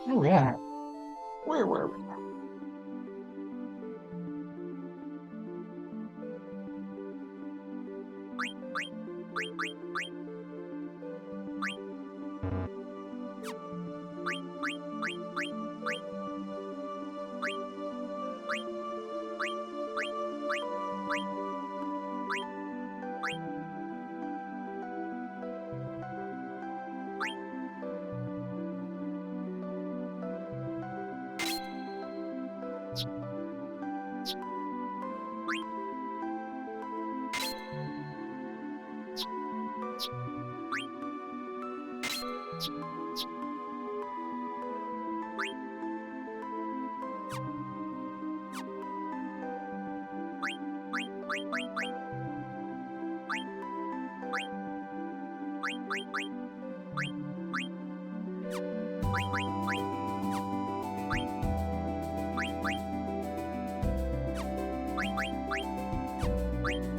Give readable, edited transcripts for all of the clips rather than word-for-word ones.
All right. Where were we?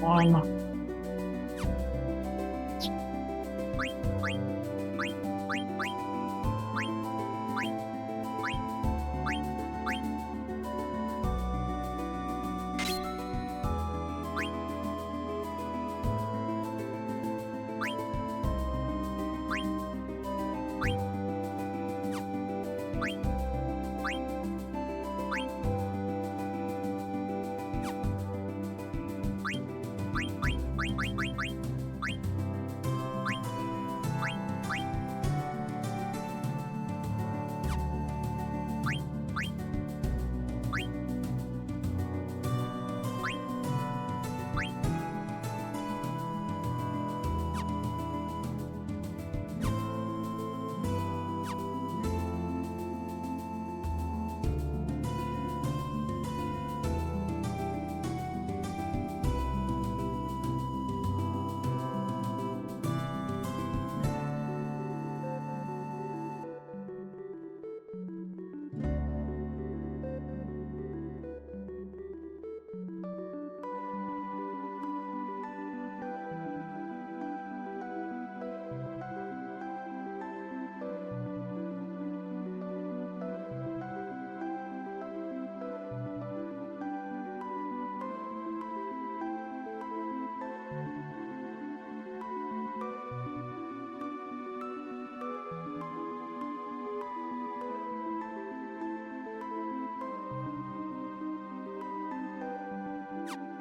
One.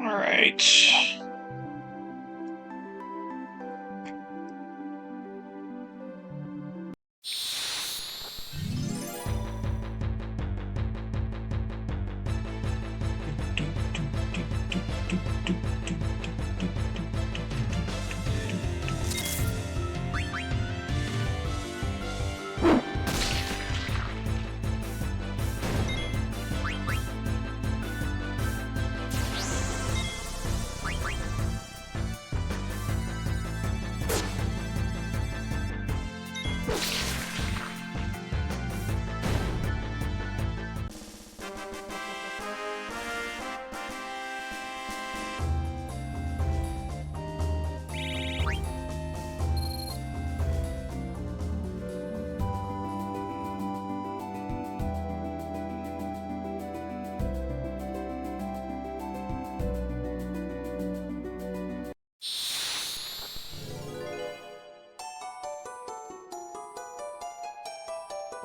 All right.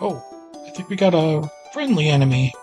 Oh, I think we got a friendly enemy.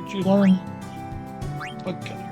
Did you learn? Okay.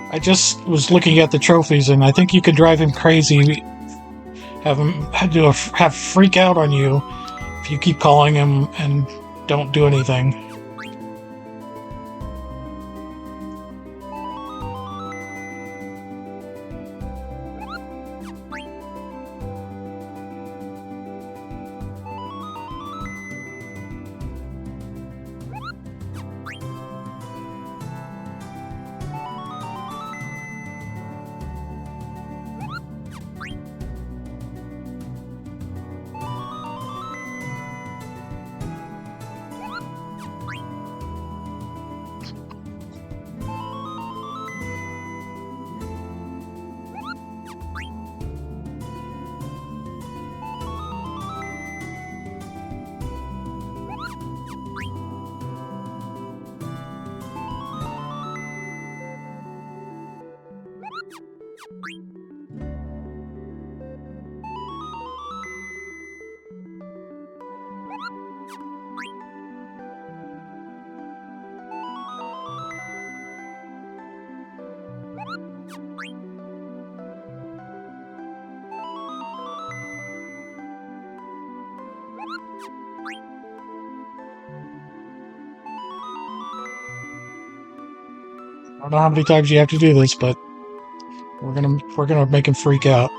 I just was looking at the trophies, and I think you could drive him crazy. Have him have freak out on you if you keep calling him and don't do anything. I don't know how many times you have to do this, but we're gonna make him freak out.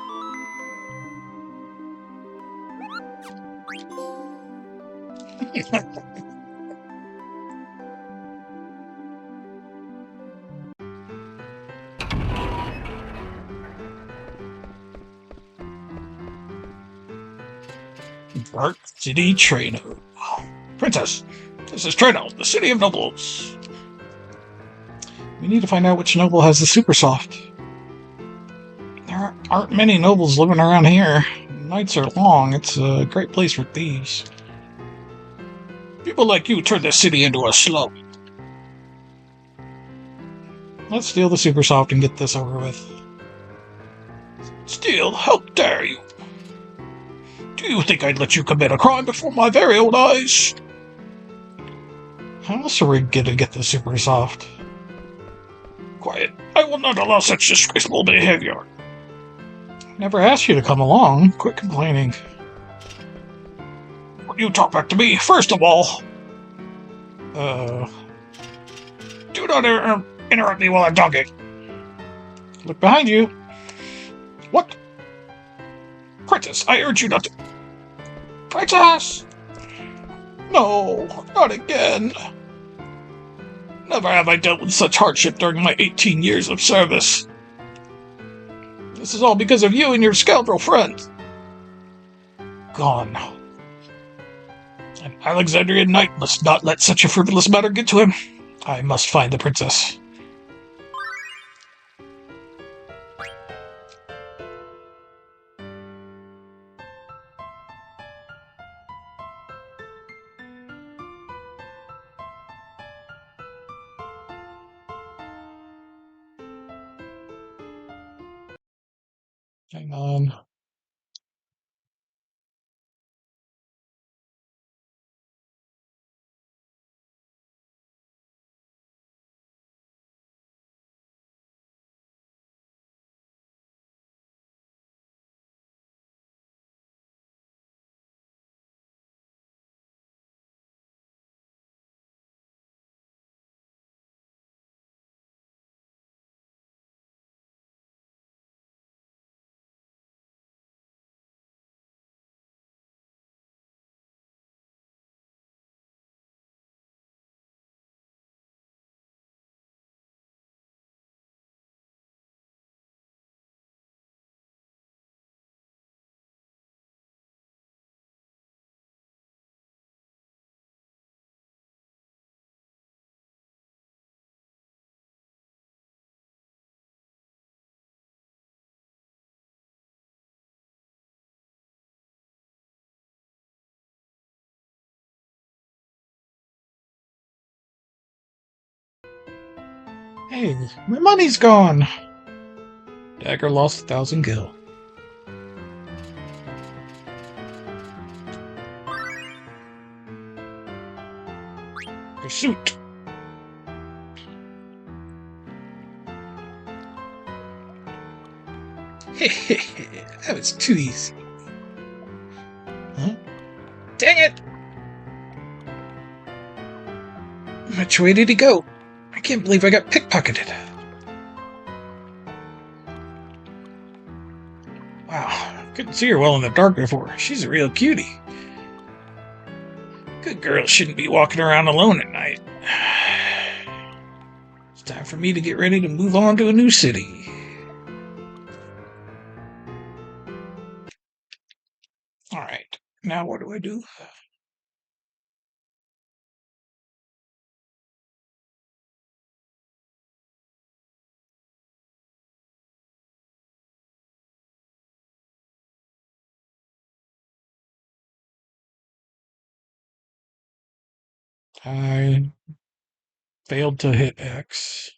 Dark City Trainer. Princess, this is Treno, the city of nobles. We need to find out which noble has the super soft. There aren't many nobles living around here. Nights are long. It's a great place for thieves. People like you turn this city into a slum. Let's steal the super soft and get this over with. Steal? How dare you? Do you think I'd let you commit a crime before my very own eyes? How else are we gonna get the super soft? Quiet. I will not allow such disgraceful behavior. Never asked you to come along. Quit complaining. When you talk back to me, first of all... Do not interrupt me while I'm talking. Look behind you. What? Princess, I urge you not to... Princess! No, not again. Never have I dealt with such hardship during my 18 years of service. This is all because of you and your scoundrel friend. Gone. An Alexandrian knight must not let such a frivolous matter get to him. I must find the princess. Hang on. Hey, my money's gone. Dagger lost 1,000 gil. Pursuit. That was too easy. Huh? Dang it! Which way did he go? I can't believe I got pickpocketed. Wow, couldn't see her well in the dark before. She's a real cutie. Good girls shouldn't be walking around alone at night. It's time for me to get ready to move on to a new city. Alright, now what do I do? I failed to hit X.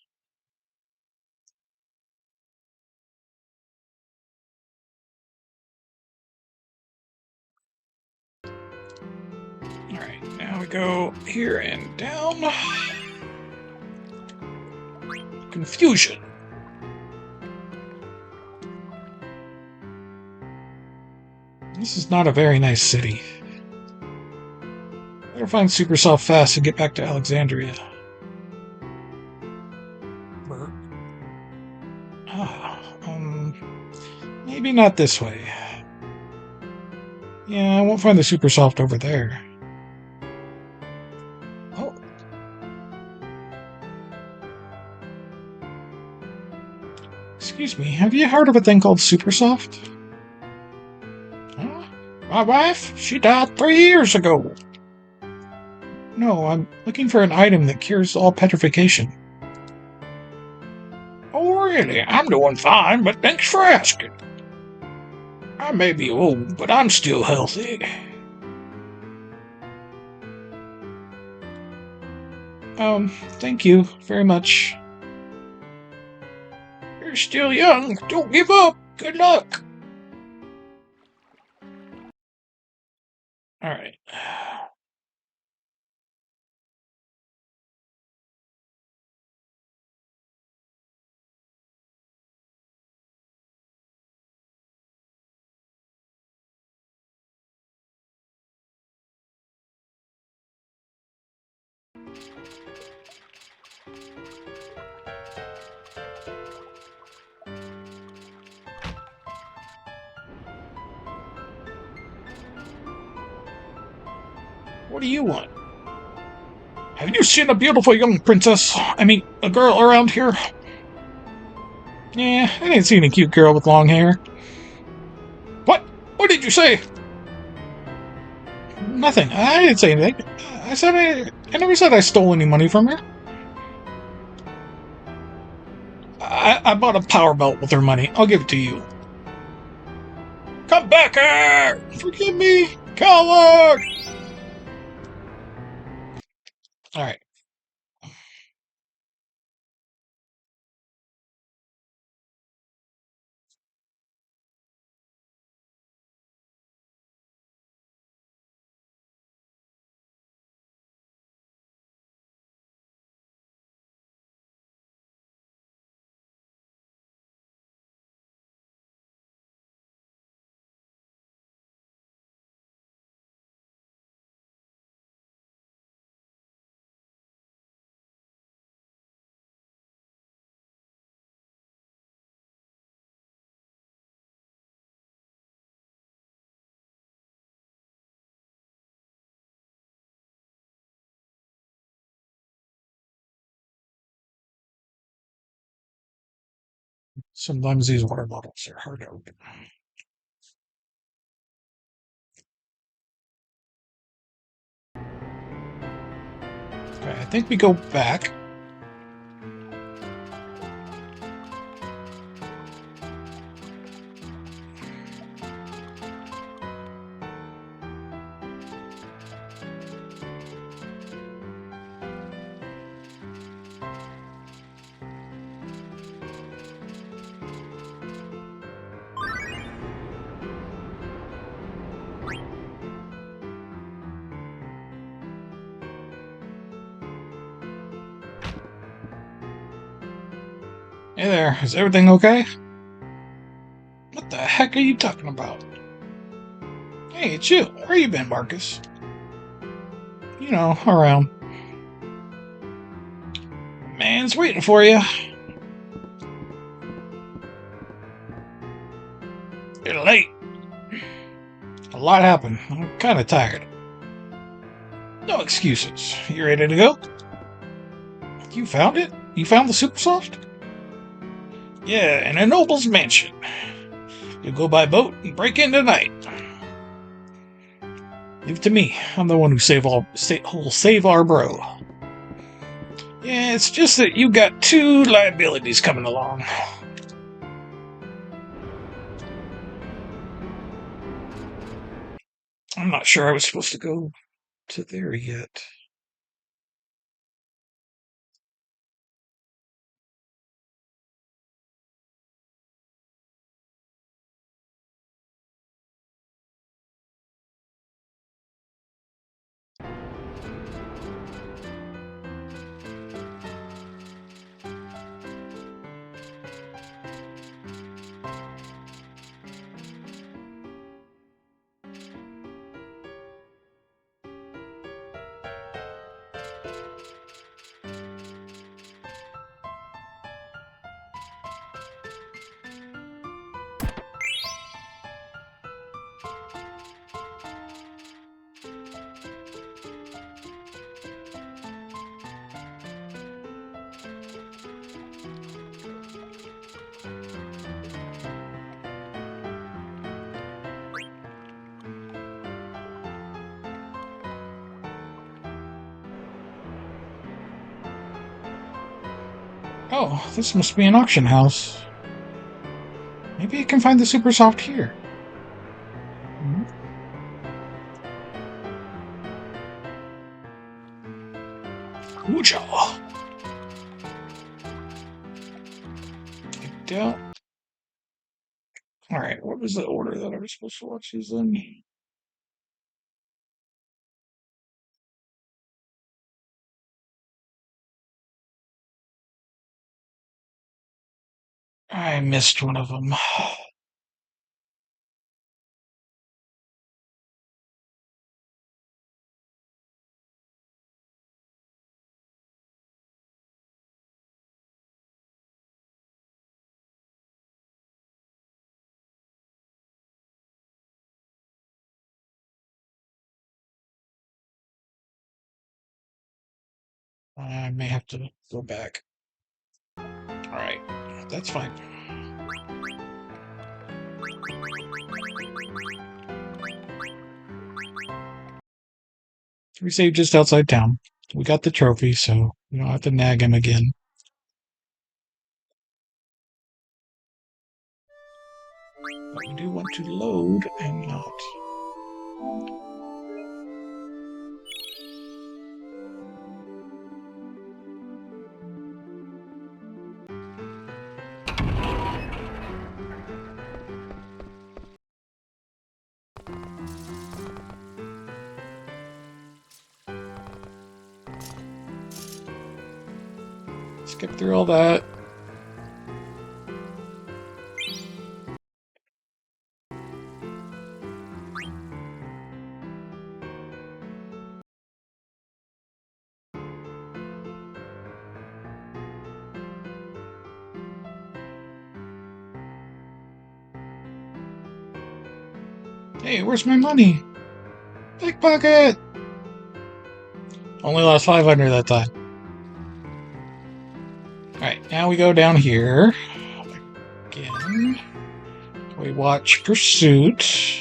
Alright, now we go here and down. Confusion. This is not a very nice city. Better find Supersoft fast and get back to Alexandria. Maybe not this way. Yeah, I won't find the Supersoft over there. Oh. Excuse me, have you heard of a thing called Supersoft? Huh? My wife? She died 3 years ago. No, I'm looking for an item that cures all petrification. Oh, really? I'm doing fine, but thanks for asking. I may be old, but I'm still healthy. Thank you very much. You're still young. Don't give up. Good luck. Alright. What do you want? Have you seen a beautiful young princess? I mean, a girl around here? Yeah, I didn't see any cute girl with long hair. What? What did you say? Nothing. I didn't say anything. I never said I stole any money from her. I bought a power belt with her money. I'll give it to you. Come back here! Forgive me, coward! Alright. Sometimes these water bottles are hard to open. Okay, I think we go back. Hey there, is everything okay? What the heck are you talking about? Hey, it's you. Where you been, Marcus? You know, around. Man's waiting for you. You're late. A lot happened. I'm kind of tired. No excuses. You ready to go? You found it? You found the Super Soft? Yeah, in a noble's mansion. You go by boat and break in tonight. Leave it to me. I'm the one who'll save our bro. Yeah, it's just that you got two liabilities coming along. I'm not sure I was supposed to go to there yet. Oh, this must be an auction house. Maybe I can find the Super Soft here. Hmm? Ooja. I doubt. Alright, what was the order that I was supposed to watch these in? I missed one of them. I may have to go back. Alright, that's fine. We saved just outside town. We got the trophy, so we don't have to nag him again. But we do want to load and not. Skip through all that. Hey, where's my money? Pickpocket! Only lost 500 that time. Alright, now we go down here. again. We watch Pursuit.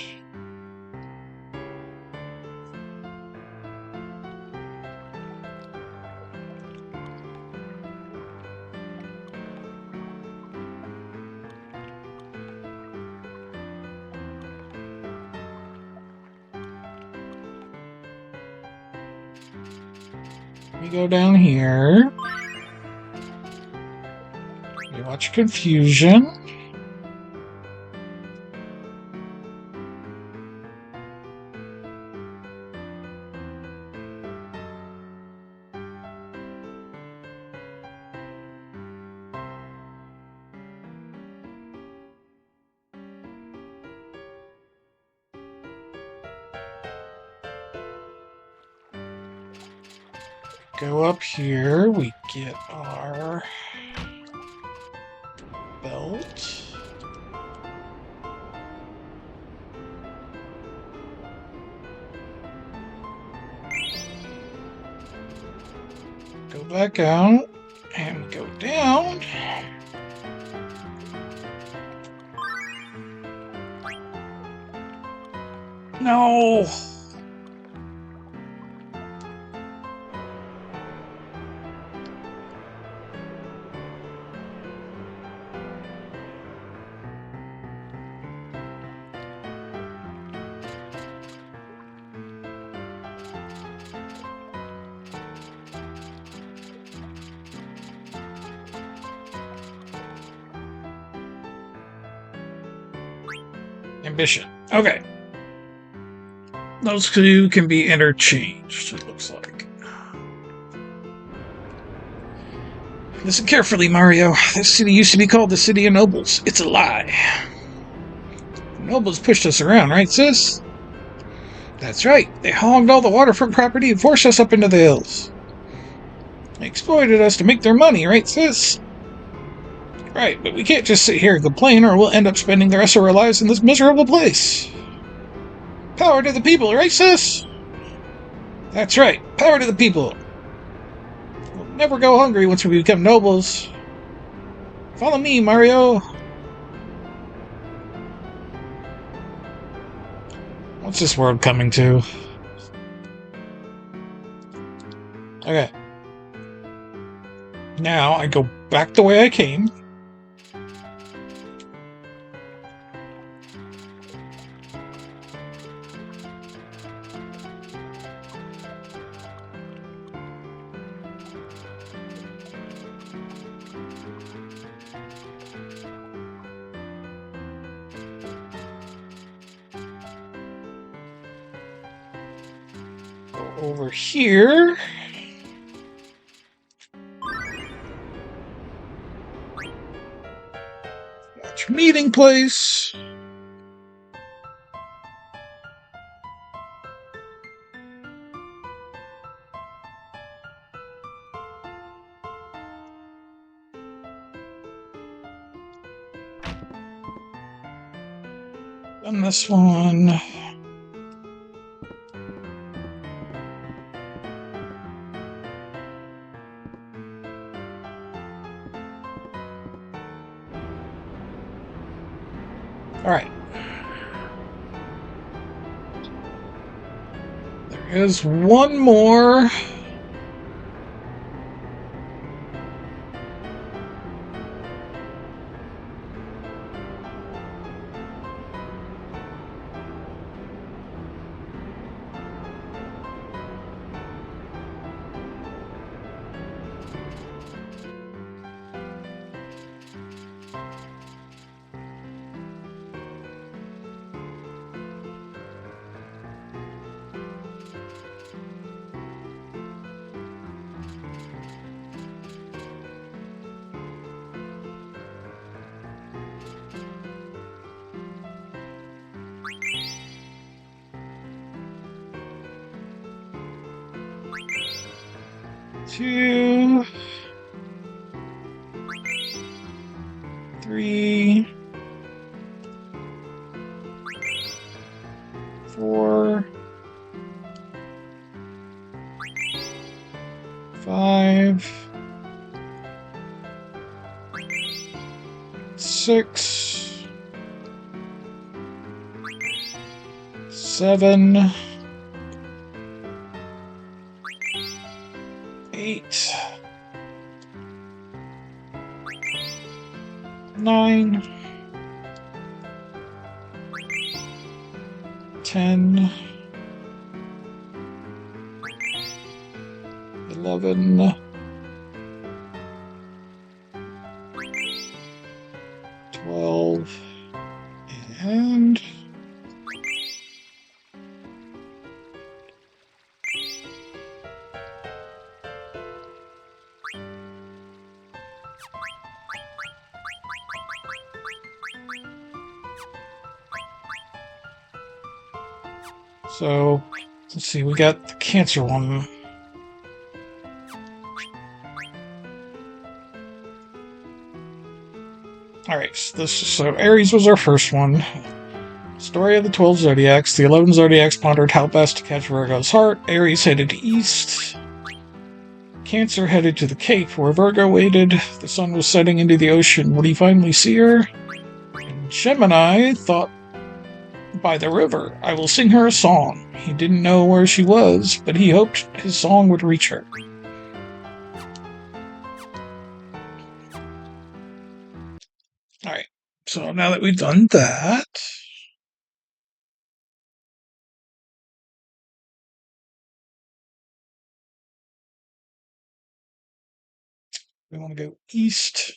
We go down here. We watch Confusion. Go up here, we get our belt. Go back out and go down. No! Ambition. Okay. Those two can be interchanged, it looks like. Listen carefully, Mario. This city used to be called the City of Nobles. It's a lie. The nobles pushed us around, right, sis? That's right. They hogged all the waterfront property and forced us up into the hills. They exploited us to make their money, right, sis? Right, but we can't just sit here and complain or we'll end up spending the rest of our lives in this miserable place. Power to the people, right, sis? That's right. Power to the people. We'll never go hungry once we become nobles. Follow me, Mario. What's this world coming to? Okay. Now I go back the way I came. Over here. Watch meeting place. And this one. Alright. There is one more. Two, 3, 4, 5, 6, 7, 8, 9, 10, 11, 12, and so let's see, we got the Cancer one. Alright, so Aries was our first one. Story of the 12 Zodiacs. The 11 Zodiacs pondered how best to catch Virgo's heart. Aries headed east. Cancer headed to the Cape, where Virgo waited. The sun was setting into the ocean. Would he finally see her? And Gemini thought by the river. I will sing her a song. He didn't know where she was, but he hoped his song would reach her. Alright, so now that we've done that, we want to go east.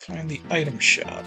Find the item shop.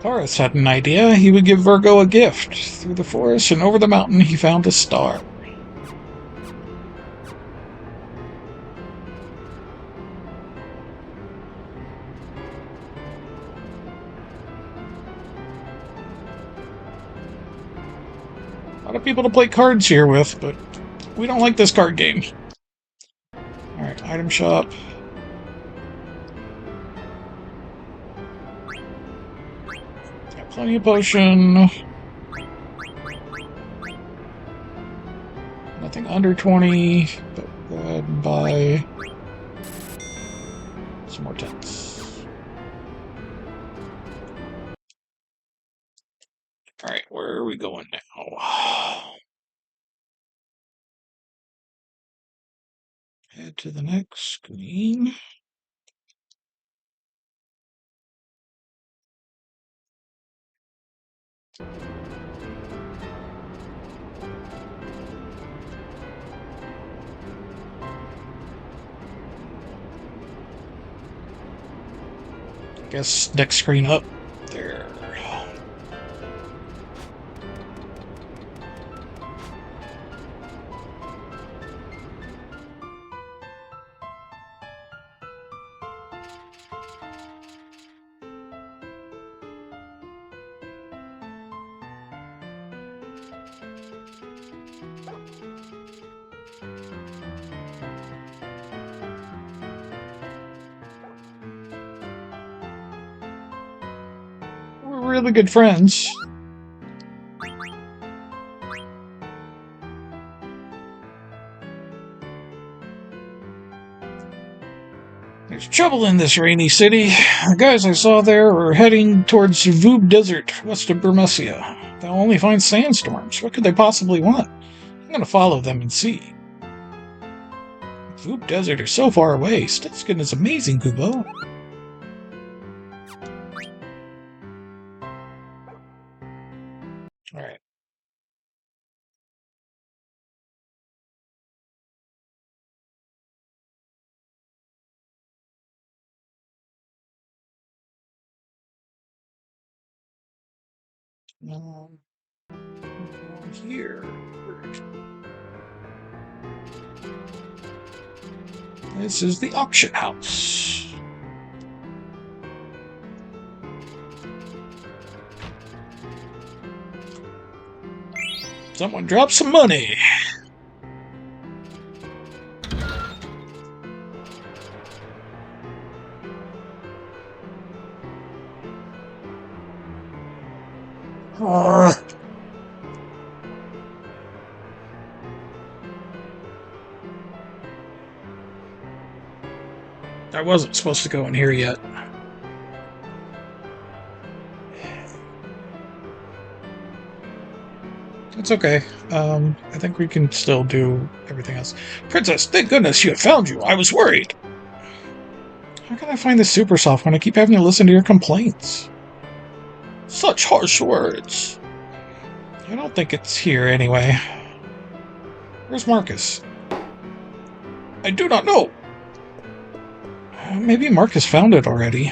Taurus had an idea. He would give Virgo a gift. Through the forest and over the mountain, he found a star. A lot of people to play cards here with, but we don't like this card game. Alright, item shop. Got plenty of potion. Nothing under 20, but go ahead and buy some more tents. Alright, where are we going now? Head to the next screen. Guess next screen up. There. We're really good friends. There's trouble in this rainy city. The guys I saw there were heading towards Voob Desert, west of Burmecia. They'll only find sandstorms. What could they possibly want? I'm gonna follow them and see. Voob Desert is so far away. Stitskin is amazing, Kubo. Alright. Here. This is the auction house. Someone drop some money. I wasn't supposed to go in here yet. It's okay. I think we can still do everything else. Princess, thank goodness you have found you. I was worried. How can I find the super soft when I keep having to listen to your complaints? Such harsh words. I don't think it's here anyway. Where's Marcus? I do not know. Maybe Marcus found it already.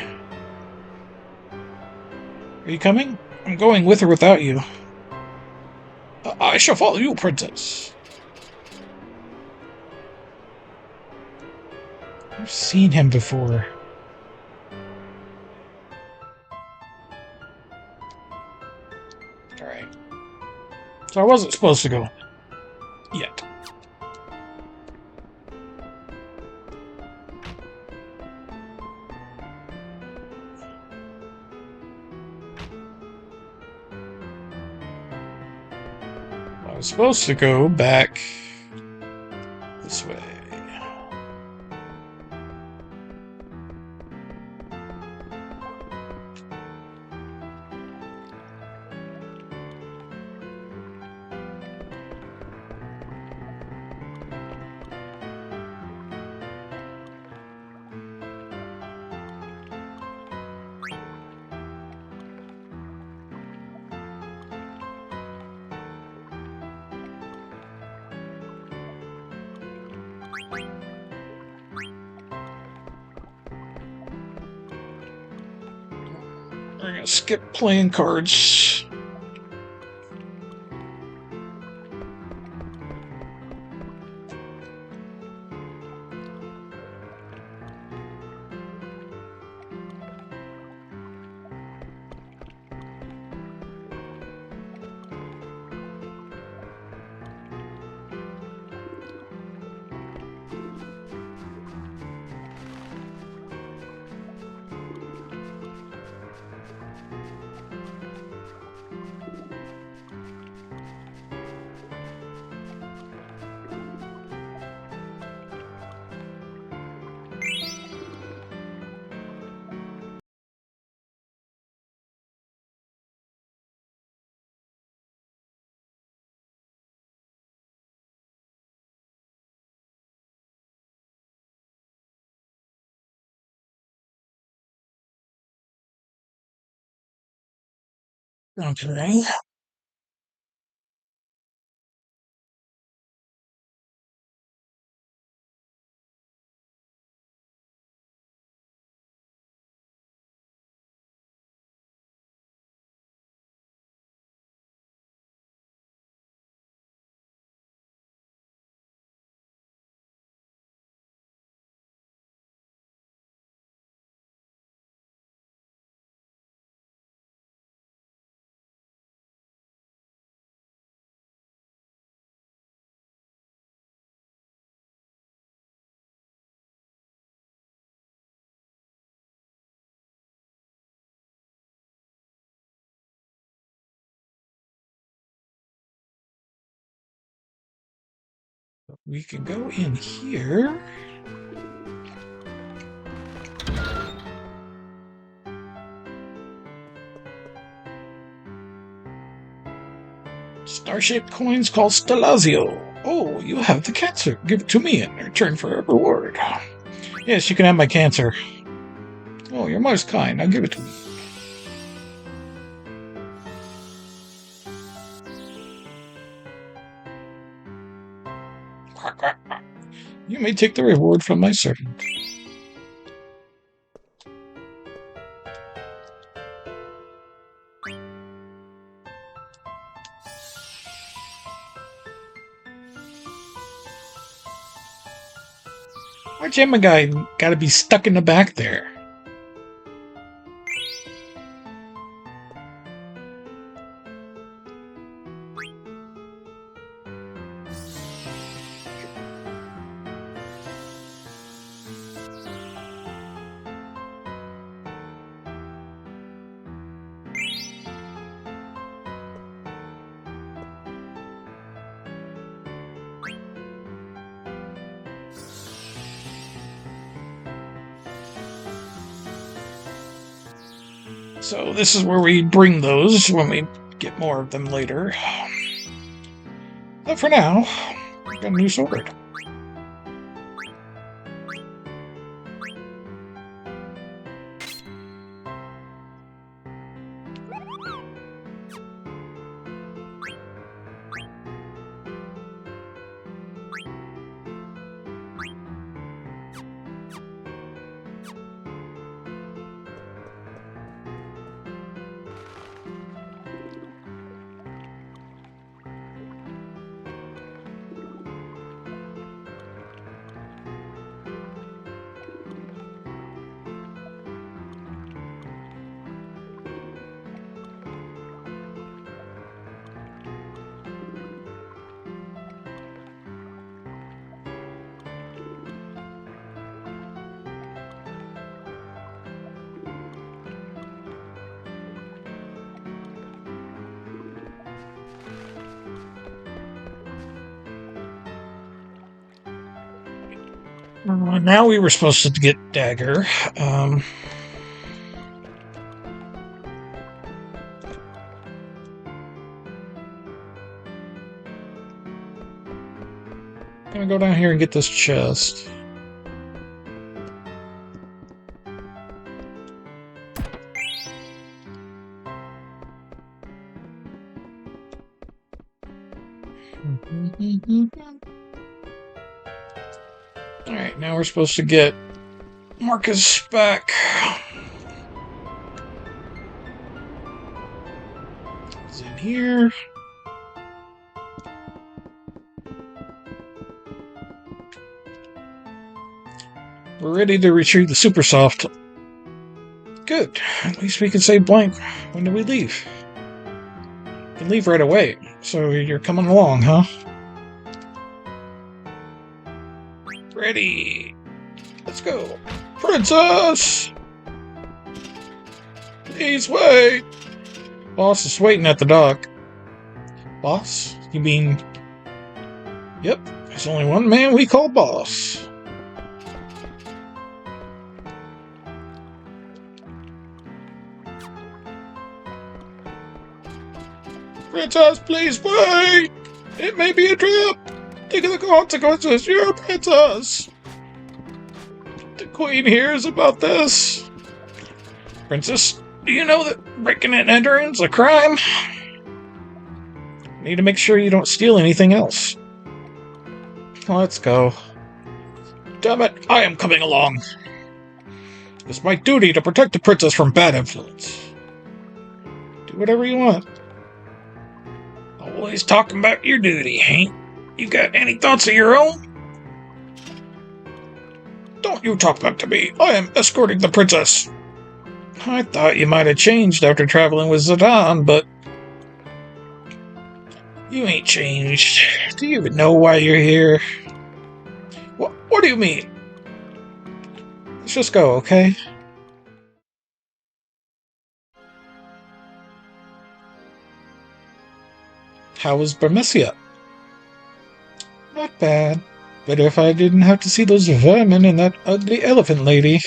Are you coming? I'm going with or without you. I shall follow you, Princess. I've seen him before. Alright. So I wasn't supposed to go yet. I was supposed to go back this way. We're gonna skip playing cards. Okay. We can go in here. Star-shaped coins called Stellazio. Oh, you have the cancer. Give it to me in return for a reward. Yes, you can have my cancer. Oh, you're most kind. Now give it to me. You may take the reward from my servant. Why Gemma guy gotta be stuck in the back there? So this is where we bring those when we get more of them later. But for now, I got a new sword. Now we were supposed to get Dagger. Gonna go down here and get this chest. Alright, now we're supposed to get Marcus back. He's in here. We're ready to retrieve the Super Soft. Good. At least we can say blank. When do we leave? We can leave right away. So you're coming along, huh? Ready. Let's go. Princess! Please wait. Boss is waiting at the dock. Boss? You mean... Yep, there's only one man we call boss. Princess, please wait! It may be a trap! Think of the consequences, you're a princess! The queen hears about this. Princess, do you know that breaking and entering is a crime? Need to make sure you don't steal anything else. Let's go. Damn it, I am coming along. It's my duty to protect the princess from bad influence. Do whatever you want. Always talking about your duty, Hank. You got any thoughts of your own? Don't you talk back to me. I am escorting the princess. I thought you might have changed after traveling with Zidane, but... You ain't changed. Do you even know why you're here? What do you mean? Let's just go, okay? How was Burmecia? Not bad. But if I didn't have to see those vermin and that ugly elephant lady...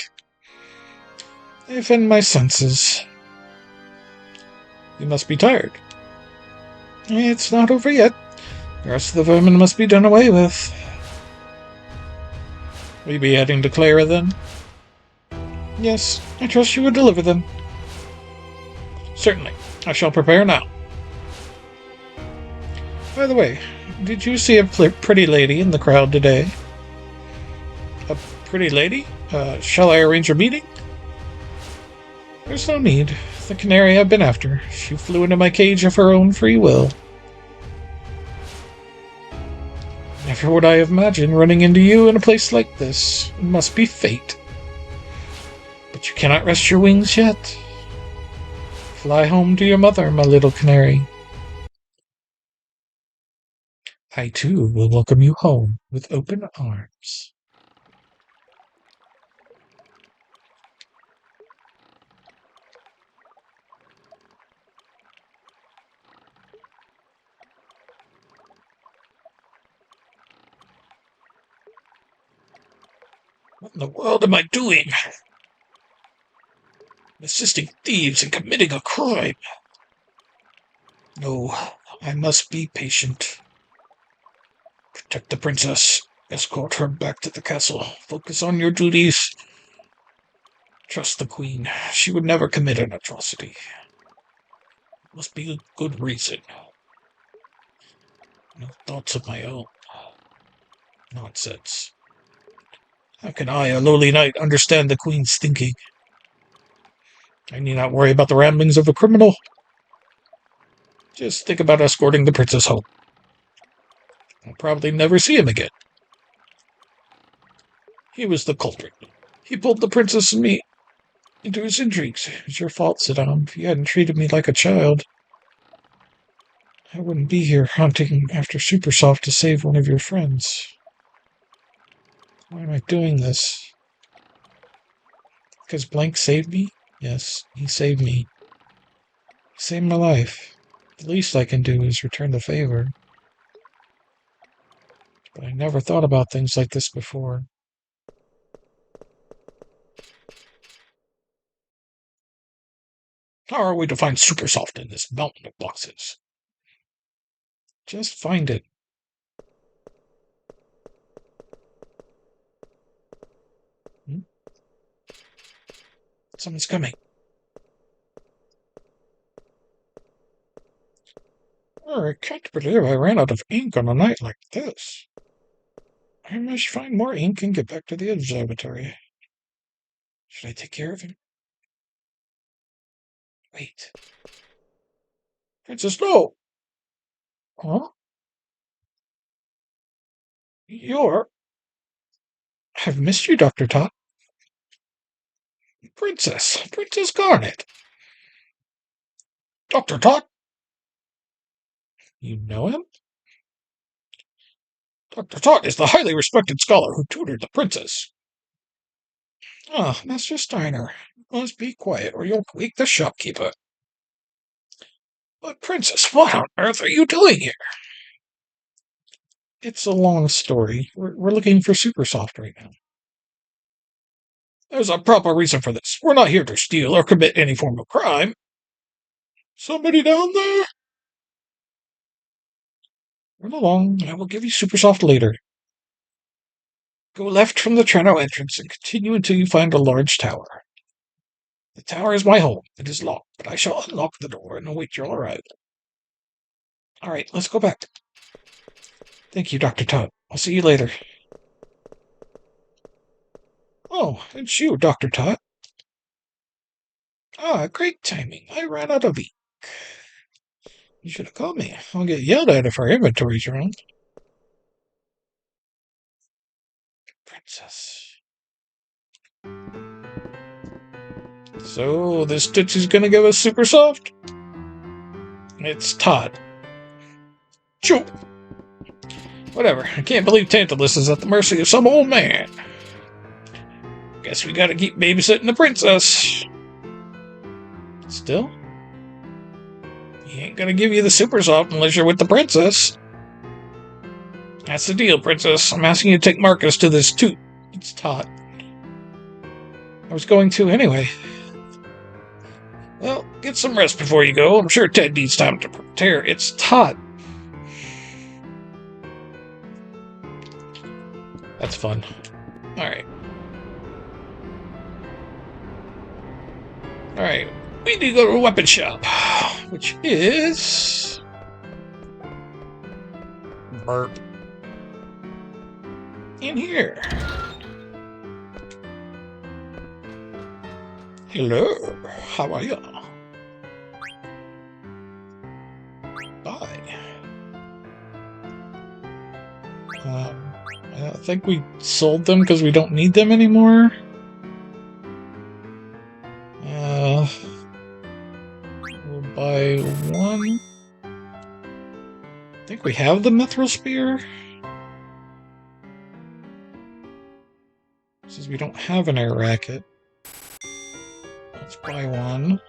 I offend my senses. You must be tired. It's not over yet. The rest of the vermin must be done away with. Will you be heading to Clara, then? Yes, I trust you will deliver them. Certainly. I shall prepare now. By the way, did you see a pretty lady in the crowd today? A pretty lady? Shall I arrange a meeting? There's no need. The canary I've been after. She flew into my cage of her own free will. After what I have imagined, running into you in a place like this must be fate. But you cannot rest your wings yet. Fly home to your mother, my little canary. I, too, will welcome you home with open arms. What in the world am I doing? Assisting thieves in committing a crime. No, I must be patient. Protect the princess. Escort her back to the castle. Focus on your duties. Trust the queen. She would never commit an atrocity. Must be a good reason. No thoughts of my own. Nonsense. How can I, a lowly knight, understand the queen's thinking? I need not worry about the ramblings of a criminal. Just think about escorting the princess home. I'll probably never see him again. He was the culprit. He pulled the princess and me into his intrigues. It was your fault, Zidane. If you hadn't treated me like a child, I wouldn't be here hunting after Supersoft to save one of your friends. Why am I doing this? Because Blank saved me? Yes, he saved me. He saved my life. The least I can do is return the favor. But I never thought about things like this before. How are we to find Supersoft in this mountain of boxes? Just find it. Someone's coming. I can't believe I ran out of ink on a night like this. I must find more ink and get back to the observatory. Should I take care of him? Wait. Princess, no! Huh? I've missed you, Dr. Tot. Princess Garnet. Dr. Tot? You know him? Dr. Tot is the highly respected scholar who tutored the princess. Ah, Master Steiner, you must be quiet or you'll wake the shopkeeper. But, Princess, what on earth are you doing here? It's a long story. We're looking for Supersoft right now. There's a proper reason for this. We're not here to steal or commit any form of crime. Somebody down there? Run along, and I will give you Supersoft later. Go left from the Treno entrance and continue until you find a large tower. The tower is my home. It is locked, but I shall unlock the door and await your arrival. All right, let's go back. Thank you, Dr. Tot. I'll see you later. Oh, it's you, Dr. Tot. Ah, great timing. I ran out of ink. You should have called me. I'll get yelled at if our inventory's wrong. Princess. So, this Stitch is gonna give us Supersoft? It's Todd. Choo! Whatever. I can't believe Tantalus is at the mercy of some old man. Guess we gotta keep babysitting the princess. Still? He ain't gonna give you the Supersoft unless you're with the princess. That's the deal, princess. I'm asking you to take Marcus to this toot. It's Tot. I was going to anyway. Well, get some rest before you go. I'm sure Ted needs time to prepare. It's Tot. That's fun. Alright. Alright. We need to go to a weapon shop. Which is... Burp. In here. Hello. How are you? Bye. I think we sold them because we don't need them anymore. We'll buy one. I think we have the Mithril Spear. Says we don't have an air racket. Let's buy one.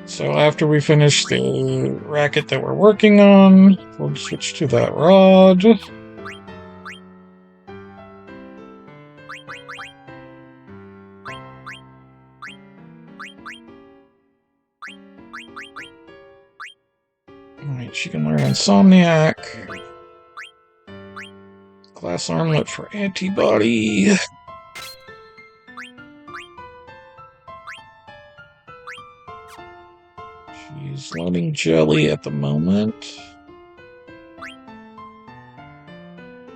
So after we finish the racket that we're working on, we'll switch to that rod. Alright, she can learn Insomniac. Glass armlet for antibody. She's learning jelly at the moment.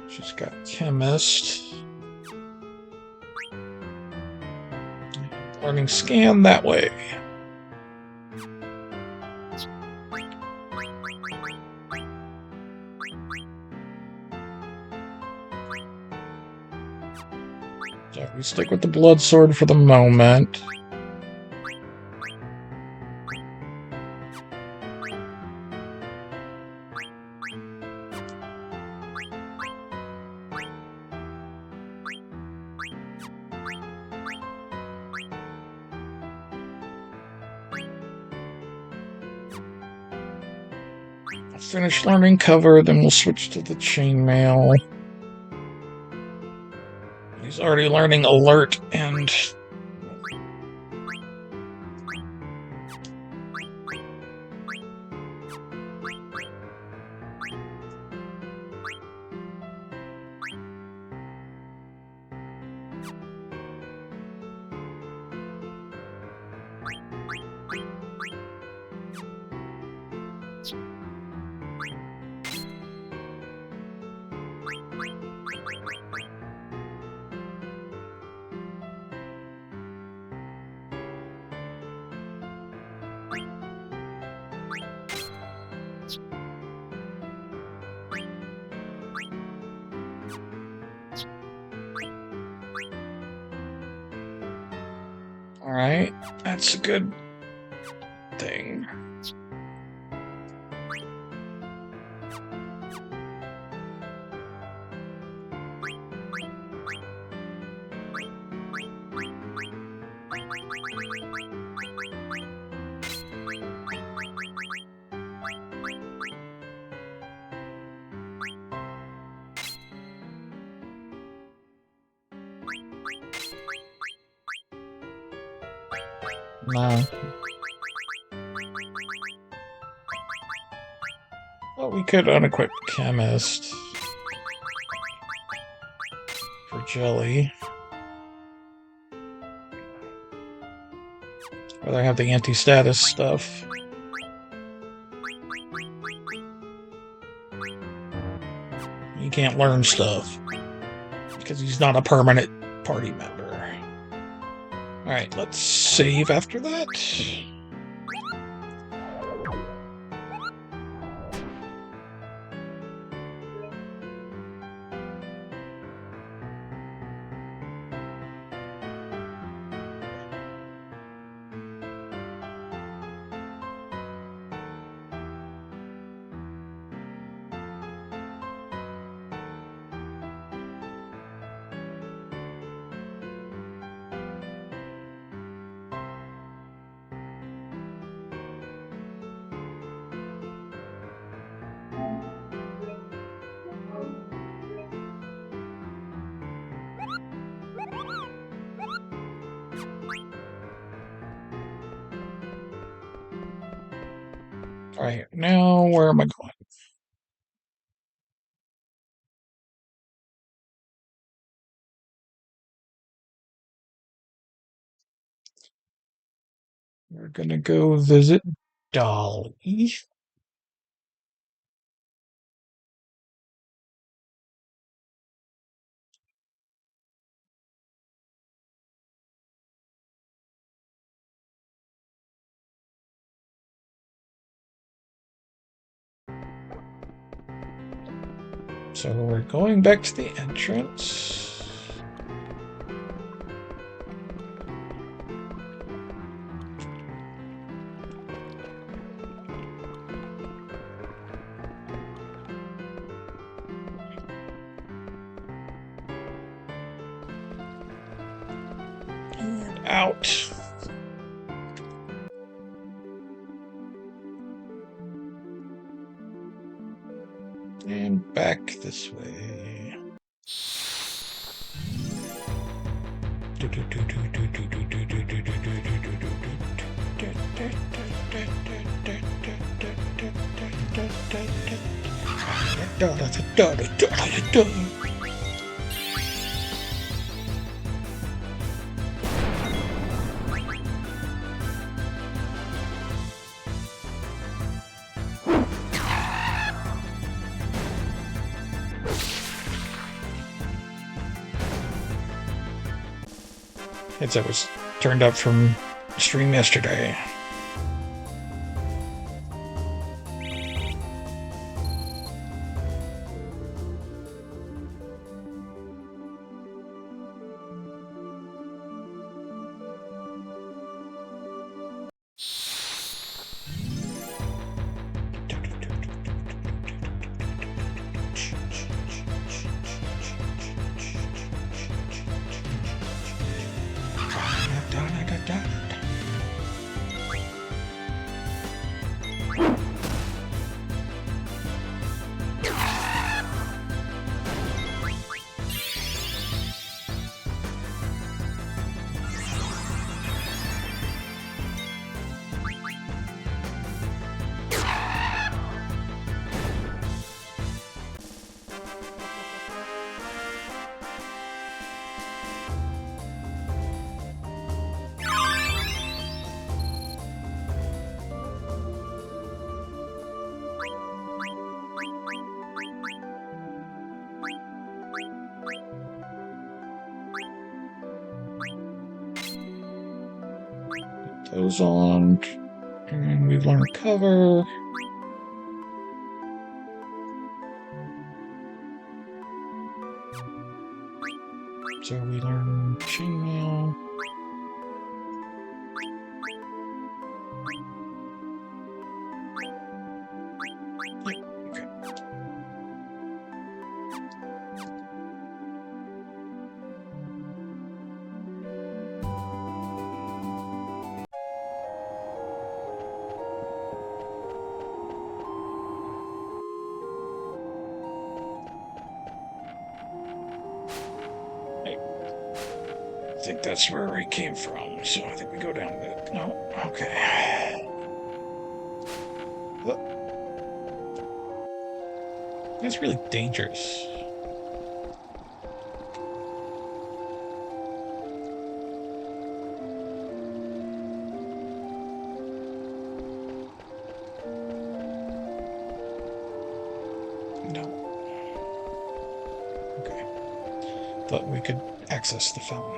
She's got chemist. Learning scan that way. So we stick with the blood sword for the moment. Finish learning cover, then we'll switch to the chainmail. He's already learning alert and alright, that's a good thing. Nah. Well, we could unequip Chemist for Jelly. Rather have the anti-status stuff. He can't learn stuff because he's not a permanent party member. Alright, let's save after that. Alright, now where am I going? We're gonna go visit Dolly. So we're going back to the entrance. And out. And back this way. Headset was turned up from stream yesterday. Those on, and we've learned cover. So we learn chainmail. think that's where I came from, so I think we go down the... No? Okay. That's really dangerous. No. Okay. Thought we could access the fountain.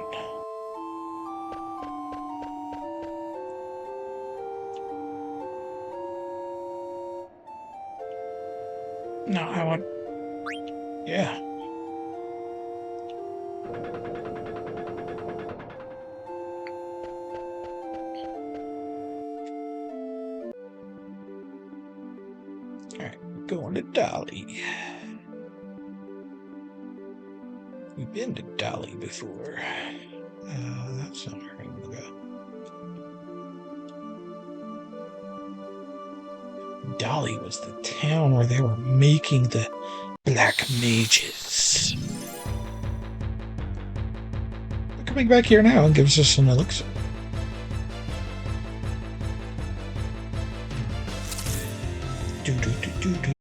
No, I want... Yeah. Alright, we're going to Dolly. We've been to Dolly before. That's not where I'm gonna go. Dolly was the town where they were making the black mages. They're coming back here now and gives us an elixir. Do do do do do.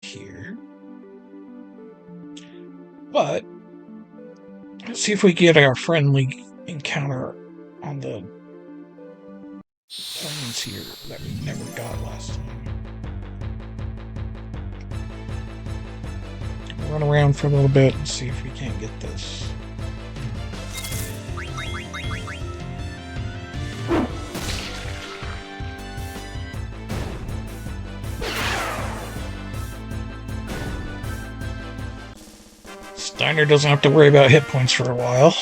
Here. But let's see if we get our friendly encounter on the plains here that we never got last time. Run around for a little bit and see if we can't get this. Steiner doesn't have to worry about hit points for a while.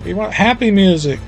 We want happy music.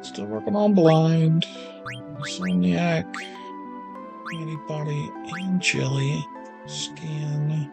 Still working on blind. Insomniac. Antibody and jelly. Scan.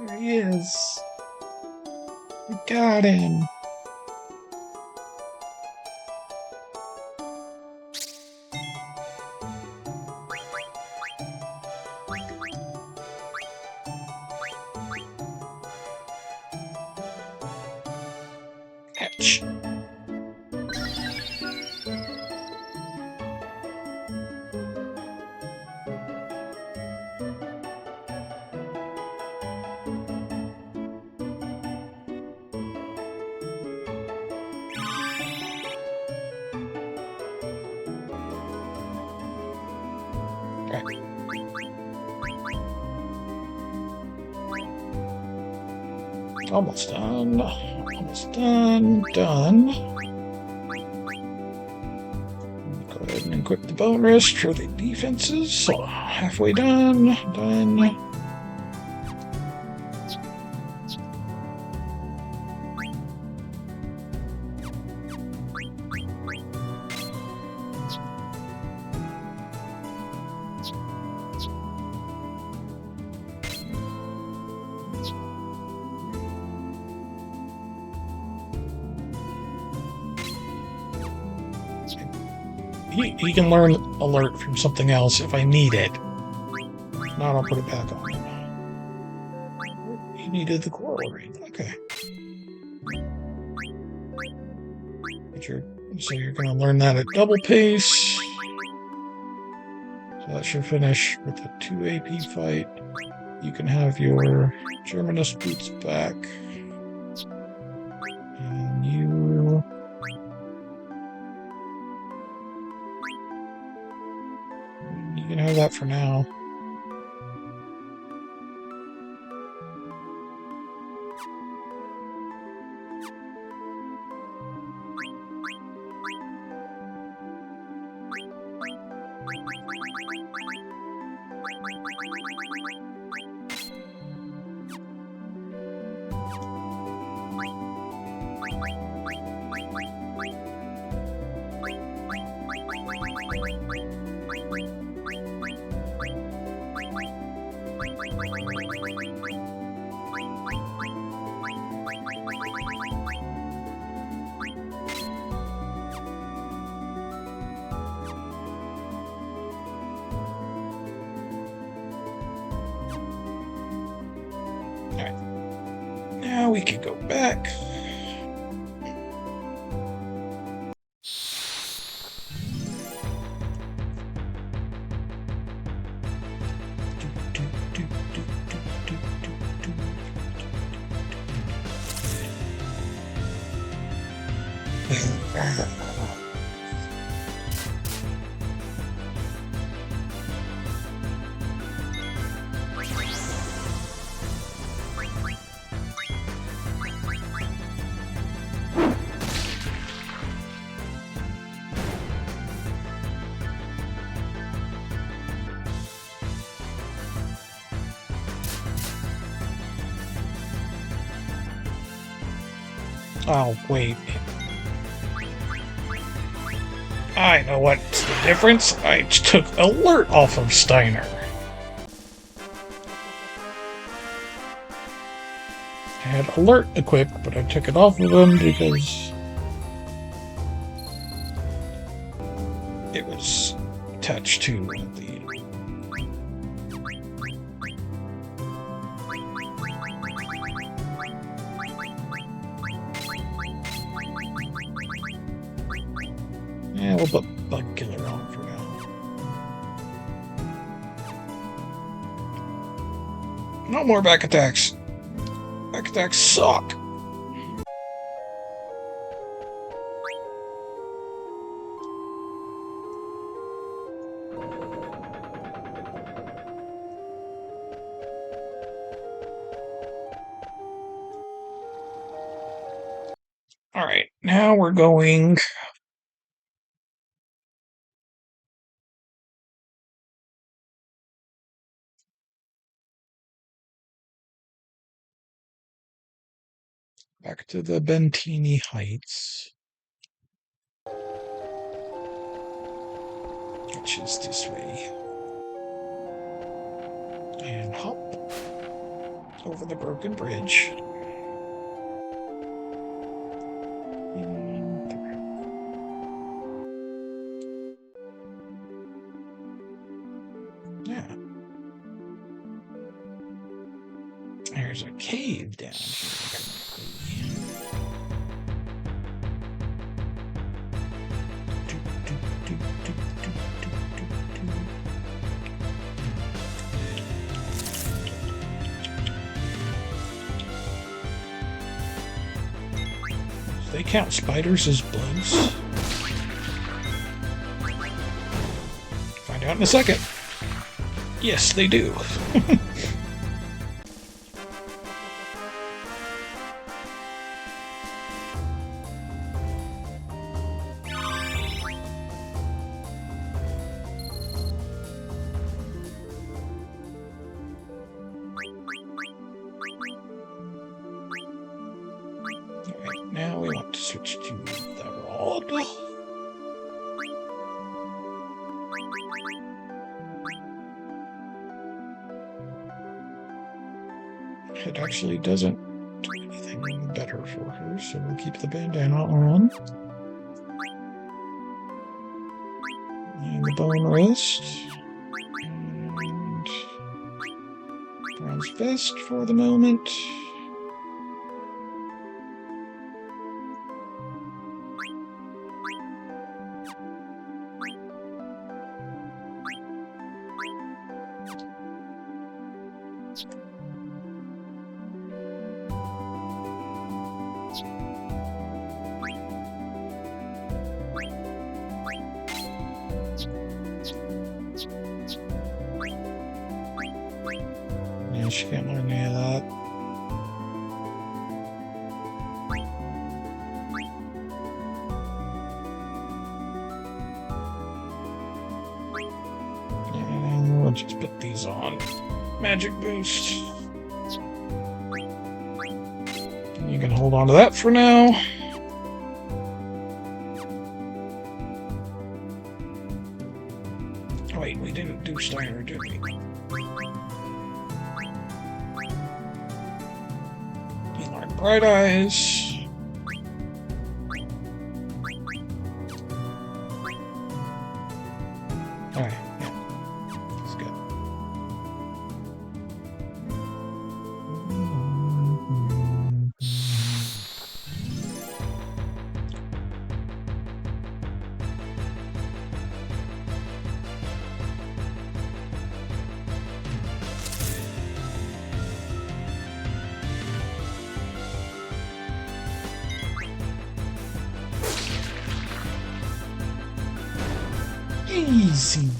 There he is. We got him. Hatch. Almost done. Almost done. Done. Go ahead and equip the bone wrist for the defenses. So halfway done. Done. He can learn alert from something else if I need it. If not, I'll put it back on him. He needed the corollary. Okay. So you're going to learn that at double pace. So that should finish with a 2 AP fight. You can have your Germanus boots back. And you... You can have that for now. Now we can go back. Oh, wait. I know what's the difference. I took alert off of Steiner. I had alert equipped, but I took it off of him because it was attached to the... Yeah, we'll put Bug Killer on for now. No more back attacks. Back attacks suck. Alright, now we're going... back to the Bentini Heights. Which is this way. And hop over the broken bridge. And yeah. There's a cave down here. They count spiders as bugs? Find out in a second. Yes, they do. switch to the rod. It actually doesn't do anything better for her, so we'll keep the bandana on. And the bone wrist. And bronze vest for the moment. Yeah, she can't learn any of that. And we'll just put these on. Magic boost. You can hold on to that for now. Oh, wait, we didn't do Steiner, did we? Bright eyes. Alright, yeah. That's good. Easy.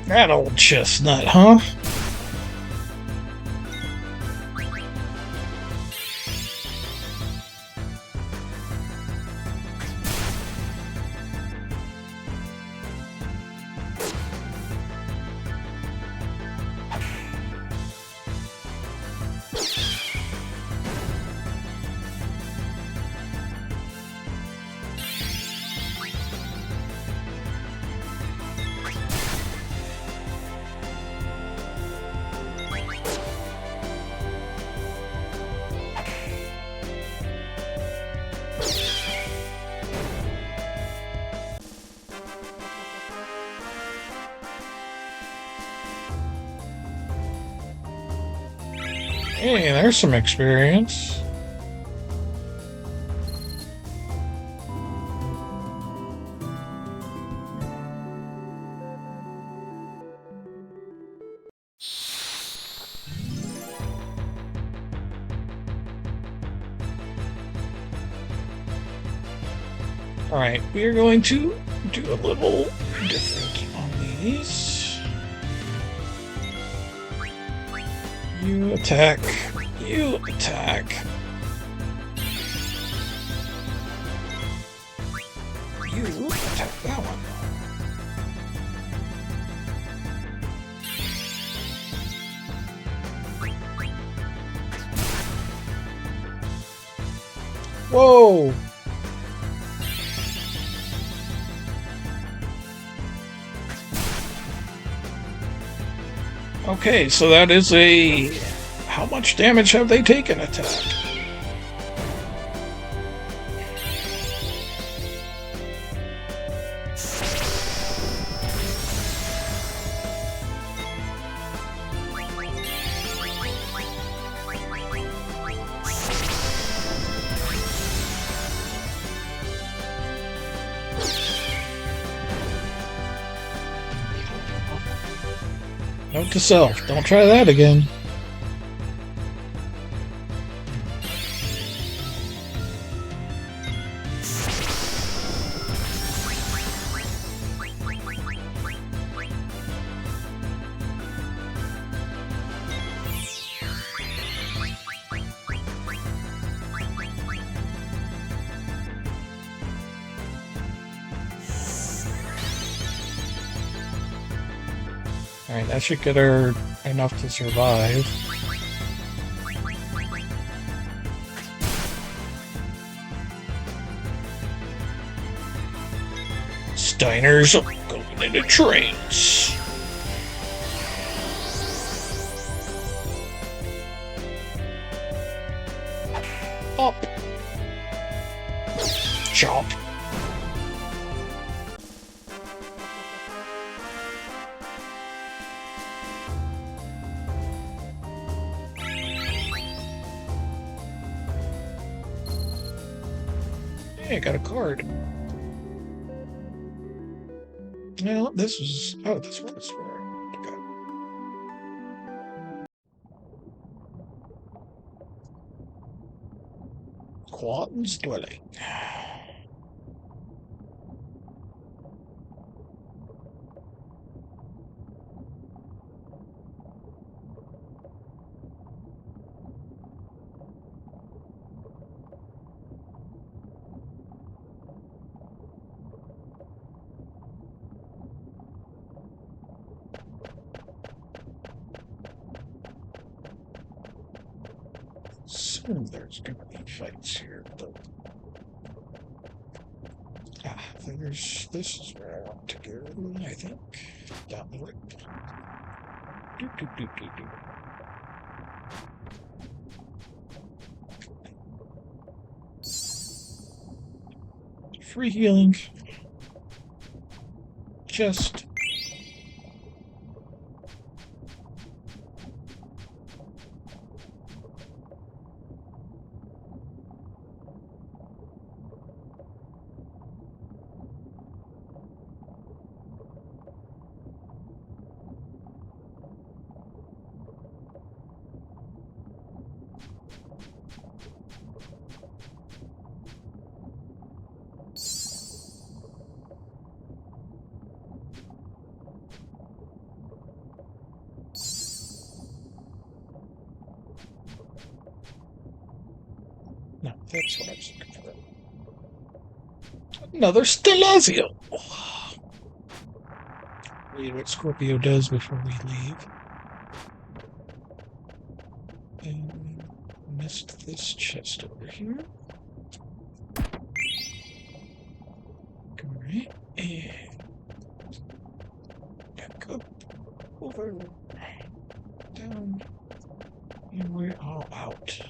That old chestnut, huh? Hey, there's some experience. Alright, we are going to do a little different on these. You attack. You attack. You attack that one. Whoa! Okay, so that is a... How much damage have they taken attack? Note to self, don't try that again. Alright, that should get her enough to survive. Steiner's going into trains. Up. Chop. Hey, I got a card. Well, this was... Oh, this was for... Okay. Quan's dwelling. Soon there's gonna be fights here, but... This is where I want to go, I think. Down the road. Do, do, do, do, do. Free healing. Just... No, that's what I was looking for. Another Stelazio! Read what Scorpio does before we leave. And missed this chest over here. Alright, and back up, over, down, and we're all out.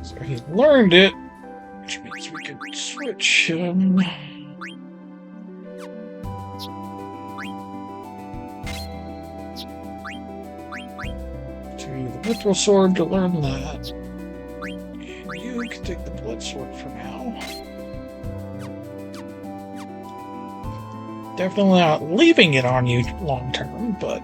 So he learned it, which means we can switch him. To the Mithril Sword to learn that. And you can take the Blood Sword for now. Definitely not leaving it on you long term, but...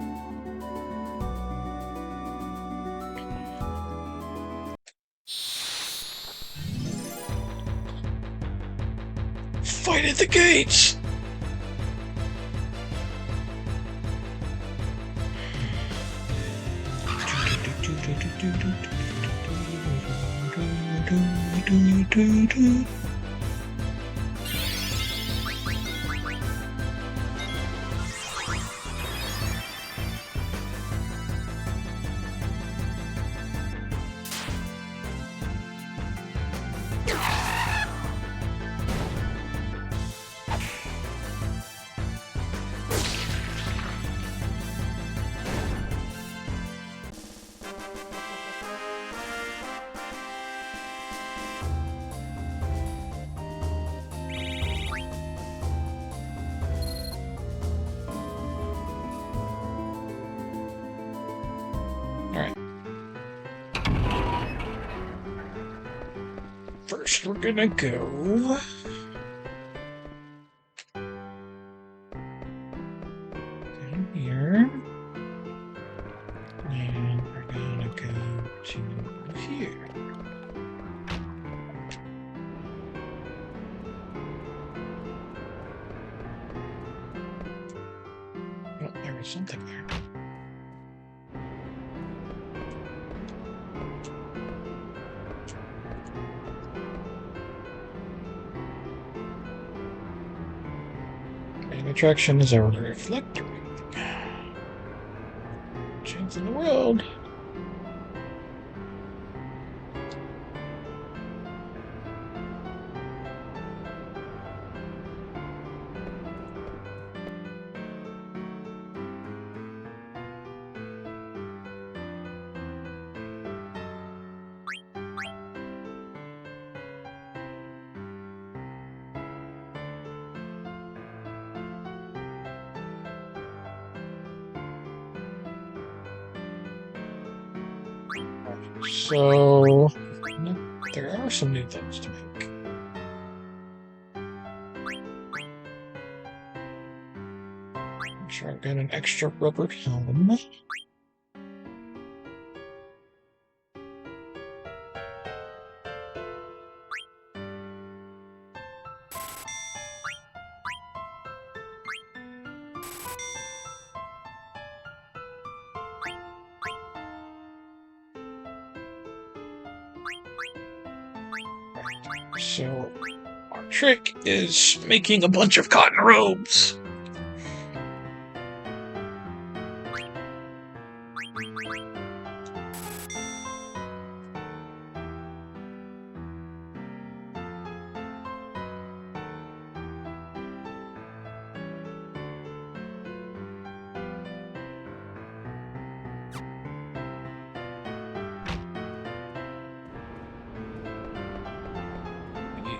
Fight at the gates! Alright. First, we're gonna go down here. And we're gonna go to here. Oh, there was something there. Main attraction is our reflector. Chance in the world. So, there are some new things to make. I'm sure I've got an extra rubber helm. So, our trick is making a bunch of cotton robes.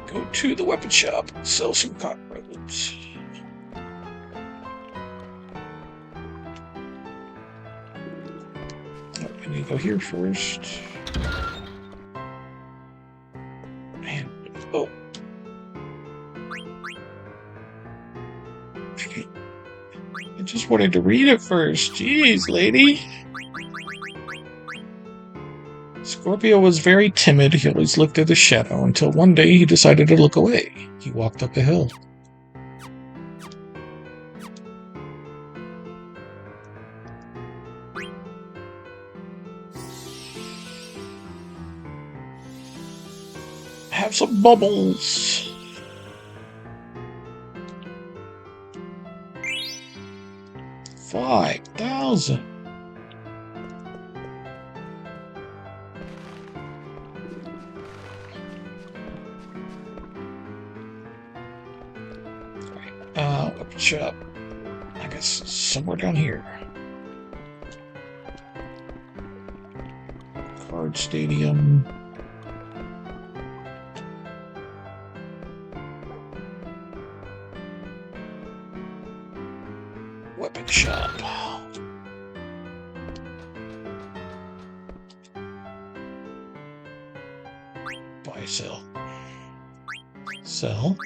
Go to the weapon shop and sell some cotton robes. Oh, I need to go here first. Man, oh. I just wanted to read it first. Jeez, lady. Scorpio was very timid. He always looked at the shadow until one day he decided to look away. He walked up a hill. Have some bubbles. $5,000. Weapon shop. I guess somewhere down here. Card stadium. Weapon shop. Buy, sell. Sell.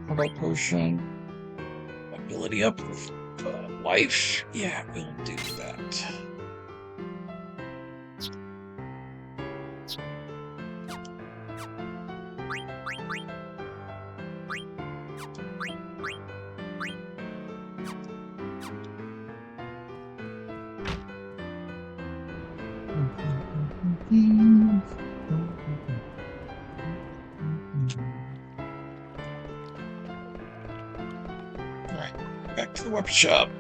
Herbal potion. Ability up with life. Yeah, we'll do that. Alright, back to the weapon shop.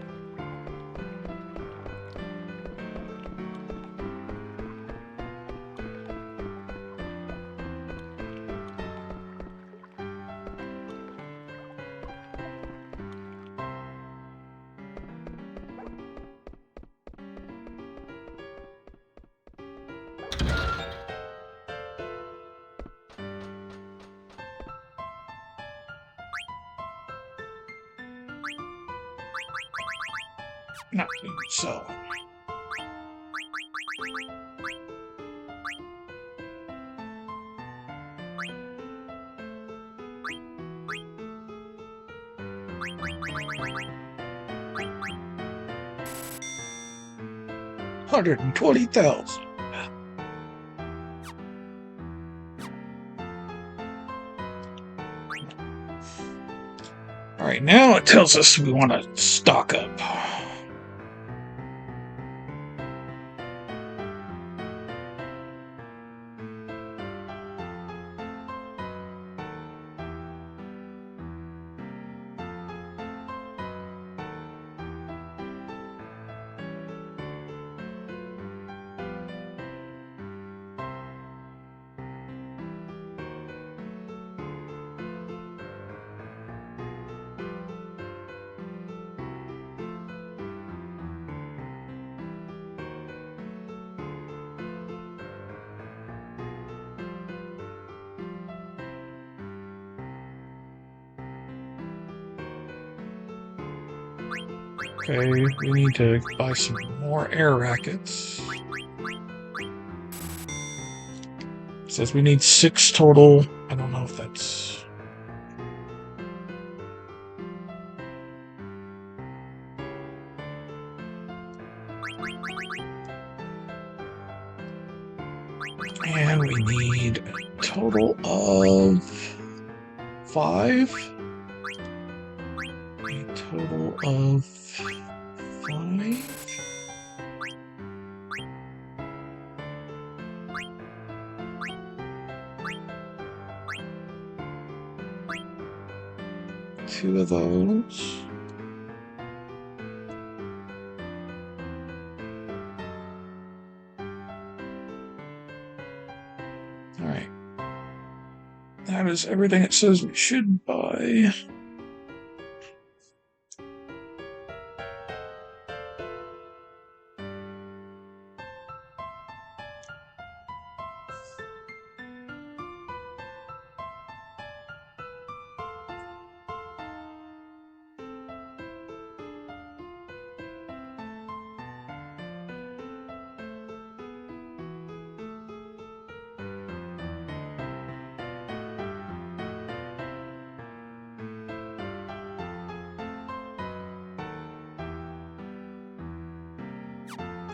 Not so. $120,000. All right, now it tells us we want to stock up. Okay, we need to buy some more air rackets. It says we need 6 total. I don't know if that's... And we need a total of 5. A total of 5. Two of those. All right. That is everything it says we should buy.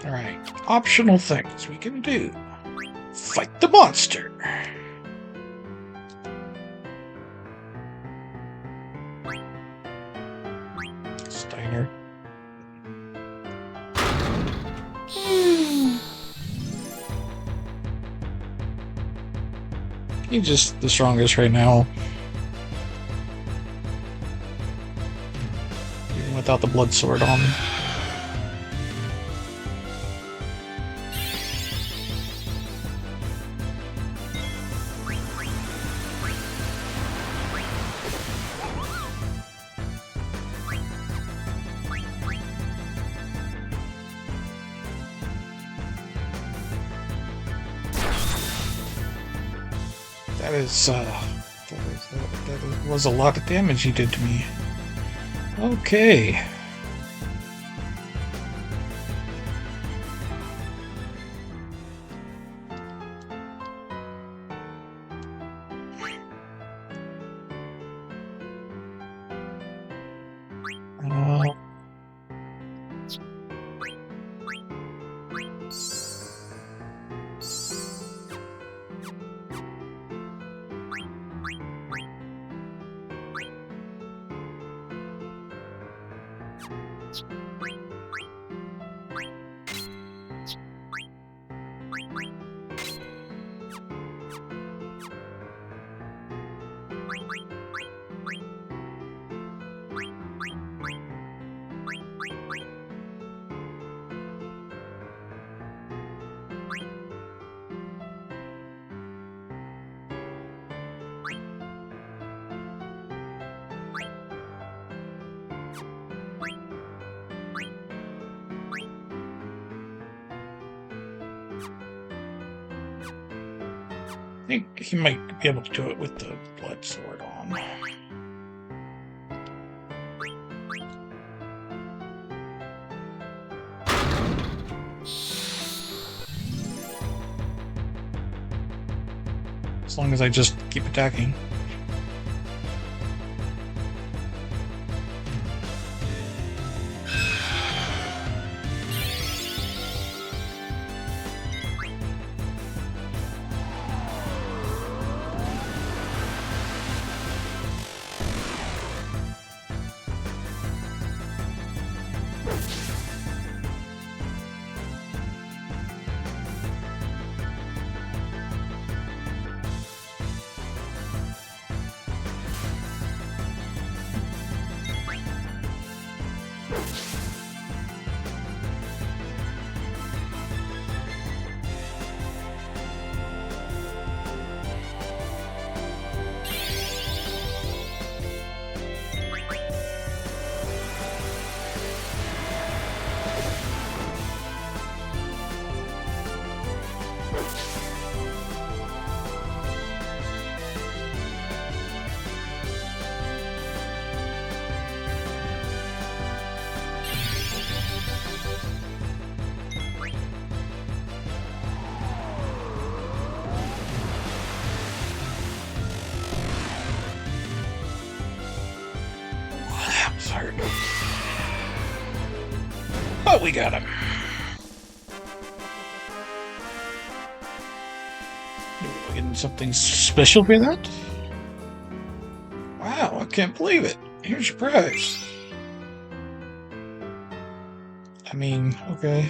Alright, optional things we can do. Fight the monster. Steiner. He's just the strongest right now. without the blood sword on. That was a lot of damage he did to me. Okay. I think he might be able to do it with the blood sword on. As long as I just keep attacking. Hard. But we got him. Are we getting something special for that? Wow, I can't believe it. Here's your prize. I mean, okay.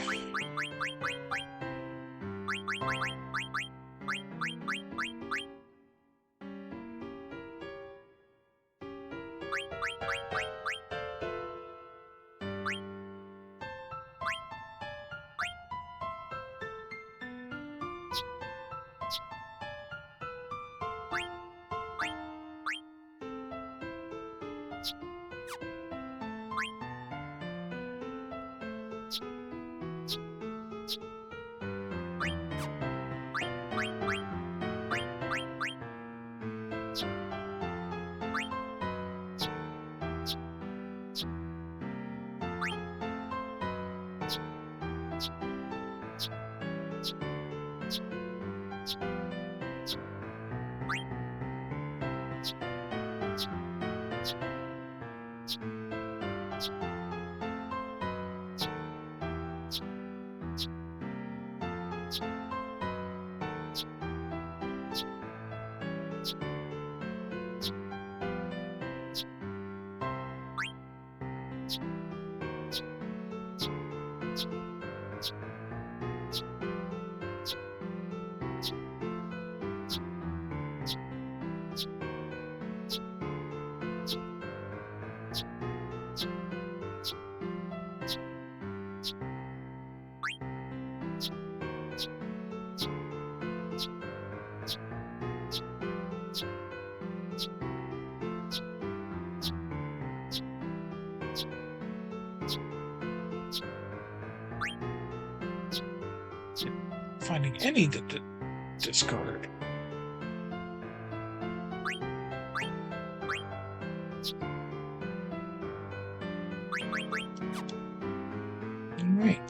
finding any to discard. Alright.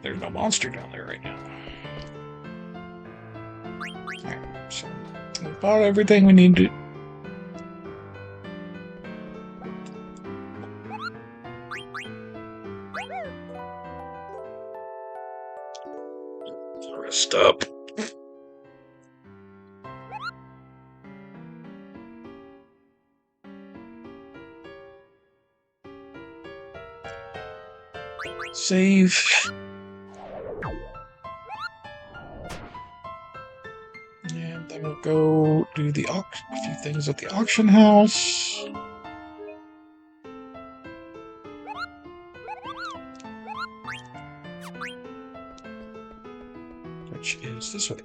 There's no monster down there right now. Alright, so we bought everything we need to. Rest up. Save. And then we'll go do a few things at the auction house. Which is this way.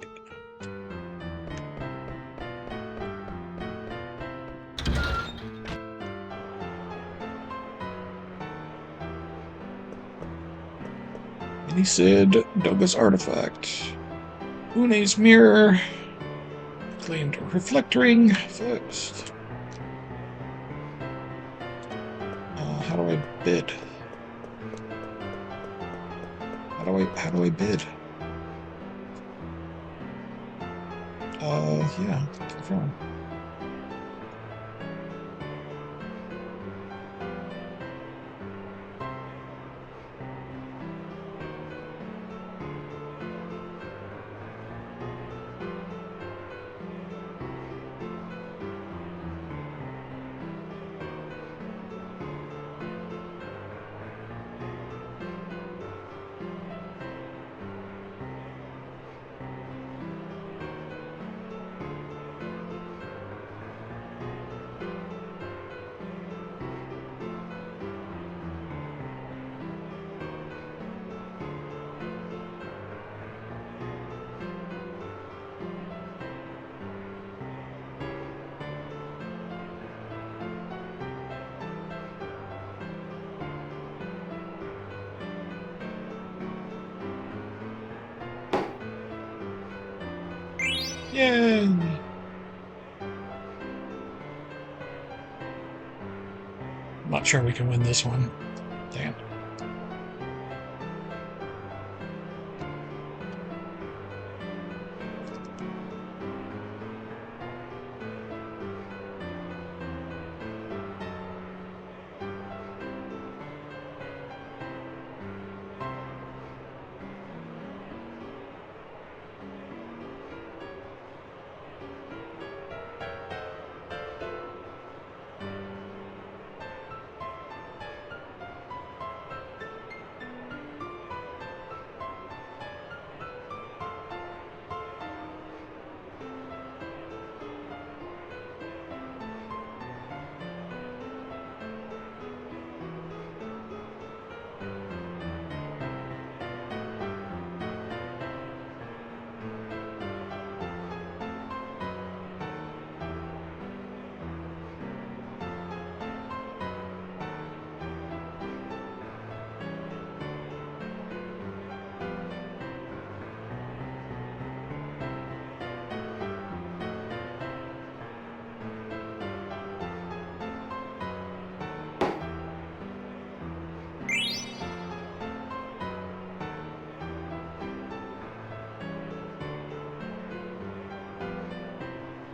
And he said, Doga's artifact. Une's mirror. Claimed a reflecting first. How do I bid? How do I bid? Yeah, confirm. Yay! I'm not sure we can win this one. Damn.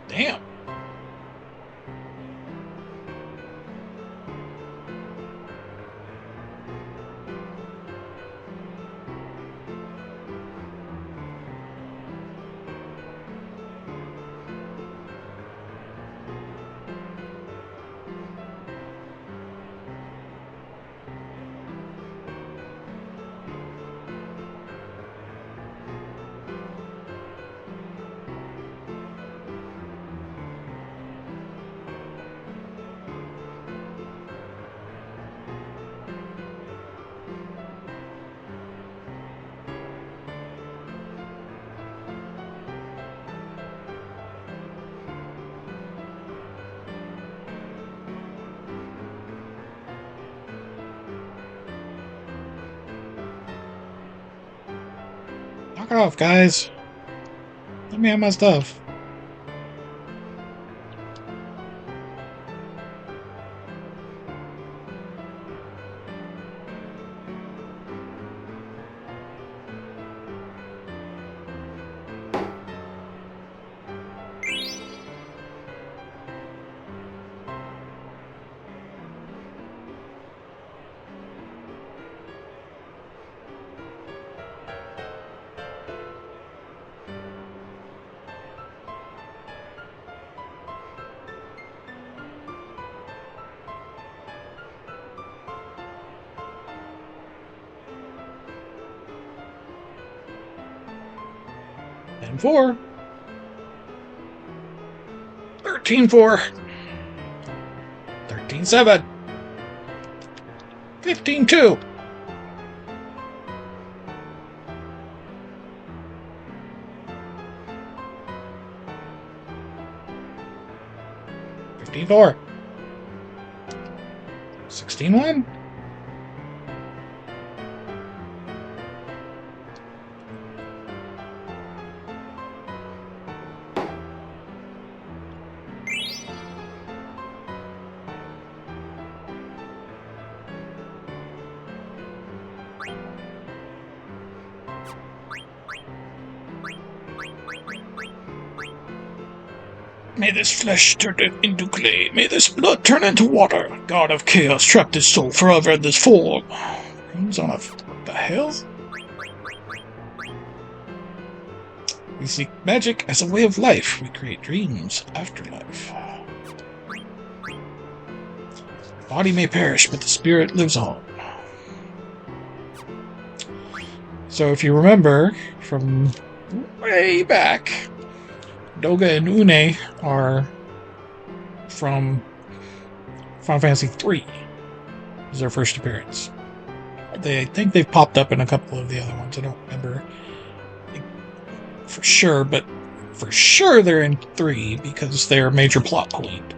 Damn. Fuck off, guys. Let me have my stuff. And 4. 13-4. 13-7. 15-2. 15-4. 16-1. 'May this flesh turn into clay. May this blood turn into water. God of chaos, trap this soul forever in this form. Who's on a... What the hell? We seek magic as a way of life. We create dreams, afterlife. The body may perish, but the spirit lives on. So if you remember from way back, Doga and Une are from Final Fantasy III. This is their first appearance. I think they've popped up in a couple of the other ones. I don't remember for sure, but for sure they're in 3 because they're a major plot point.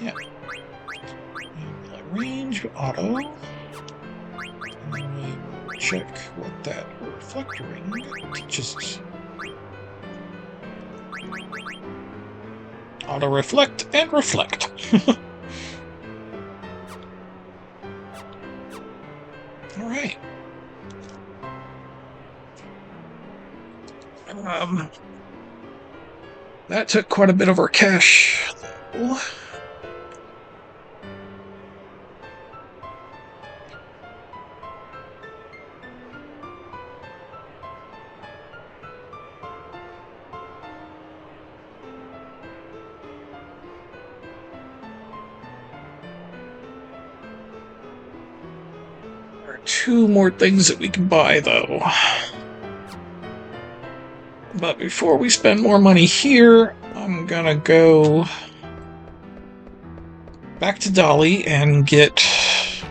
Yeah. And range auto. And then we check what that reflector ring teaches us. Auto reflect and reflect. Alright. That took quite a bit of our cash. There are 2 more things that we can buy, though. But before we spend more money here, I'm gonna go back to Dolly and get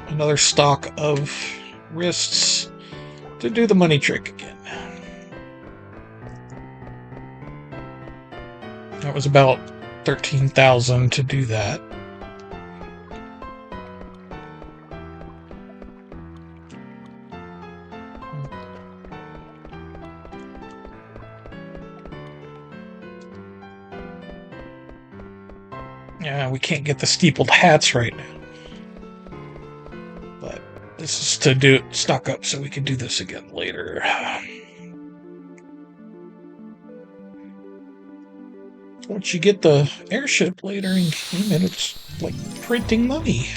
another stock of wrists to do the money trick again. That was about 13,000 to do that. Yeah, we can't get the steepled hats right now. But this is to stock up so we can do this again later. Once you get the airship later in game, it's like printing money.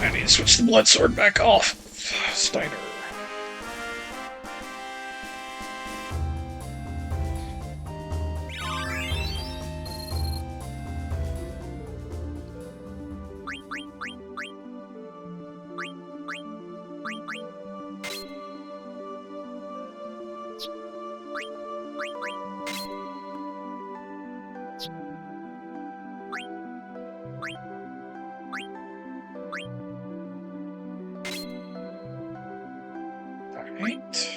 I need to switch the blood sword back off. Steiner. Right.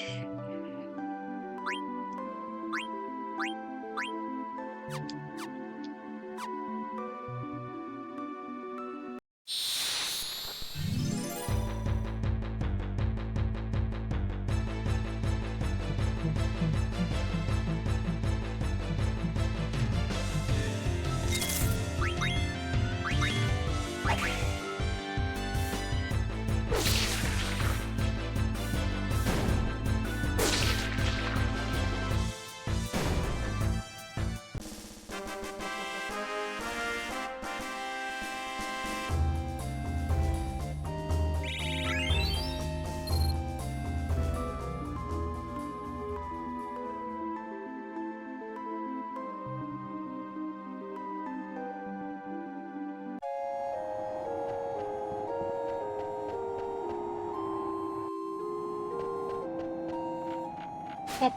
Up.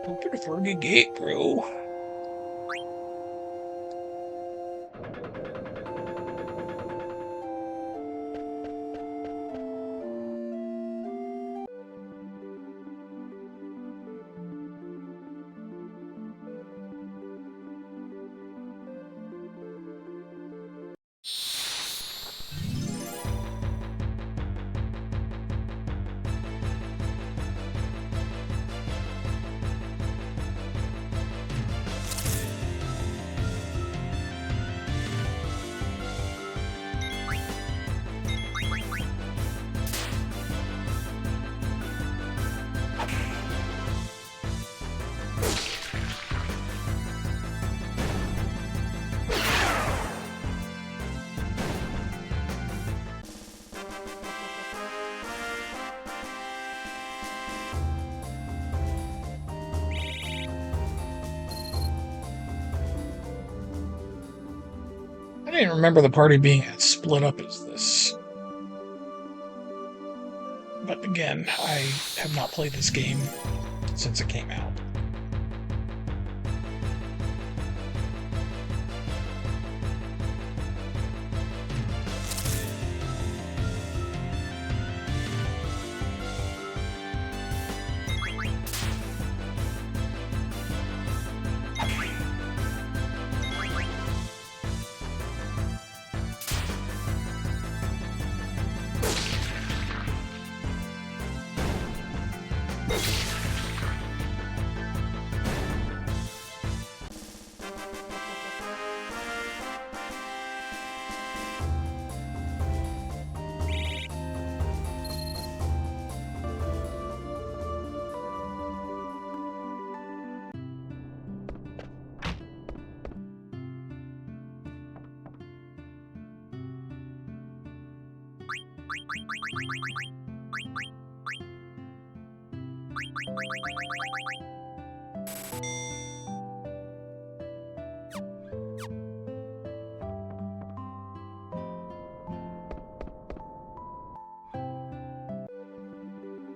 Open for the gate, bro. I didn't remember the party being as split up as this. But again, I have not played this game since it came out.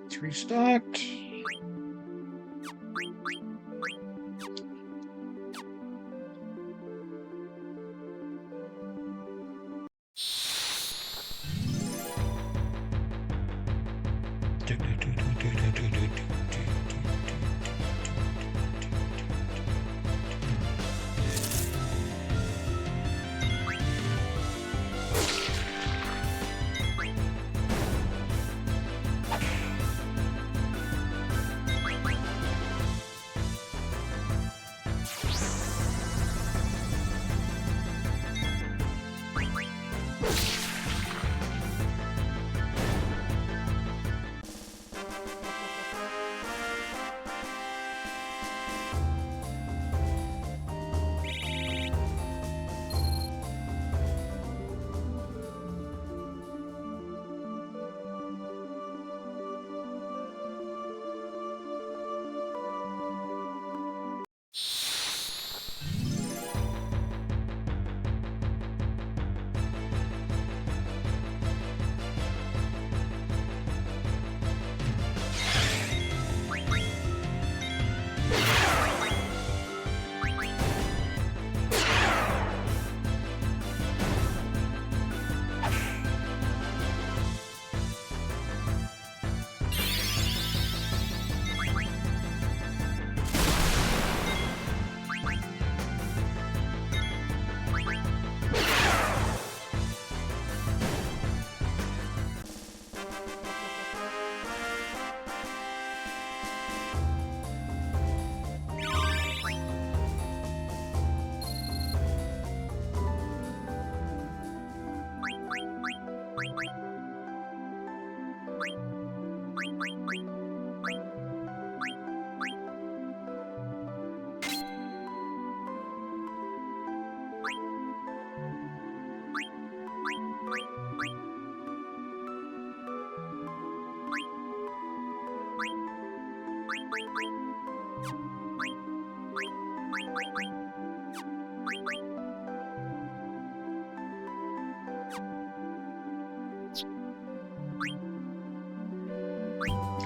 It's restocked.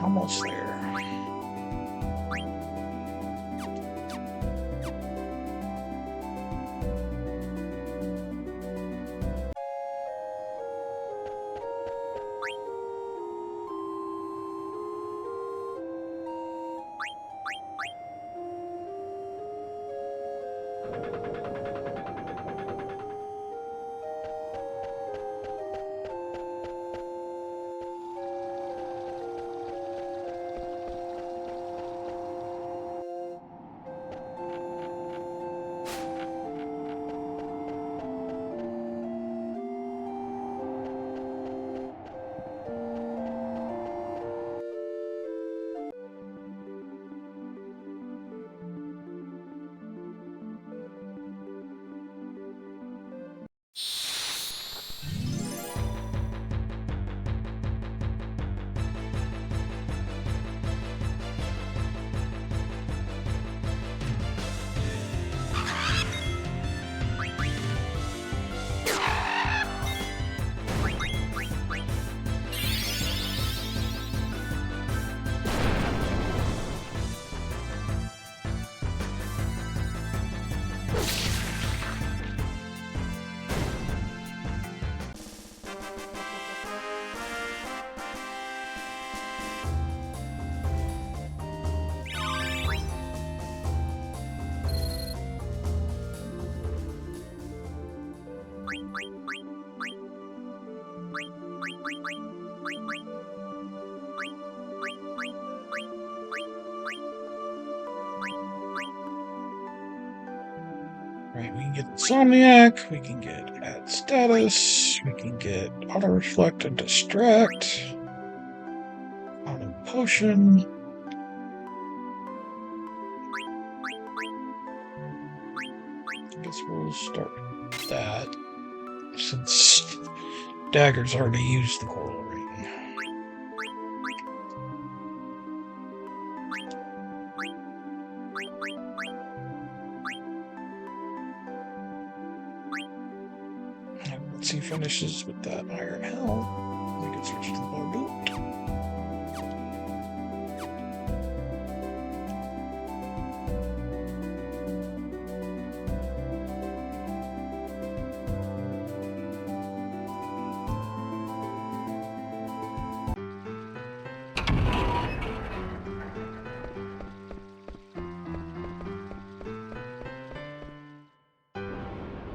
Almost there. Right, we can get Insomniac, we can get Add Status, we can get Auto Reflect and Distract, Auto Potion. I guess we'll start with that, since Dagger's already used the Coral Ring. Once he finishes with that Iron Helm, we can switch to the Boat.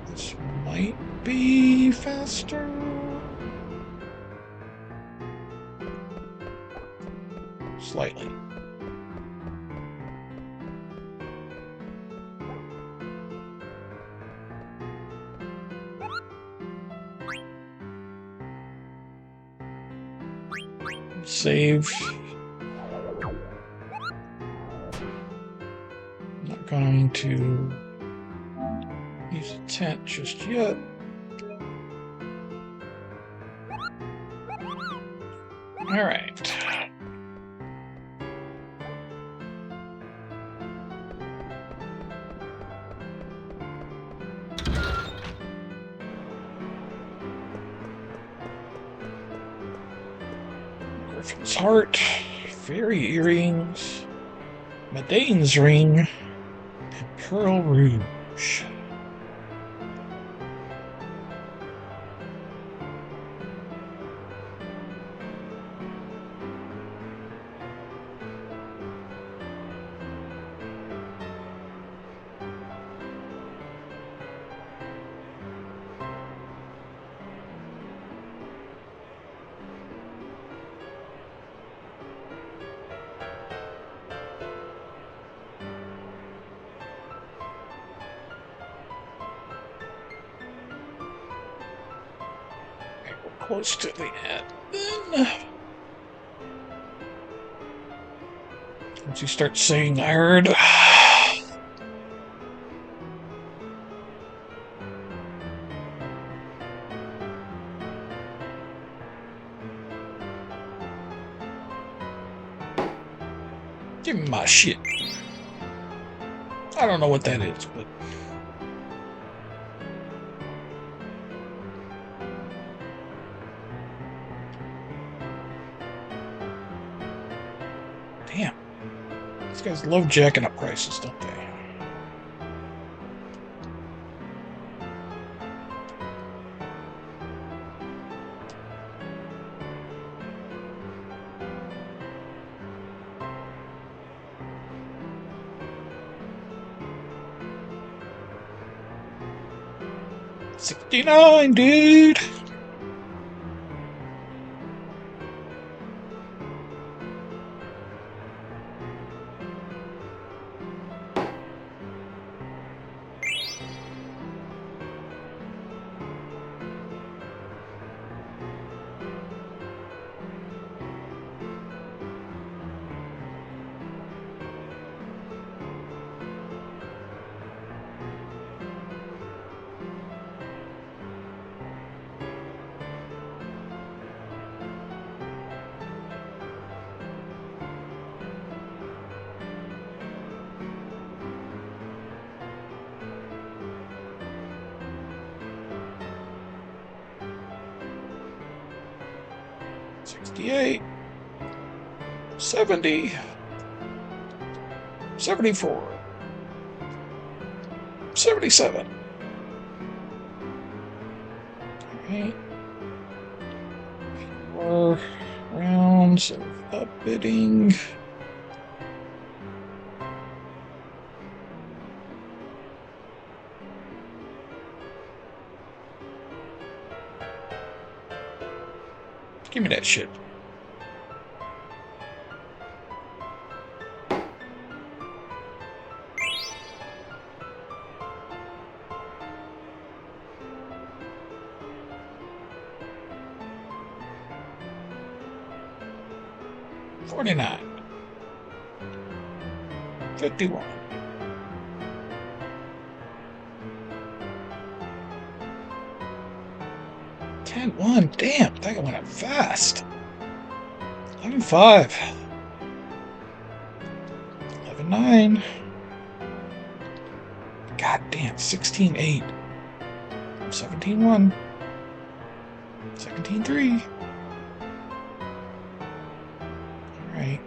This might be faster. Slightly. Save. Not going to use a tent just yet. All right. Griffin's Heart, Fairy Earrings, Medane's Ring, and Pearl Rouge. Close to the end. Then, once you start saying I heard. Give me my shit. I don't know what that is, but... Damn. These guys love jacking up prices, don't they? $69, dude! $68, $70, $74, $77. Alright. More rounds of upbidding. Give me that shit. $49, $51, $10.1. Damn, that went up fast. $11.5, $11.9. God damn, $16.8, $17.1, $17.3. Alright.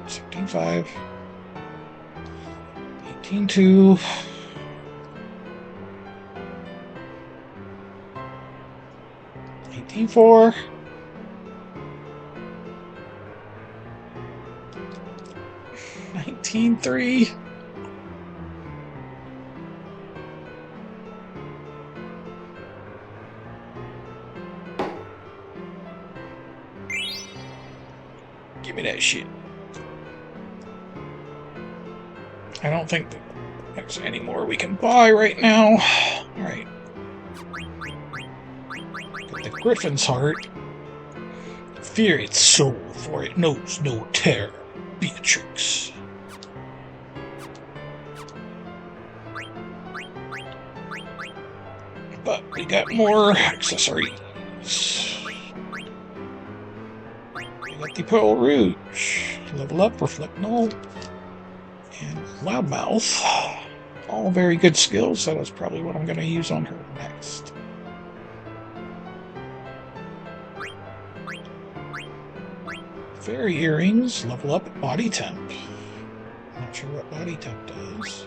$17.5, $18.2. $18.4. $19.3. Give me that shit. I don't think that there's any more we can buy right now. Alright. Got the Griffin's Heart. Fear its soul, for it knows no terror. Beatrix. But we got more accessories. We got the Pearl Rouge. Level Up, Reflect Null, and Loudmouth. All very good skills. That is probably what I'm going to use on her next. Fairy Earrings. Level Up, Body Temp. Not sure what Body Temp does.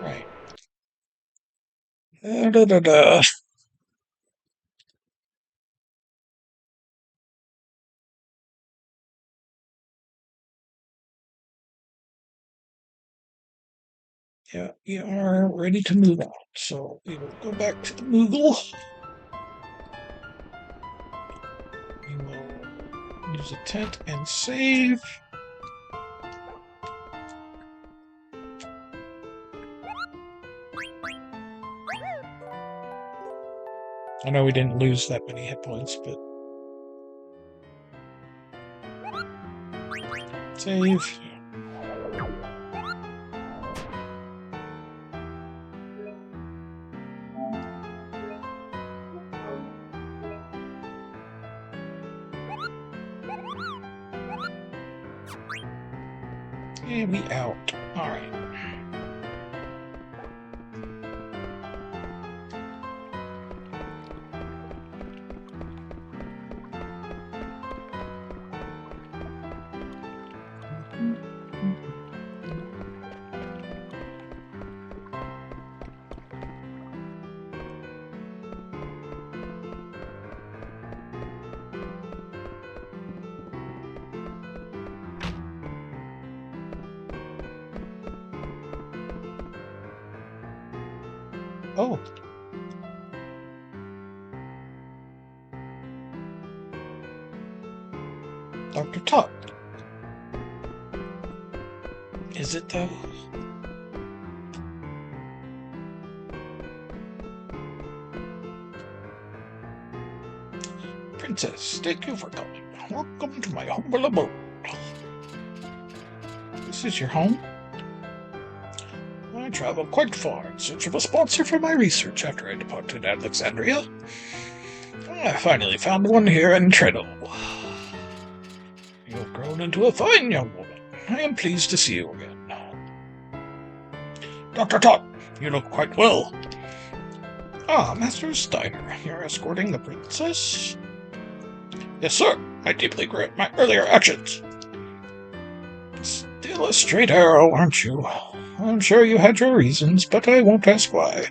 Right. Da-da-da-da. Yeah, we are ready to move on. So we will go back to the Moogle. We will use a tent and save. I know we didn't lose that many hit points, but... Save. Yeah, we out. Alright. Oh. Dr. Tot. Is it though? Princess, thank you for coming. Welcome to my humble abode. This is your home? I traveled quite far in search of a sponsor for my research after I departed Alexandria. I finally found one here in Treadle. You've grown into a fine young woman. I am pleased to see you again. Dr. Tot, you look quite well. Ah, Master Steiner, you're escorting the princess? Yes, sir. I deeply regret my earlier actions. Still a straight arrow, aren't you? I'm sure you had your reasons, but I won't ask why.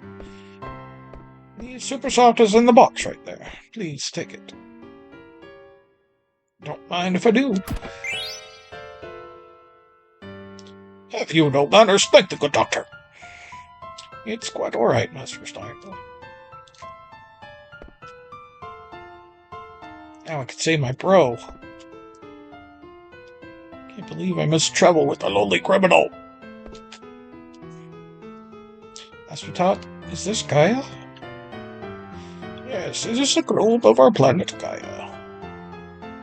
The super salt is in the box right there. Please take it. Don't mind if I do. Have you no manners? Thank the good doctor. It's quite all right, Master Stein. Now I can say my bro. Can't believe I must travel with a lowly criminal. Master Tot, is this Gaia? Yes, it is the globe of our planet Gaia.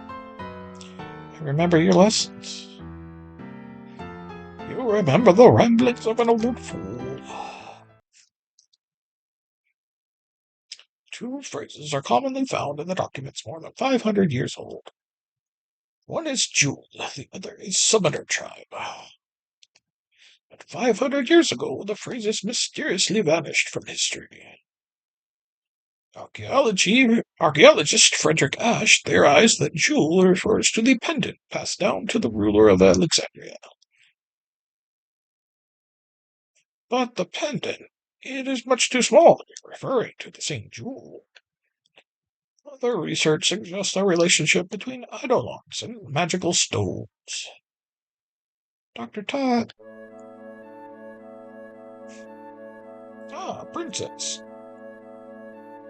I remember your lessons. You remember the ramblings of an old fool. Two phrases are commonly found in the documents more than 500 years old. One is Jewel, the other is Summoner Tribe. But 500 years ago, the phrases mysteriously vanished from history. Archaeologist Frederick Ash theorized that Jewel refers to the pendant passed down to the ruler of Alexandria. But the pendant, it is much too small to be referring to the same jewel. Other research suggests a relationship between eidolons and magical stones. Dr. Tot. Ah, Princess.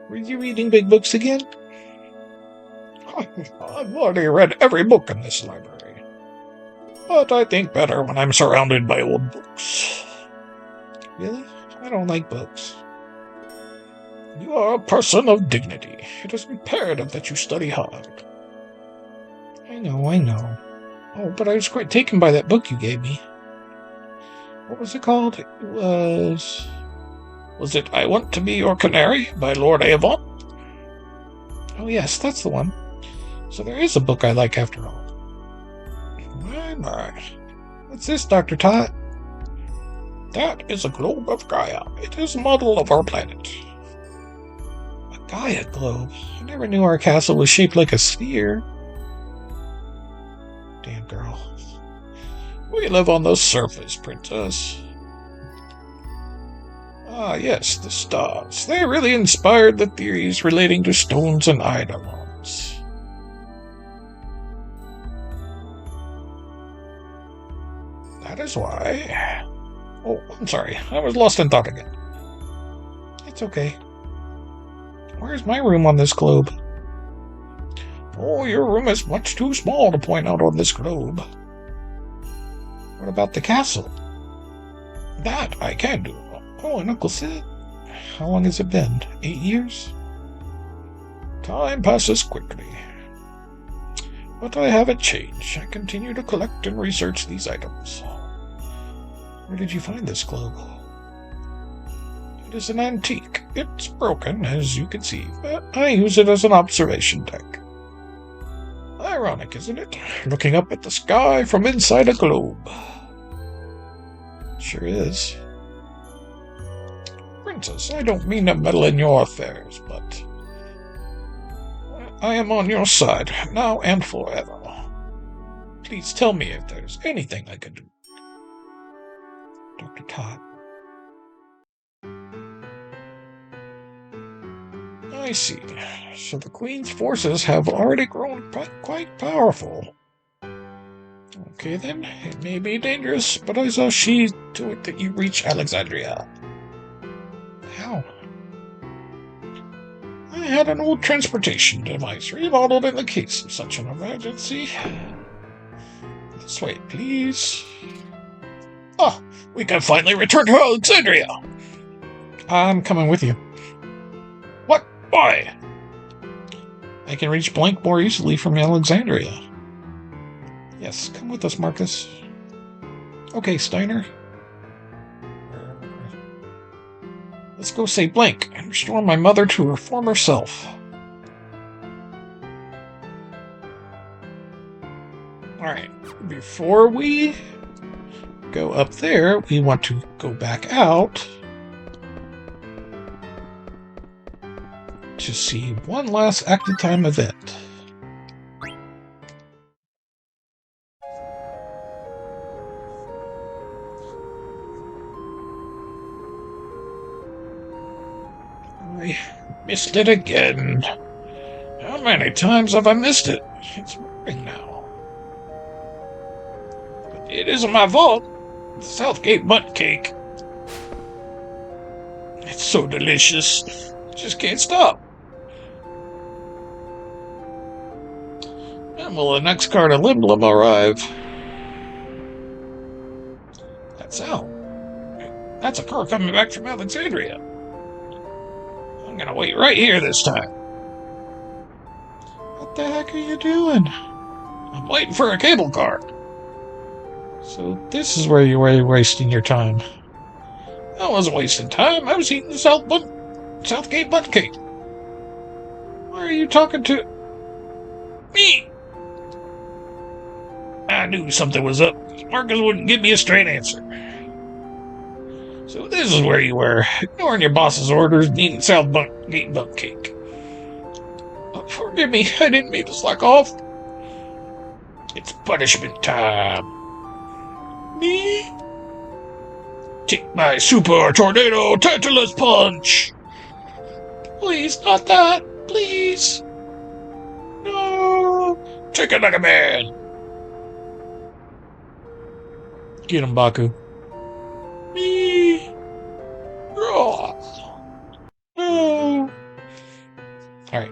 Were you reading big books again? I've already read every book in this library. But I think better when I'm surrounded by old books. Really? I don't like books. You are a person of dignity. It is imperative that you study hard. I know. Oh, but I was quite taken by that book you gave me. What was it called? It was... Was it I Want to Be Your Canary by Lord Avon? Oh yes, that's the one. So there is a book I like after all. My. What's this, Dr. Tot? That is a globe of Gaia. It is a model of our planet. A Gaia globe? I never knew our castle was shaped like a sphere. Damn girl. We live on the surface, Princess. Ah, yes, the stars. They really inspired the theories relating to stones and eidolons. That is why... Oh, I'm sorry. I was lost in thought again. It's okay. Where's my room on this globe? Oh, your room is much too small to point out on this globe. What about the castle? That I can do. Oh, and Uncle Sid? How long has it been? 8 years? Time passes quickly. But I haven't changed. I continue to collect and research these items. Where did you find this globe? It is an antique. It's broken, as you can see, but I use it as an observation deck. Ironic, isn't it? Looking up at the sky from inside a globe. Sure is. Princess, I don't mean to meddle in your affairs, but I am on your side, now and forever. Please tell me if there's anything I can do. Dr. Todd. I see. So the Queen's forces have already grown quite powerful. Okay then, it may be dangerous, but I shall see to it that you reach Alexandria. How? I had an old transportation device remodeled in the case of such an emergency. This way, please. Oh, we can finally return to Alexandria! I'm coming with you. What? Why? I can reach Blank more easily from Alexandria. Yes, come with us, Marcus. Okay, Steiner. Let's go save Blank and restore my mother to her former self. Alright, before we go up there, we want to go back out to see one last active time event. I missed it again. How many times have I missed it? It's morning now. But it isn't my fault. The Southgate butt cake. It's so delicious. Just can't stop. When will the next car to Limblum arrive? That's Al. That's a car coming back from Alexandria. I'm gonna wait right here this time. What the heck are you doing? I'm waiting for a cable car. So this is where you were wasting your time. I wasn't wasting time. I was eating the Southgate butt cake. Why are you talking to me? I knew something was up. Marcus wouldn't give me a straight answer. So this is where you were, ignoring your boss's orders and eating Southgate butt cake. Forgive me, I didn't mean to slack off. It's punishment time. Me? Take my super tornado Tantalus punch! Please, not that! Please! No! Take it like a man! Get him, Baku. Me! Oh. No! Alright.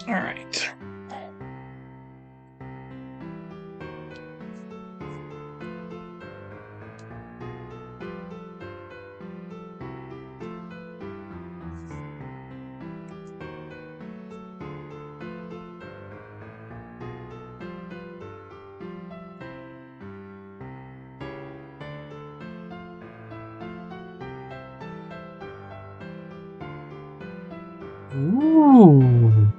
All right. Ooh.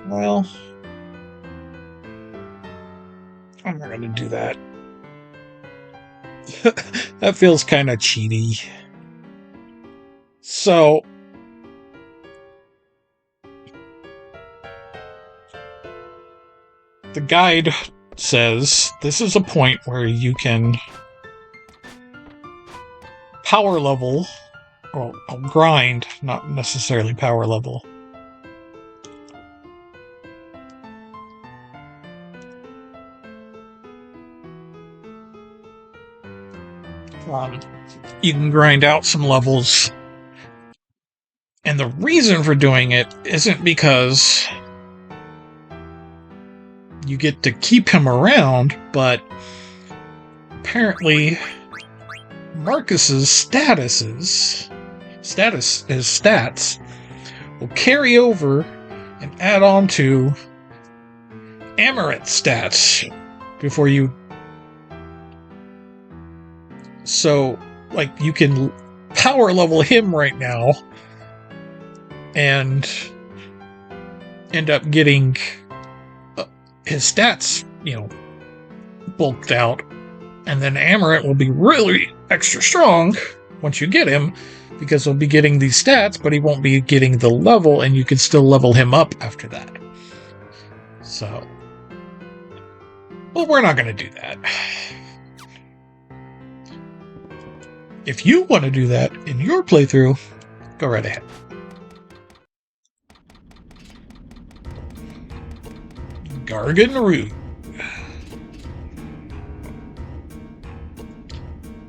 Well, I'm not going to do that. That feels kind of cheaty. So, the guide says this is a point where you can power level, or grind, not necessarily power level. you can grind out some levels. And the reason for doing it isn't because you get to keep him around, but apparently Marcus's stats will carry over and add on to Amarant's stats before you. So, like, you can power level him right now and end up getting his stats, bulked out. And then Amarant will be really extra strong once you get him, because he'll be getting these stats, but he won't be getting the level, and you can still level him up after that. So, well, we're not going to do that. If you want to do that in your playthrough, go right ahead. Gargan Route.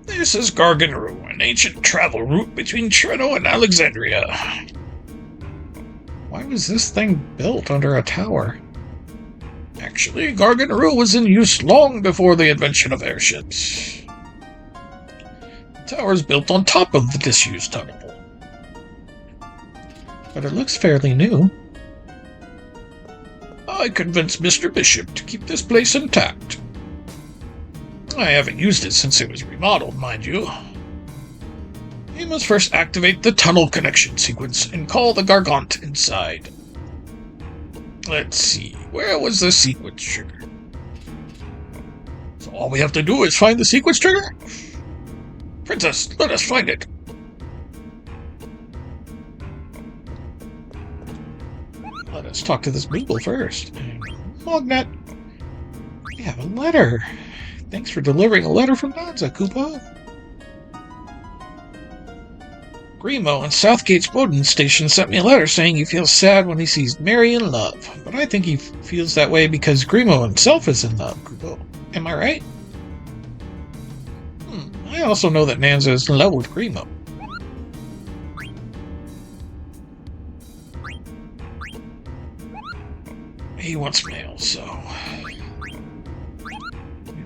This is Gargan Route, an ancient travel route between Treno and Alexandria. Why was this thing built under a tower? Actually, Gargan Route was in use long before the invention of airships. The tower is built on top of the disused tunnel. But it looks fairly new. I convinced Mr. Bishop to keep this place intact. I haven't used it since it was remodeled, mind you. You must first activate the tunnel connection sequence and call the Gargant inside. Let's see, where was the sequence trigger? So all we have to do is find the sequence trigger? Princess, let us find it. Let us talk to this Moogle first. Mognet, we have a letter. Thanks for delivering a letter from Naza, Koopa. Grimo in Southgate's Bowden station sent me a letter saying he feels sad when he sees Mary in love. But I think he feels that way because Grimo himself is in love, Koopa. Am I right? I also know that Naza is in love with Grimo. He wants mail, so...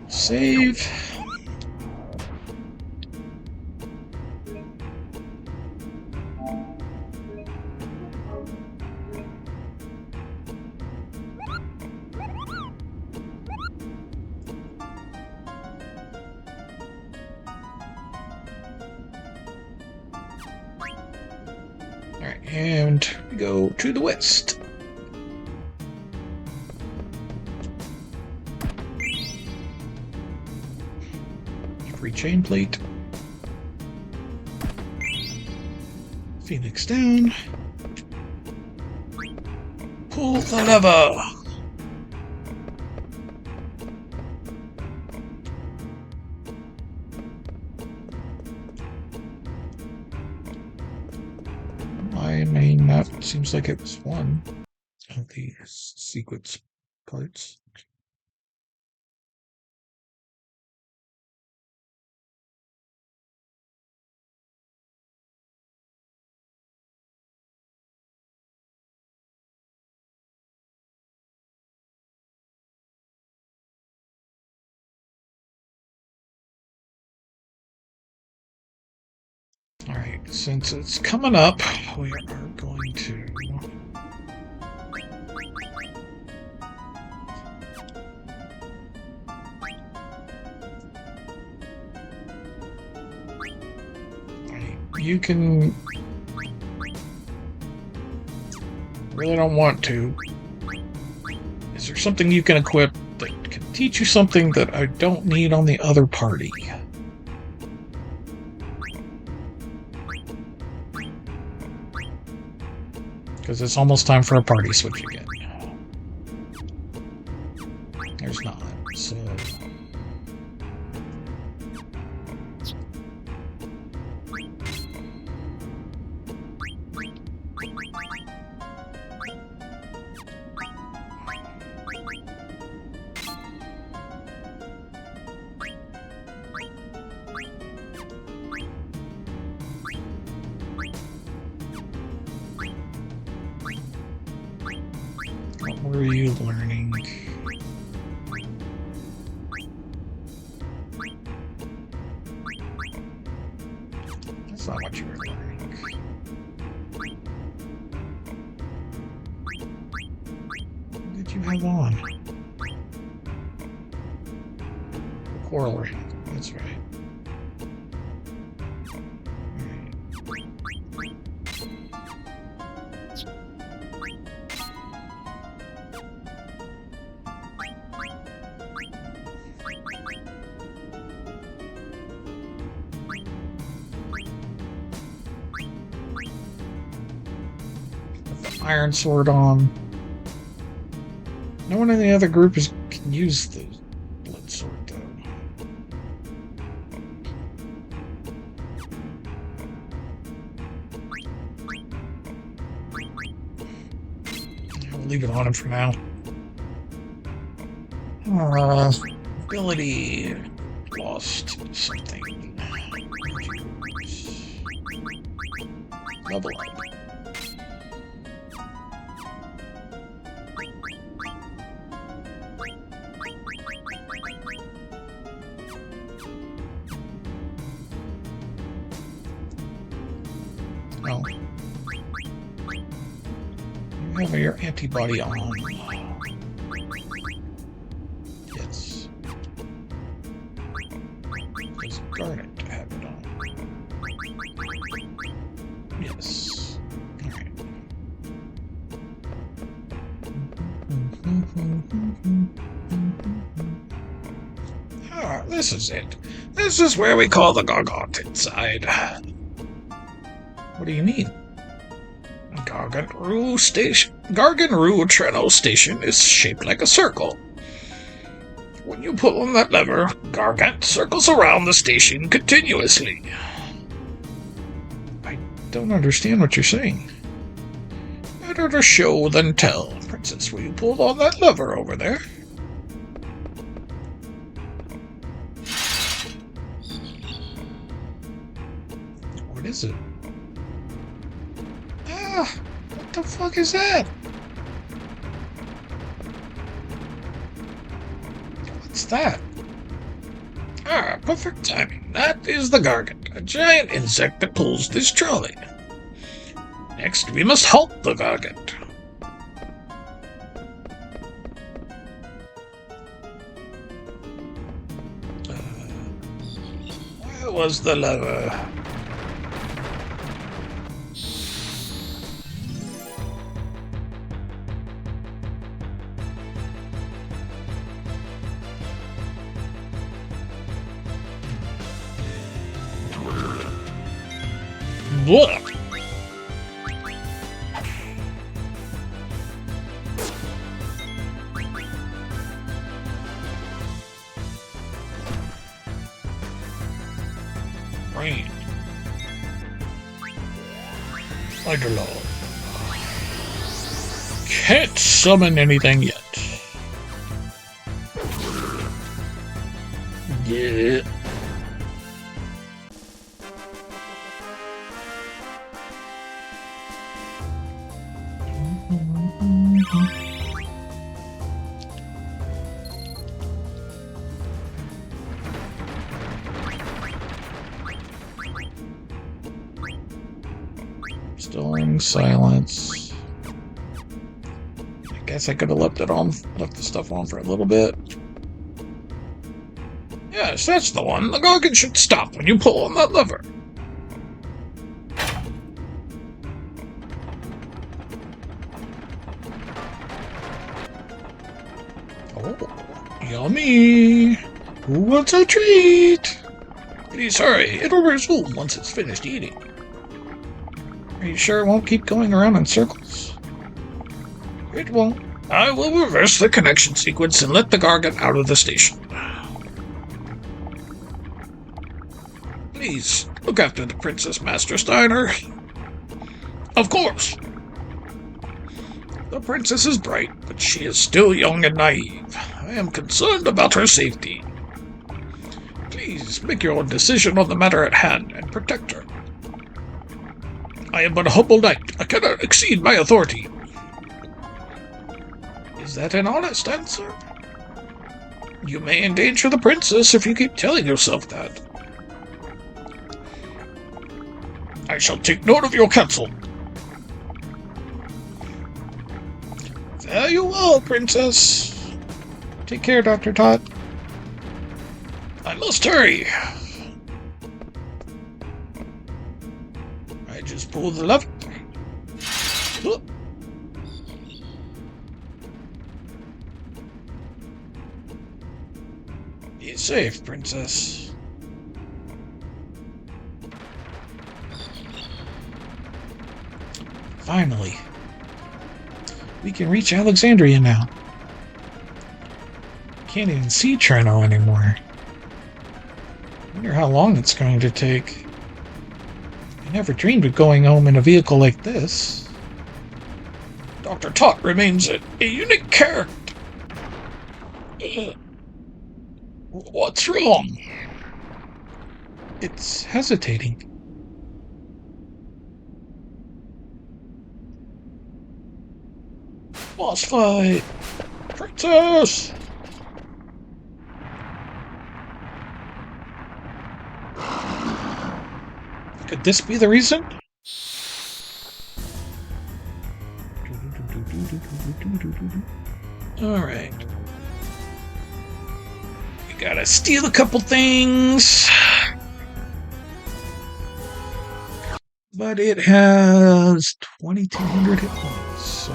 Save. Alright, and we go to the west. Free chain plate. Phoenix down. Pull the lever. I may not. Seems like it was one of the sequence parts. Alright, since it's coming up, we are going to... You can... Really don't want to. Is there something you can equip that can teach you something that I don't need on the other party? Because it's almost time for a party switch again. There's not, so... What are you learning? That's not what you were learning. What did you have on? The coral ring. That's right. Iron sword on. No one in the other group can use the blood sword, though. I'll leave it on him for now. Ability lost something. Level up. Oh. You have your antibody on. Yes. Does Garnet have it on? Yes. Alright. Ah, this is it. This is where we call the Gargant inside. What do you mean? Garganroo Treno Station is shaped like a circle. When you pull on that lever, Gargant circles around the station continuously. I don't understand what you're saying. Better to show than tell. Princess, will you pull on that lever over there? What is it? What the fuck is that? What's that? Ah, perfect timing. That is the Gargant, a giant insect that pulls this trolley. Next, we must halt the Gargant. Where was the lever? Blah. Rain. Idolon. Can't summon anything yet. Yeah. Restoring silence. I guess I could have left the stuff on for a little bit. Yes, that's the one. The Gargant should stop when you pull on that lever. Oh, yummy! Who wants a treat? Please hurry. It'll resume once it's finished eating. Are you sure it won't keep going around in circles? It won't. I will reverse the connection sequence and let the Gargant out of the station. Please, look after the Princess, Master Steiner. Of course. The princess is bright, but she is still young and naive. I am concerned about her safety. Please, make your own decision on the matter at hand and protect her. I am but a humble knight. I cannot exceed my authority. Is that an honest answer? You may endanger the princess if you keep telling yourself that. I shall take note of your counsel. There you will, Princess. Take care, Dr. Tot. I must hurry. I just pulled the lever. Be safe, Princess. Finally. We can reach Alexandria now. Can't even see Treno anymore. Wonder how long it's going to take. I never dreamed of going home in a vehicle like this. Dr. Tot remains a unique character. What's wrong? It's hesitating. Boss fight! Princess! Could this be the reason? Alright. We gotta steal a couple things. But it has 2,200 hit points, so...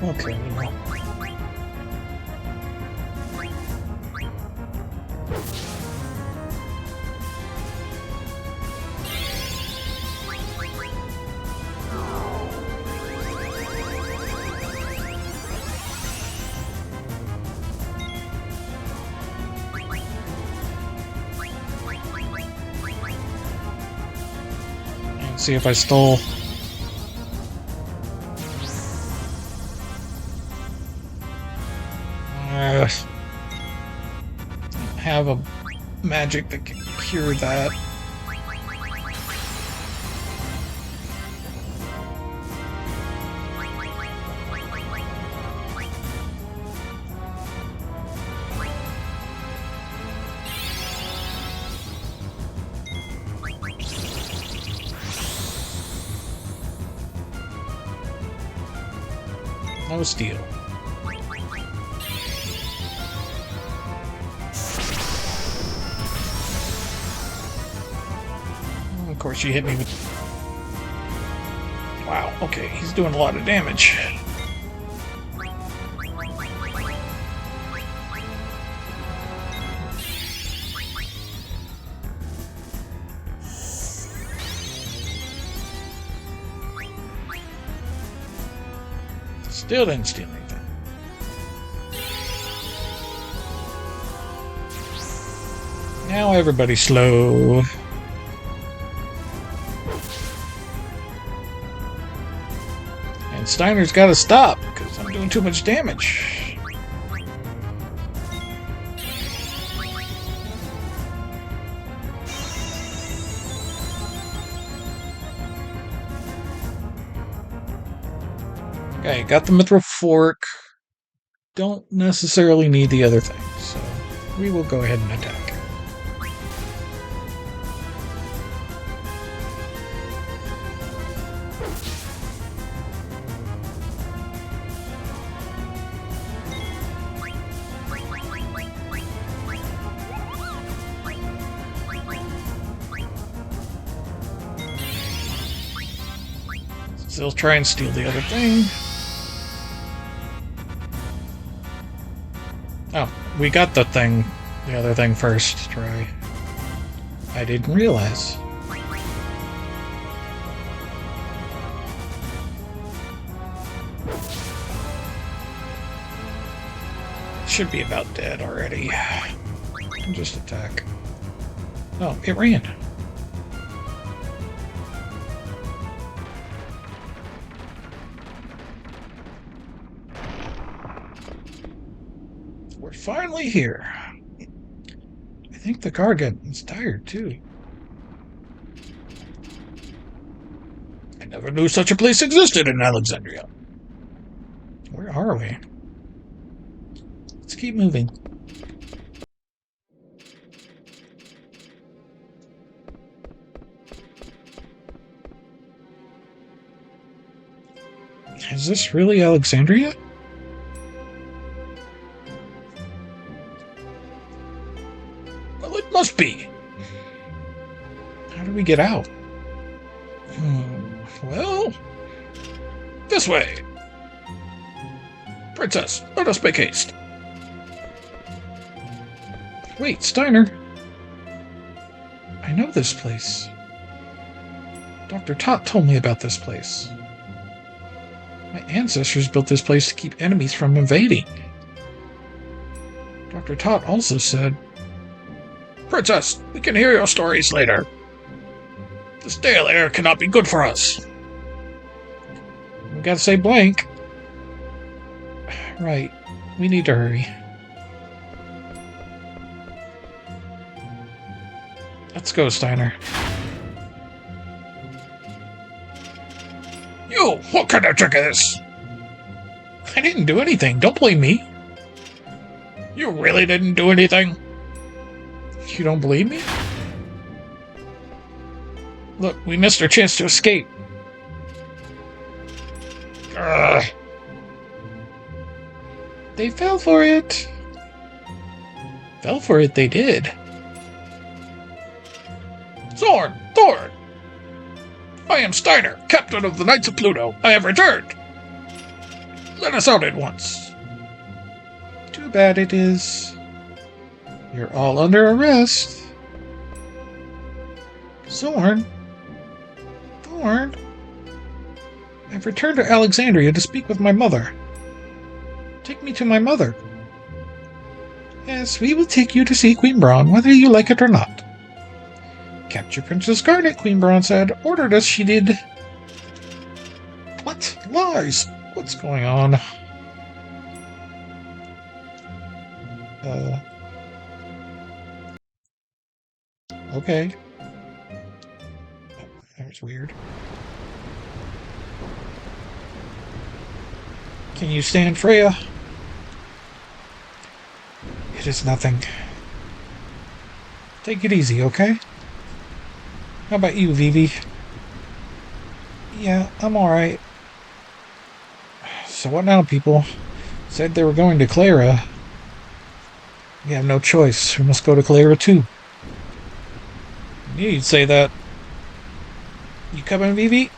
okay, well. Let's see if I stole... have a magic that can cure that. No steal. Of course, she hit me with... Wow, okay, he's doing a lot of damage. Still didn't steal anything. Now everybody's slow. Steiner's gotta stop, because I'm doing too much damage. Okay, got the Mithril Fork. Don't necessarily need the other thing, so we will go ahead and attack. Still try and steal the other thing. Oh, we got the other thing first try. I didn't realize. Should be about dead already. Just attack. Oh, it ran. finally here. I think the Gargan's tired, too. I never knew such a place existed in Alexandria. Where are we? Let's keep moving. Is this really Alexandria? Well, it must be. How do we get out? Well, this way. Princess, let us make haste. Wait, Steiner. I know this place. Dr. Tot told me about this place. My ancestors built this place to keep enemies from invading. Dr. Tot also said, Princess, we can hear your stories later. The stale air cannot be good for us. We gotta say blank. Right, we need to hurry. Let's go, Steiner. You! What kind of trick is this? I didn't do anything. Don't blame me. You really didn't do anything? You don't believe me? Look, we missed our chance to escape. Ugh. They fell for it. Fell for it, they did. Zorn! Thorn! I am Steiner, captain of the Knights of Pluto. I have returned. Let us out at once. Too bad it is. You're all under arrest. Zorn? Thorn? I've returned to Alexandria to speak with my mother. Take me to my mother. Yes, we will take you to see Queen Braun, whether you like it or not. Capture Princess Garnet, Queen Braun said. Ordered as she did. What? Lies! What's going on? Okay. That was weird. Can you stand Freya? It is nothing. Take it easy, okay? How about you, Vivi? Yeah, I'm alright. So what now, people? Said they were going to Clara. We have no choice. We must go to Clara, too. You'd say that. You coming, Vivi?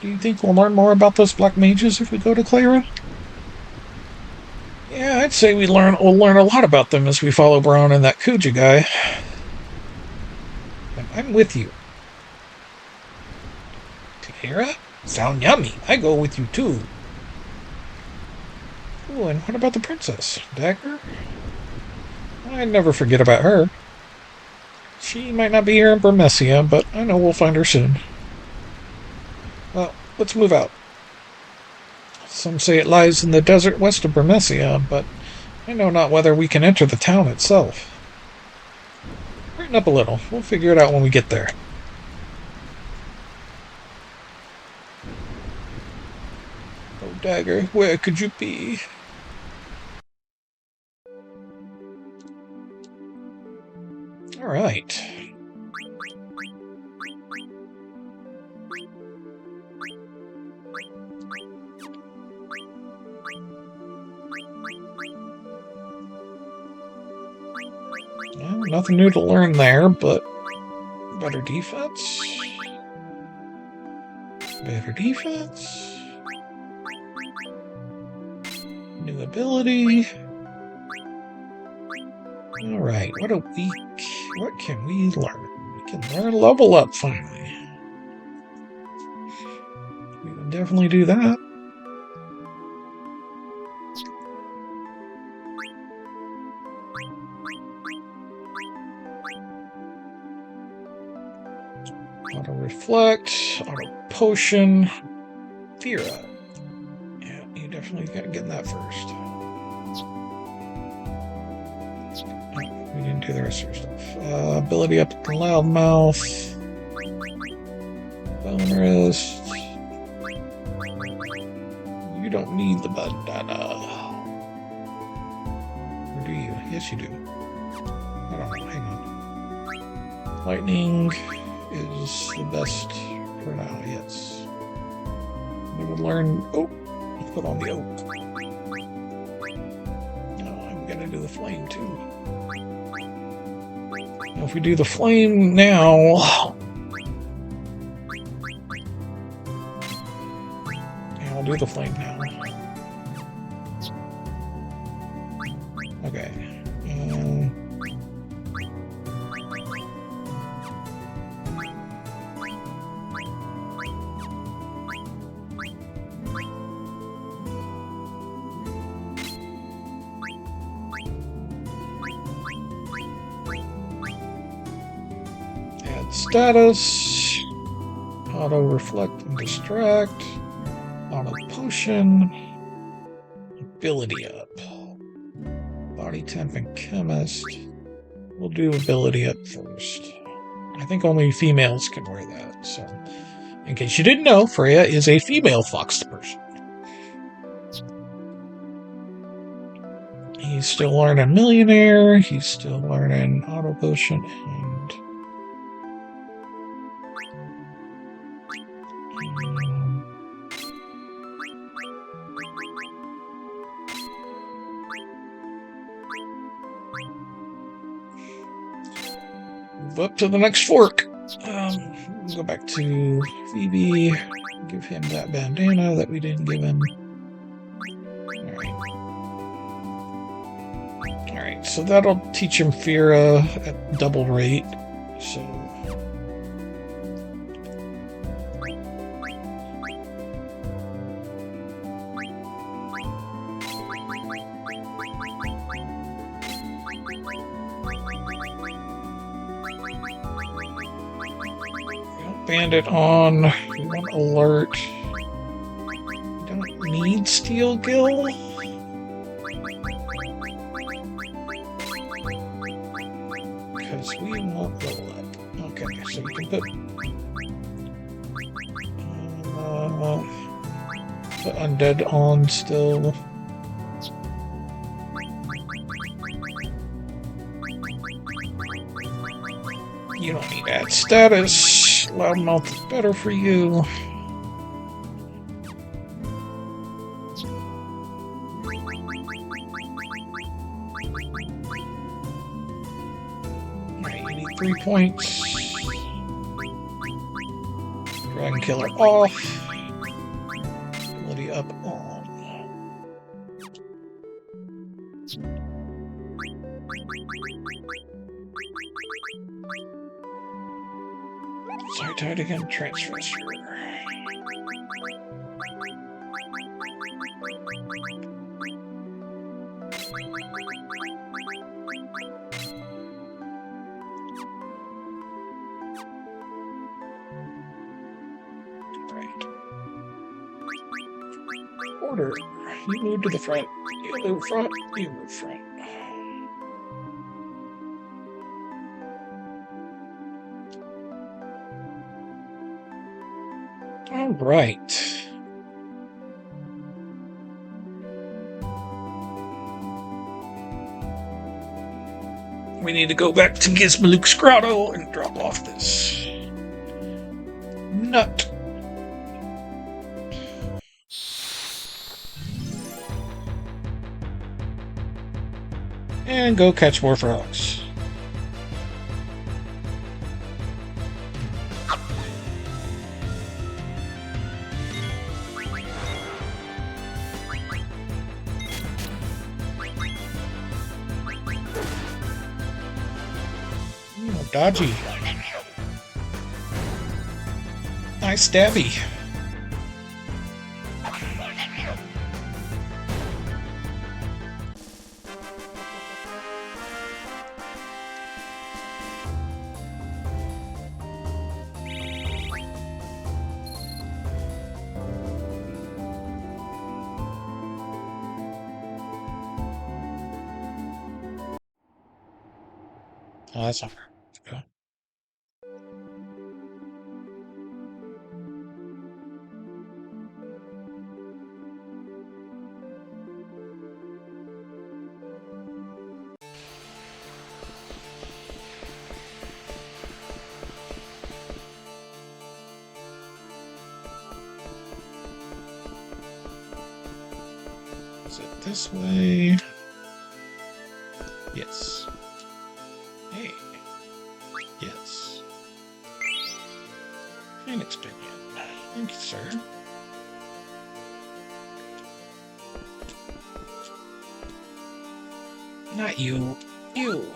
Do you think we'll learn more about those black mages if we go to Clara? Yeah, I'd say we'll learn a lot about them as we follow Braun and that Kuja guy. I'm with you. Clara? Sound yummy. I go with you too. Oh, and what about the princess? Dagger? I'd never forget about her. She might not be here in Burmecia, but I know we'll find her soon. Well, let's move out. Some say it lies in the desert west of Burmecia, but I know not whether we can enter the town itself. Brighten up a little. We'll figure it out when we get there. Oh, Dagger, where could you be? All right. Well, nothing new to learn there, but better defense. Better defense. New ability. Alright, what can we learn? We can learn level up finally. We can definitely do that. Auto reflect, auto potion, Fira. Yeah, you definitely getting that first. We didn't do the rest of our stuff. Ability up to Loudmouth. Bone wrist. You don't need the bandana. Or do you? Yes, you do. I don't know. Hang on. Lightning is the best for now, yes. We would learn oak. Put on the oak. No, I'm gonna do the flame too. Now, if we do the flame now, yeah, I'll do the flame now. Okay. Status, auto reflect and distract, auto potion, ability up, body temp and chemist. We'll do ability up first. I think only females can wear that. So, in case you didn't know, Freya is a female foxed person. He's still learning millionaire. He's still learning auto potion and. Up to the next fork. Go back to Phoebe. Give him that bandana that we didn't give him. Alright, so that'll teach him Fira at double rate. So. Bandit on. We want alert. We don't need Steel Gill. Because we want level up. Okay, so we can put Undead on still. You don't need that status. Loudmouth is better for you. Alright, you need 3 points. Dragon Killer off. Ability up on. Sorry, tied again. Transfer. Right. Order. You move to the front. You move front. You move front. All right. We need to go back to Gizmaluk's Grotto and drop off this nut. And go catch more frogs. Dodgy. Nice stabby. Oh, that's not fair. Is it this way? Yes. Hey. Yes. Phoenix Pinion. Thank you, sir. Not you. You.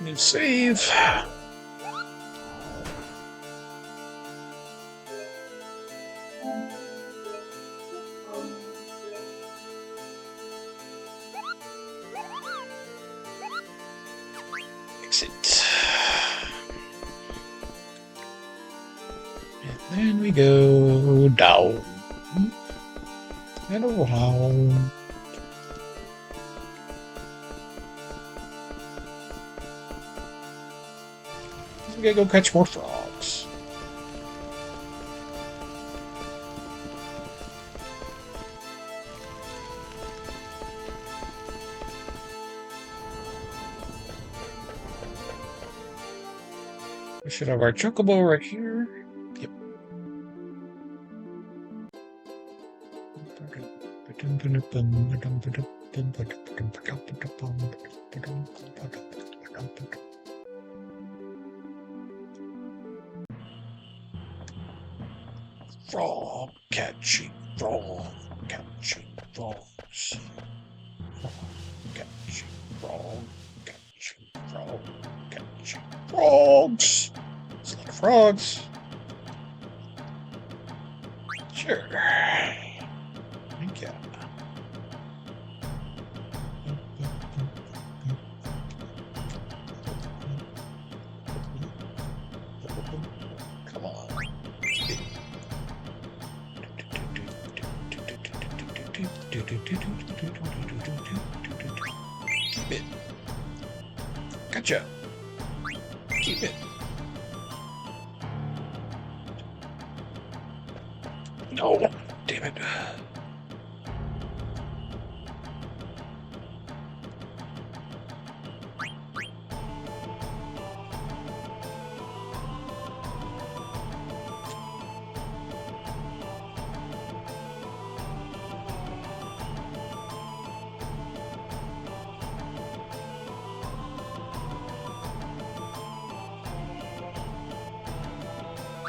New save. Exit. And then we go down and around. We gotta go catch more frogs. We should have our chocobo right here. Yep. Frog catching frog catching frogs. Frog catching frog catching frog catching frogs. It's a lot of frogs. Sure. Thank you. Come on. Keep it. Gotcha. Keep it. No. Damn it.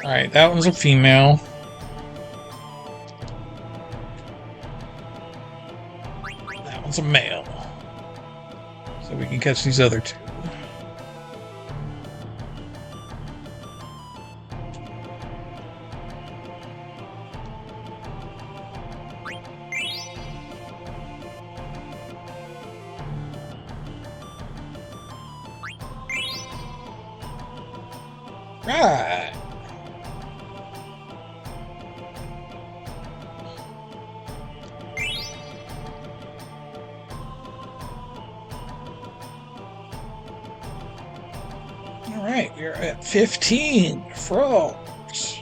Alright, that one's a female. That one's a male. So we can catch these other two. Right. Alright, we're at 15 frogs.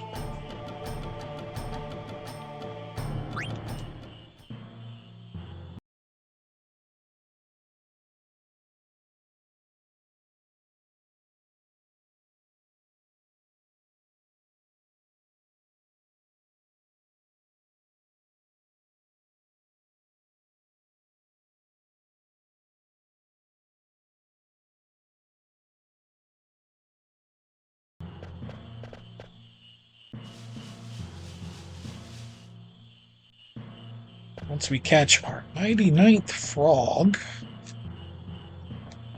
Once we catch our 99th frog,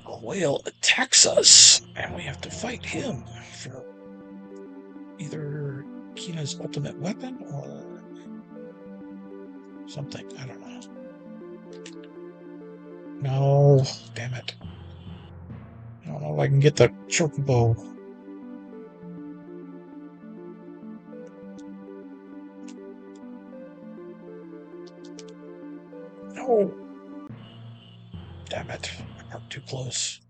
a whale attacks us, and we have to fight him for either Kina's ultimate weapon or something. I don't know. No, damn it. I don't know if I can get the chocobo. No. Damn it. I parked too close.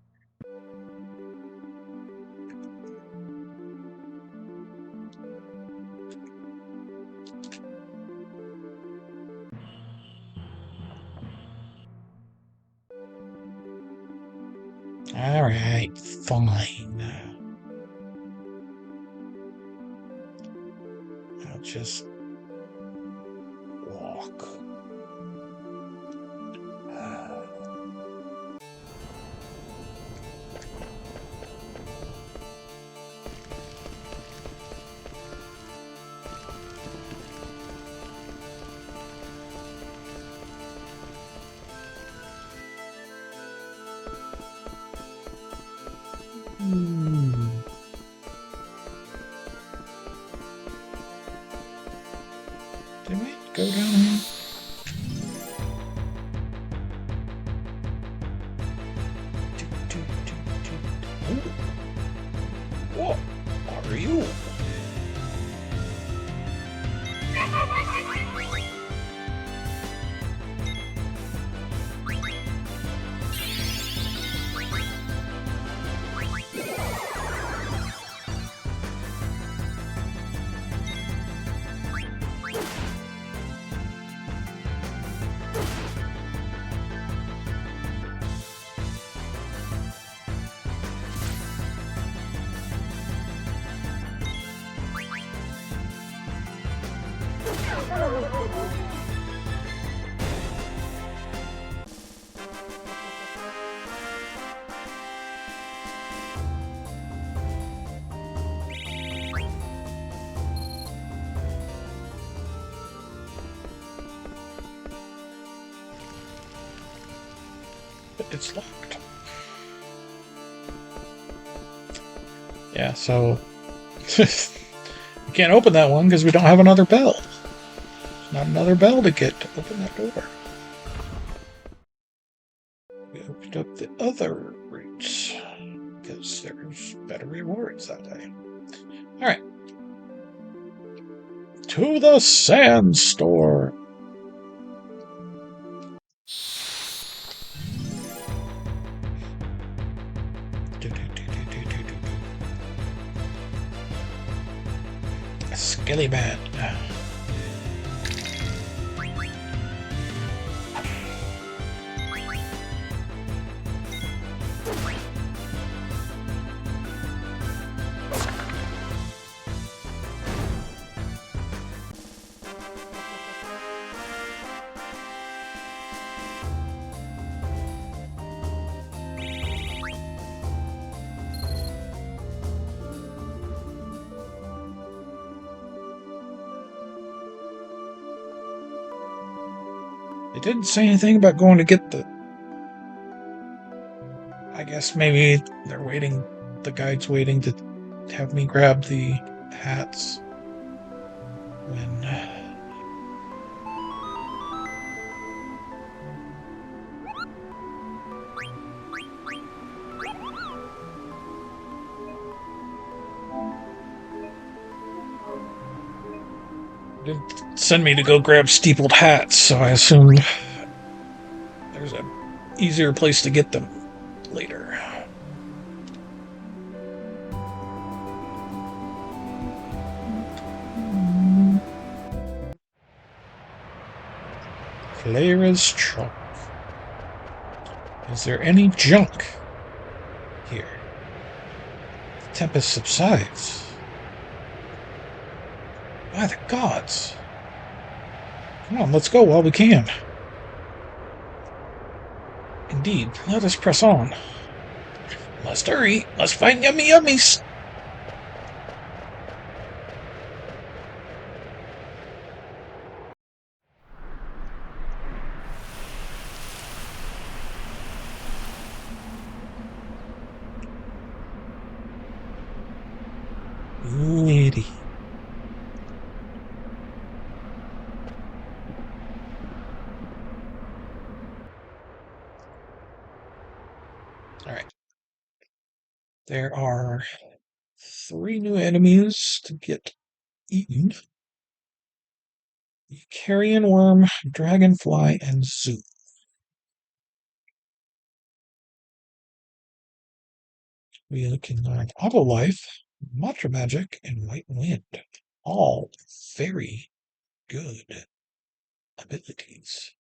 Alright, fine. I'll just walk. Did we go down here? What are you? It's locked. Yeah, so we can't open that one because we don't have another bell. There's not another bell to get to open that door. We opened up the other routes because there's better rewards that day. Alright. To the Sandstorm. Skeleman. They didn't say anything about going to get the... I guess maybe they're waiting, the guide's waiting to have me grab the hats when... Didn't send me to go grab steepled hats, so I assumed there's a easier place to get them later. Clera's trunk. Is there any junk here? The tempest subsides. By the gods. Come on, let's go while we can. Indeed, let us press on. Must hurry. Must find yummy yummies. Lady. Alright. There are 3 new enemies to get eaten. The carrion worm, dragonfly, and zoo. We can learn Auto Life, Mantra Magic, and White Wind. All very good abilities.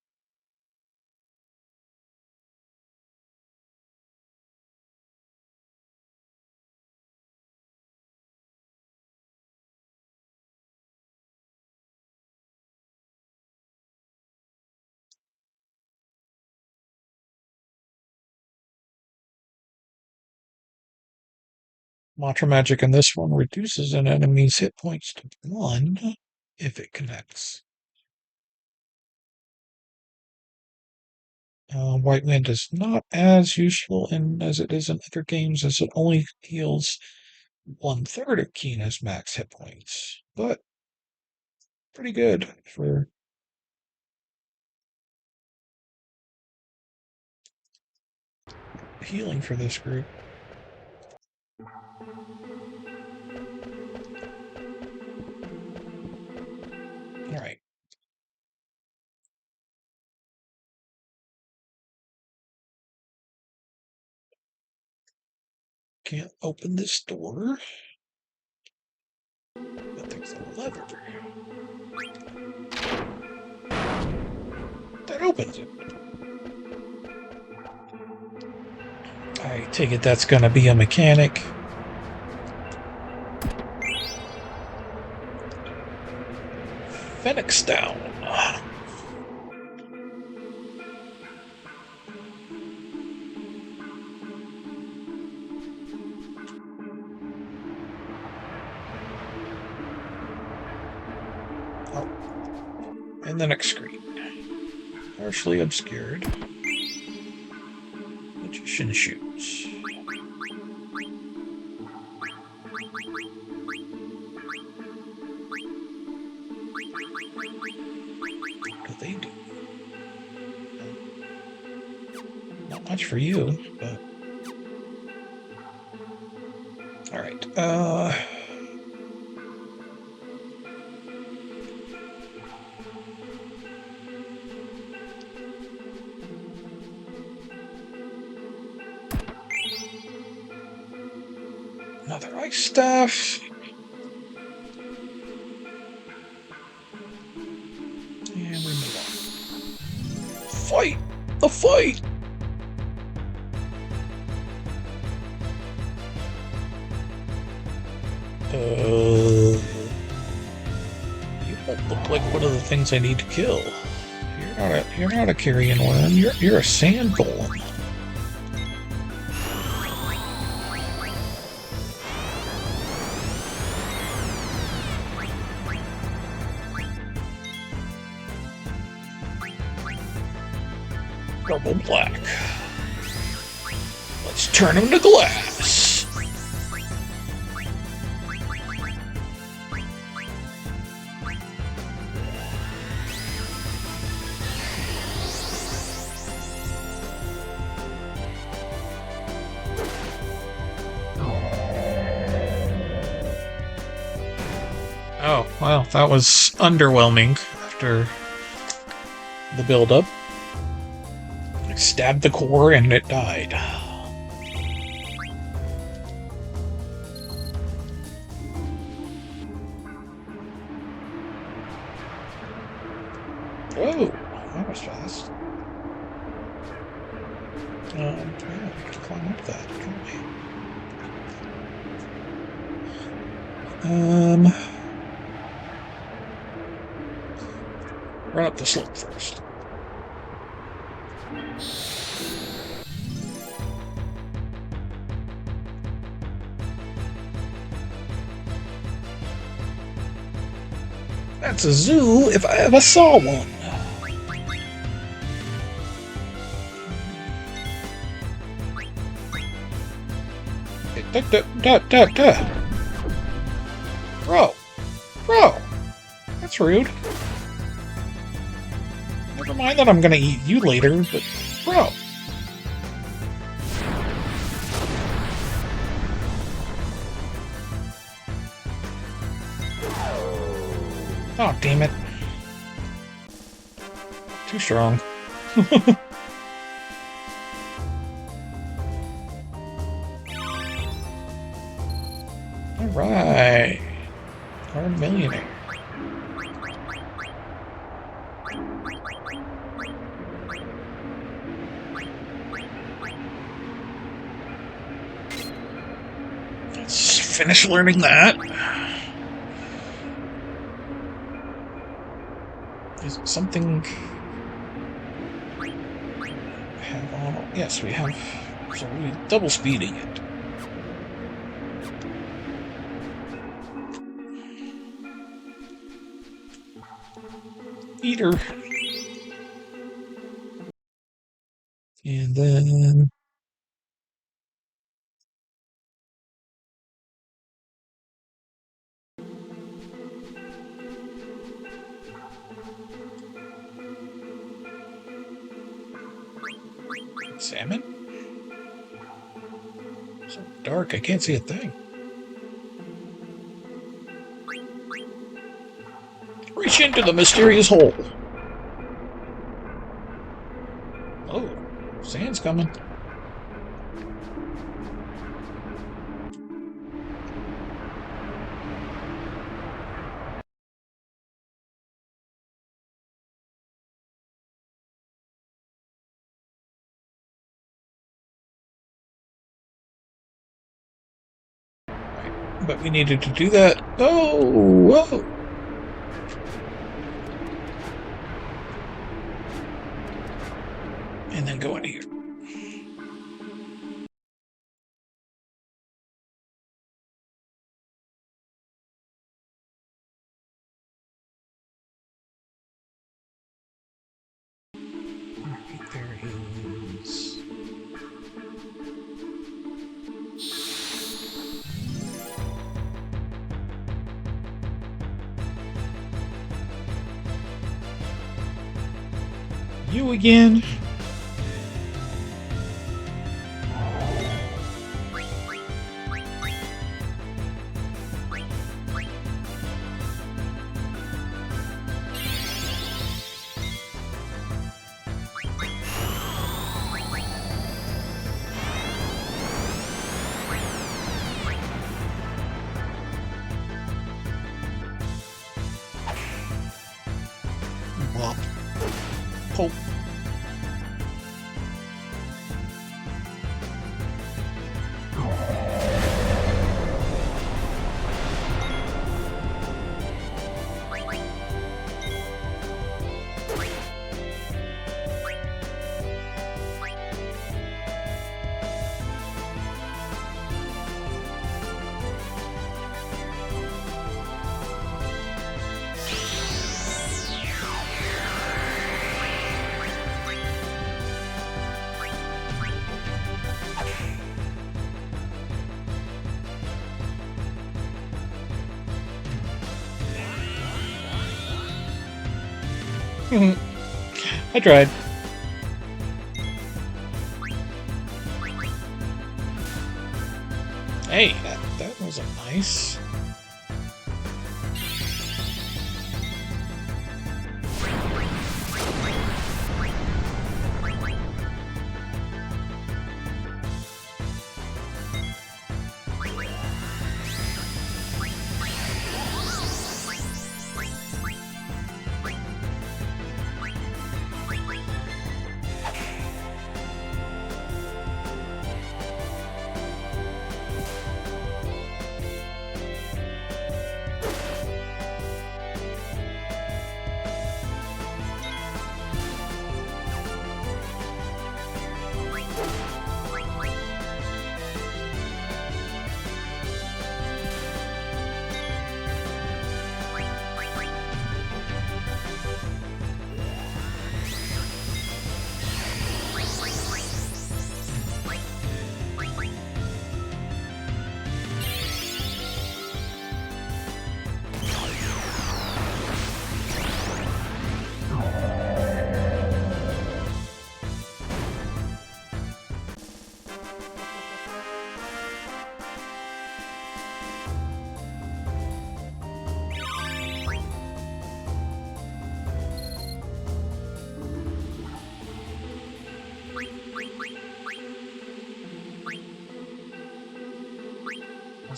Mantra Magic in this one reduces an enemy's hit points to 1 if it connects. White Wind is not as useful as it is in other games, as it only heals 1/3 of Kina's max hit points, but pretty good for healing for this group. Alright. Can't open this door, but there's a lever that opens it. I take it that's going to be a mechanic. Phoenix down. Oh. And the next screen. Partially obscured. Magician shoots. What do they do? Not much for you, but... Alright, another ice staff. And we move on. Fight! The fight! You don't look like one of the things I need to kill. You're not a carrion worm. You're a sand golem. Double black. Let's turn him to glass. Oh, well, that was underwhelming after the build-up. I stabbed the core and it died. Oh, that was fast. Yeah, we can climb up that, can't we? Run up the slope first. That's a zoo if I ever saw one. Bro, that's rude. Never mind that I'm gonna eat you later, but bro. Oh, damn it. Too strong. Alright. Our millionaire. Let's finish learning that. Is it something... have on... Yes, we have... So we're double speeding it. Eater. And then... salmon? So dark, I can't see a thing. Reach into the mysterious hole. Oh, sand's coming. But we needed to do that. Oh, whoa. And then go into here. Alright, there is... you again. Wop. Poke. I tried. Hey, that wasn't nice.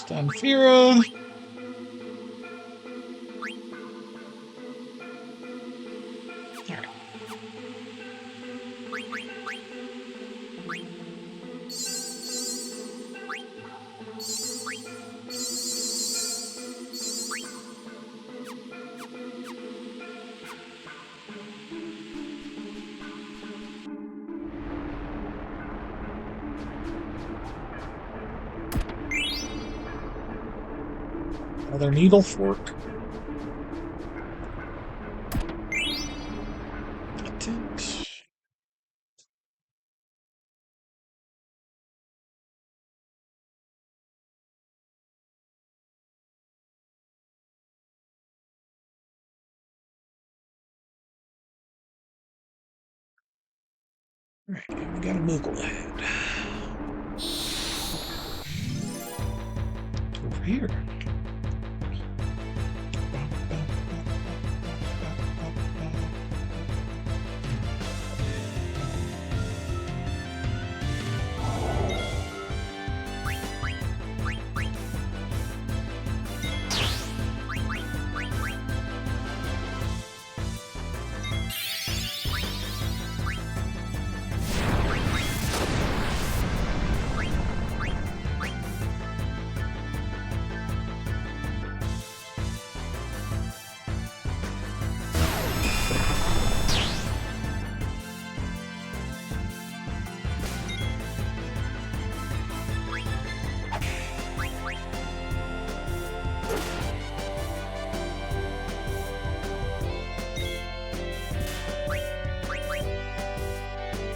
Stanfira. Another needle fork. Patent. Alright, we got a Moogle ahead. Over here.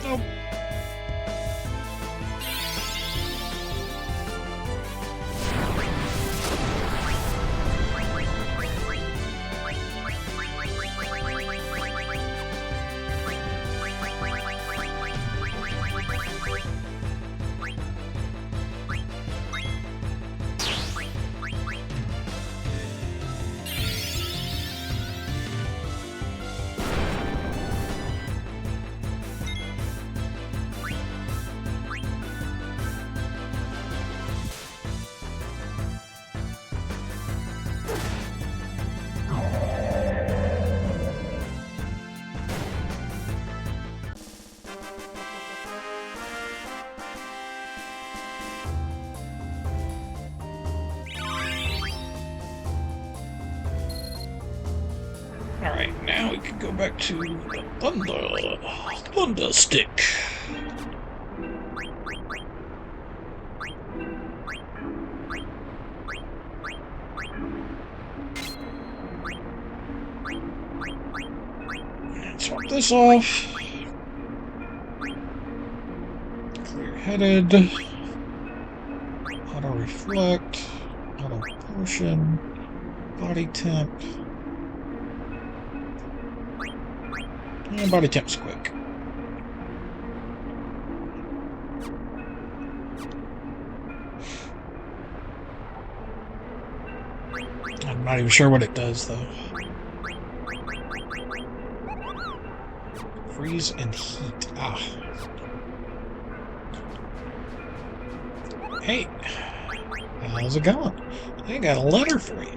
Nope. Alright, now we can go back to the Thunder Stick. Swap this off. Clear-headed. Auto-reflect. Auto-potion. Body temp. And body temp's quick. I'm not even sure what it does, though. Freeze and heat. Ah. Hey, how's it going? I got a letter for you.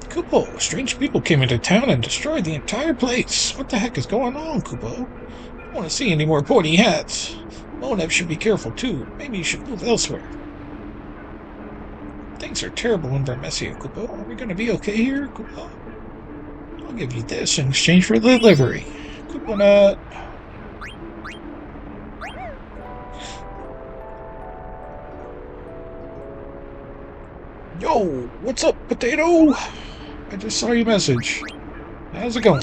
Kupo, strange people came into town and destroyed the entire place. What the heck is going on, Kupo? I don't want to see any more pointy hats. Moneb should be careful, too. Maybe you should move elsewhere. Things are terrible in Vermesia, Kupo. Are we going to be okay here, Kupo? I'll give you this in exchange for the livery. Kupo nut. Yo, what's up, potato? I just saw your message. How's it going?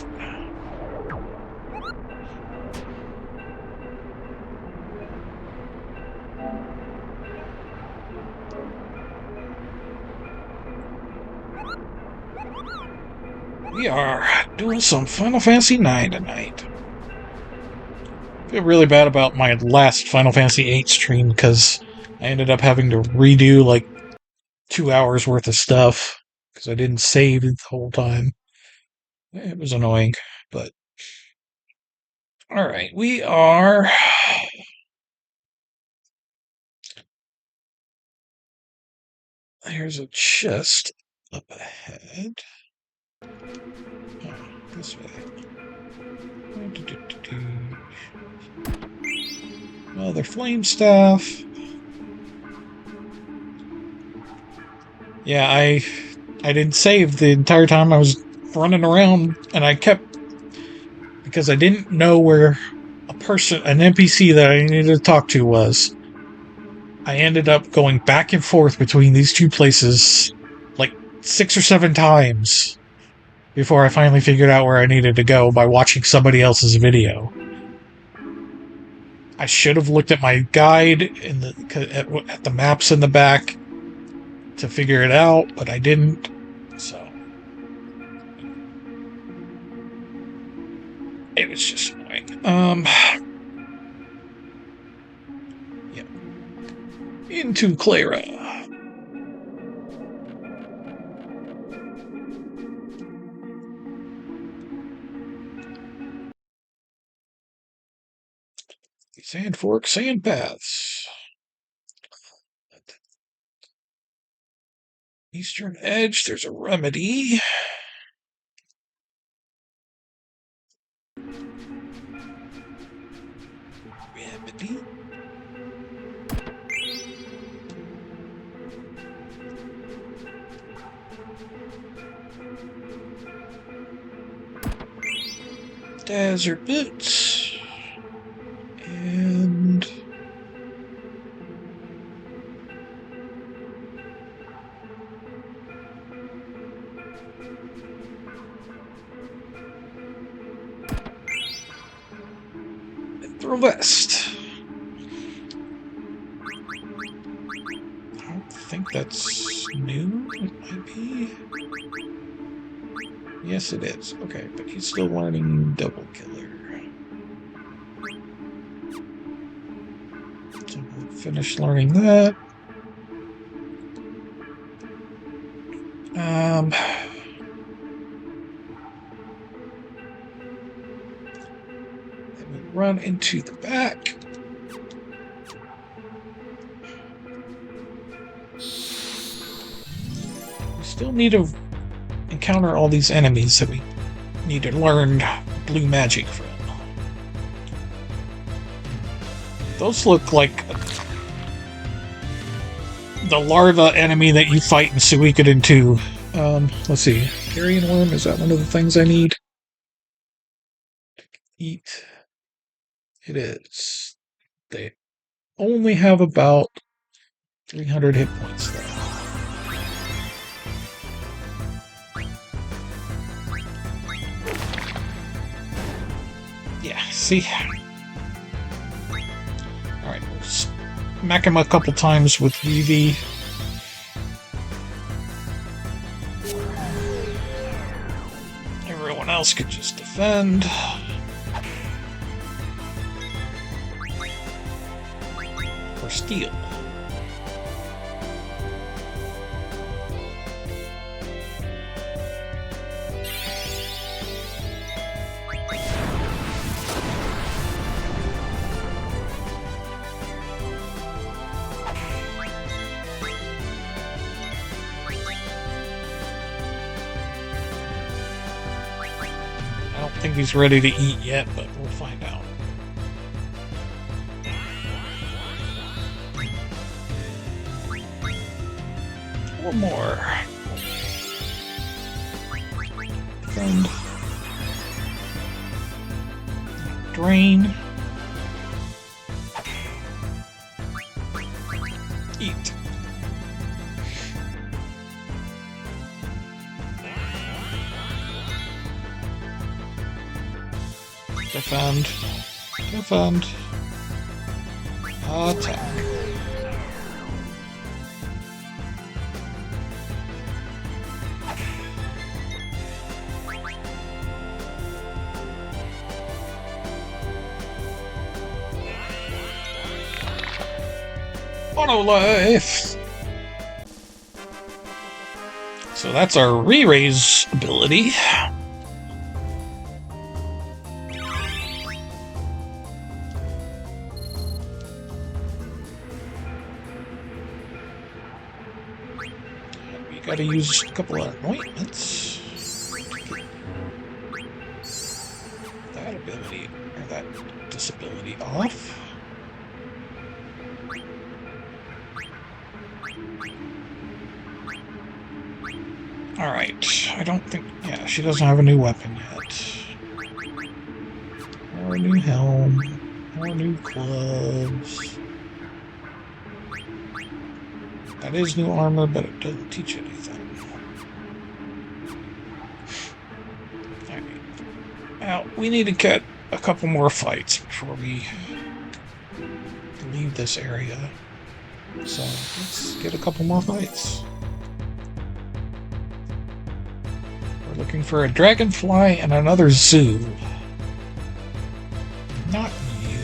We are doing some Final Fantasy IX tonight. I feel really bad about my last Final Fantasy VIII stream because I ended up having to redo like 2 hours worth of stuff because I didn't save it the whole time. It was annoying, but alright, we are Here's a chest up ahead. Oh, this way. Well, they're flame stuff. Yeah, I didn't save the entire time I was running around, and I kept, because I didn't know where an NPC that I needed to talk to was. I ended up going back and forth between these two places like 6 or 7 times before I finally figured out where I needed to go by watching somebody else's video. I should have looked at my guide at the maps in the back to figure it out, but I didn't. So it was just annoying. Yeah. Into Clara. Sand Fork, Sand Paths. Eastern Edge, there's a remedy. Remedy? Desert Boots. And Mithril Vest. I don't think that's new. It might be. Yes, it is. Okay, but he's still learning Double Killer. So we'll finish learning that. Then we run into the back. We still need to encounter all these enemies that we need to learn blue magic from. Those look like the larva enemy that you fight in Suikoden 2. Let's see. Carrion worm, is that one of the things I need? Eat. It is. They only have about 300 hit points though. Yeah, see? Alright, we'll smack him a couple times with Vivi. Everyone else could just defend. Or steal. I don't think he's ready to eat yet, but we'll find out. One more. Defend. Drain. Eat. Defend. Defend. Attack. Auto life. So that's our re-raise ability. You gotta use a couple of ointments. That ability, or that disability off. Alright, I don't think... Yeah, she doesn't have a new weapon yet. Or a new helm. Or new gloves. That is new armor, but it doesn't teach anything. Alright. Now, we need to get a couple more fights before we leave this area. So, let's get a couple more fights. We're looking for a dragonfly and another zoo. Not you.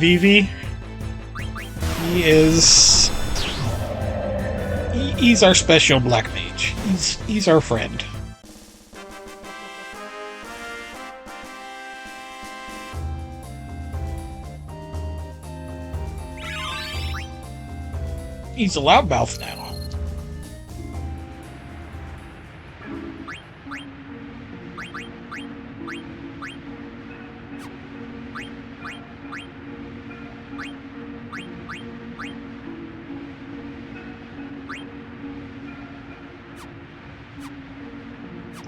Vivi, he's our special black mage. He's our friend. He's a loudmouth now.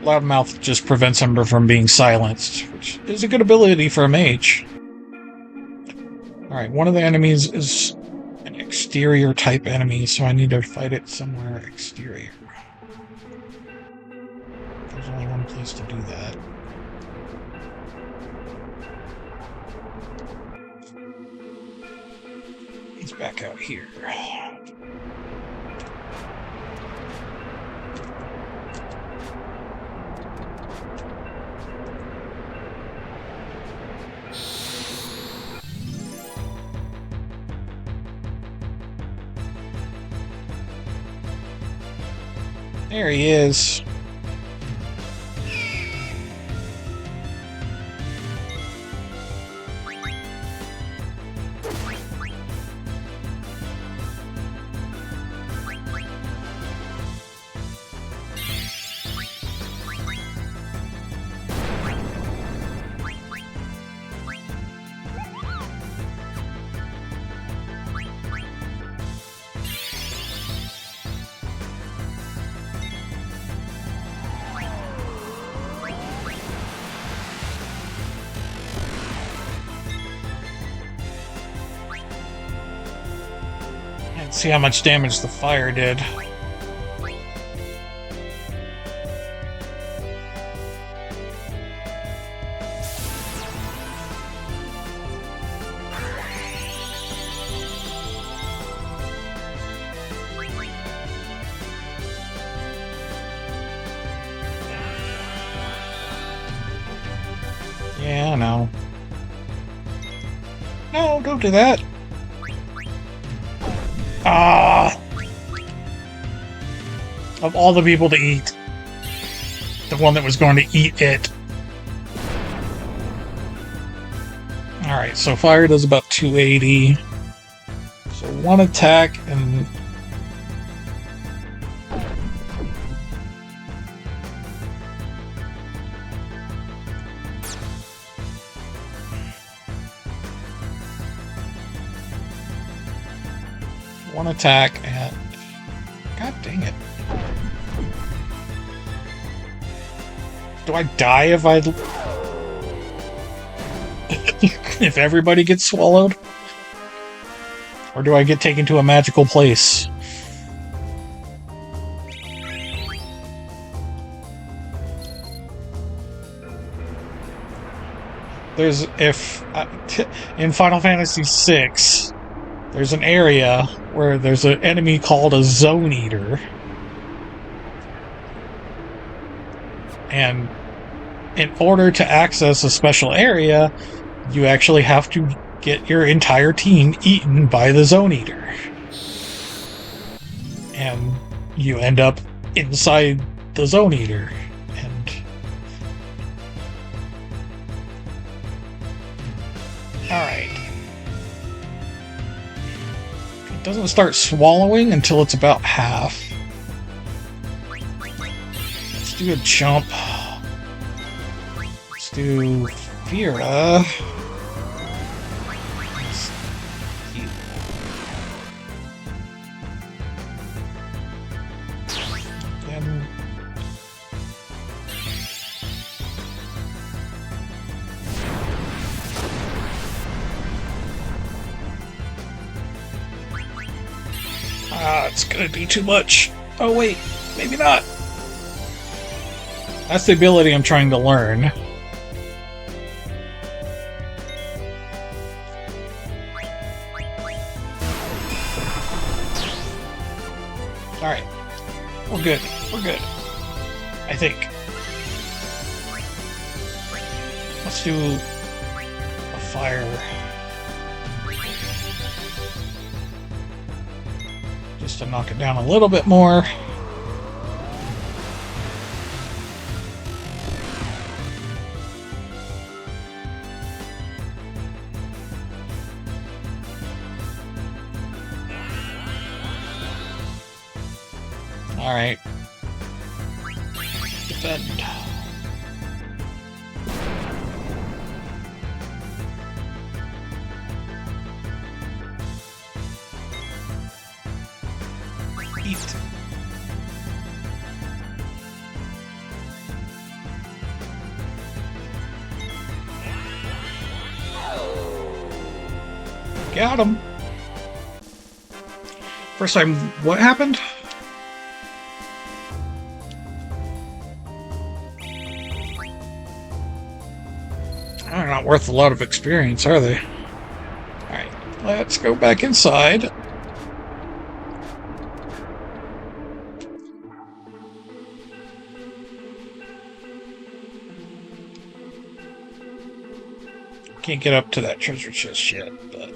Loudmouth just prevents him from being silenced, which is a good ability for a mage. Alright, one of the enemies is an exterior type enemy, so I need to fight it somewhere exterior. There's only one place to do that. He's back out here. There he is. See how much damage the fire did. Yeah, I know. No, don't do that. Ah! Of all the people to eat, the one that was going to eat it. Alright, so fire does about 280. So one attack and... one attack and... God dang it. Do I die if I... if everybody gets swallowed? Or do I get taken to a magical place? There's... in Final Fantasy VI, there's an area where there's an enemy called a Zone Eater. And in order to access a special area, you actually have to get your entire team eaten by the Zone Eater. And you end up inside the Zone Eater. And... Alright. It doesn't start swallowing until it's about half. Let's do a jump. Let's do Vera. Then it's gonna be too much. Oh wait, maybe not. That's the ability I'm trying to learn. Alright. We're good. We're good. I think. Let's do a fire. Just to knock it down a little bit more. Alright. Defend. Eat. Got him. First time, what happened? They're not worth a lot of experience, are they? Alright, let's go back inside. Can't get up to that treasure chest yet, but...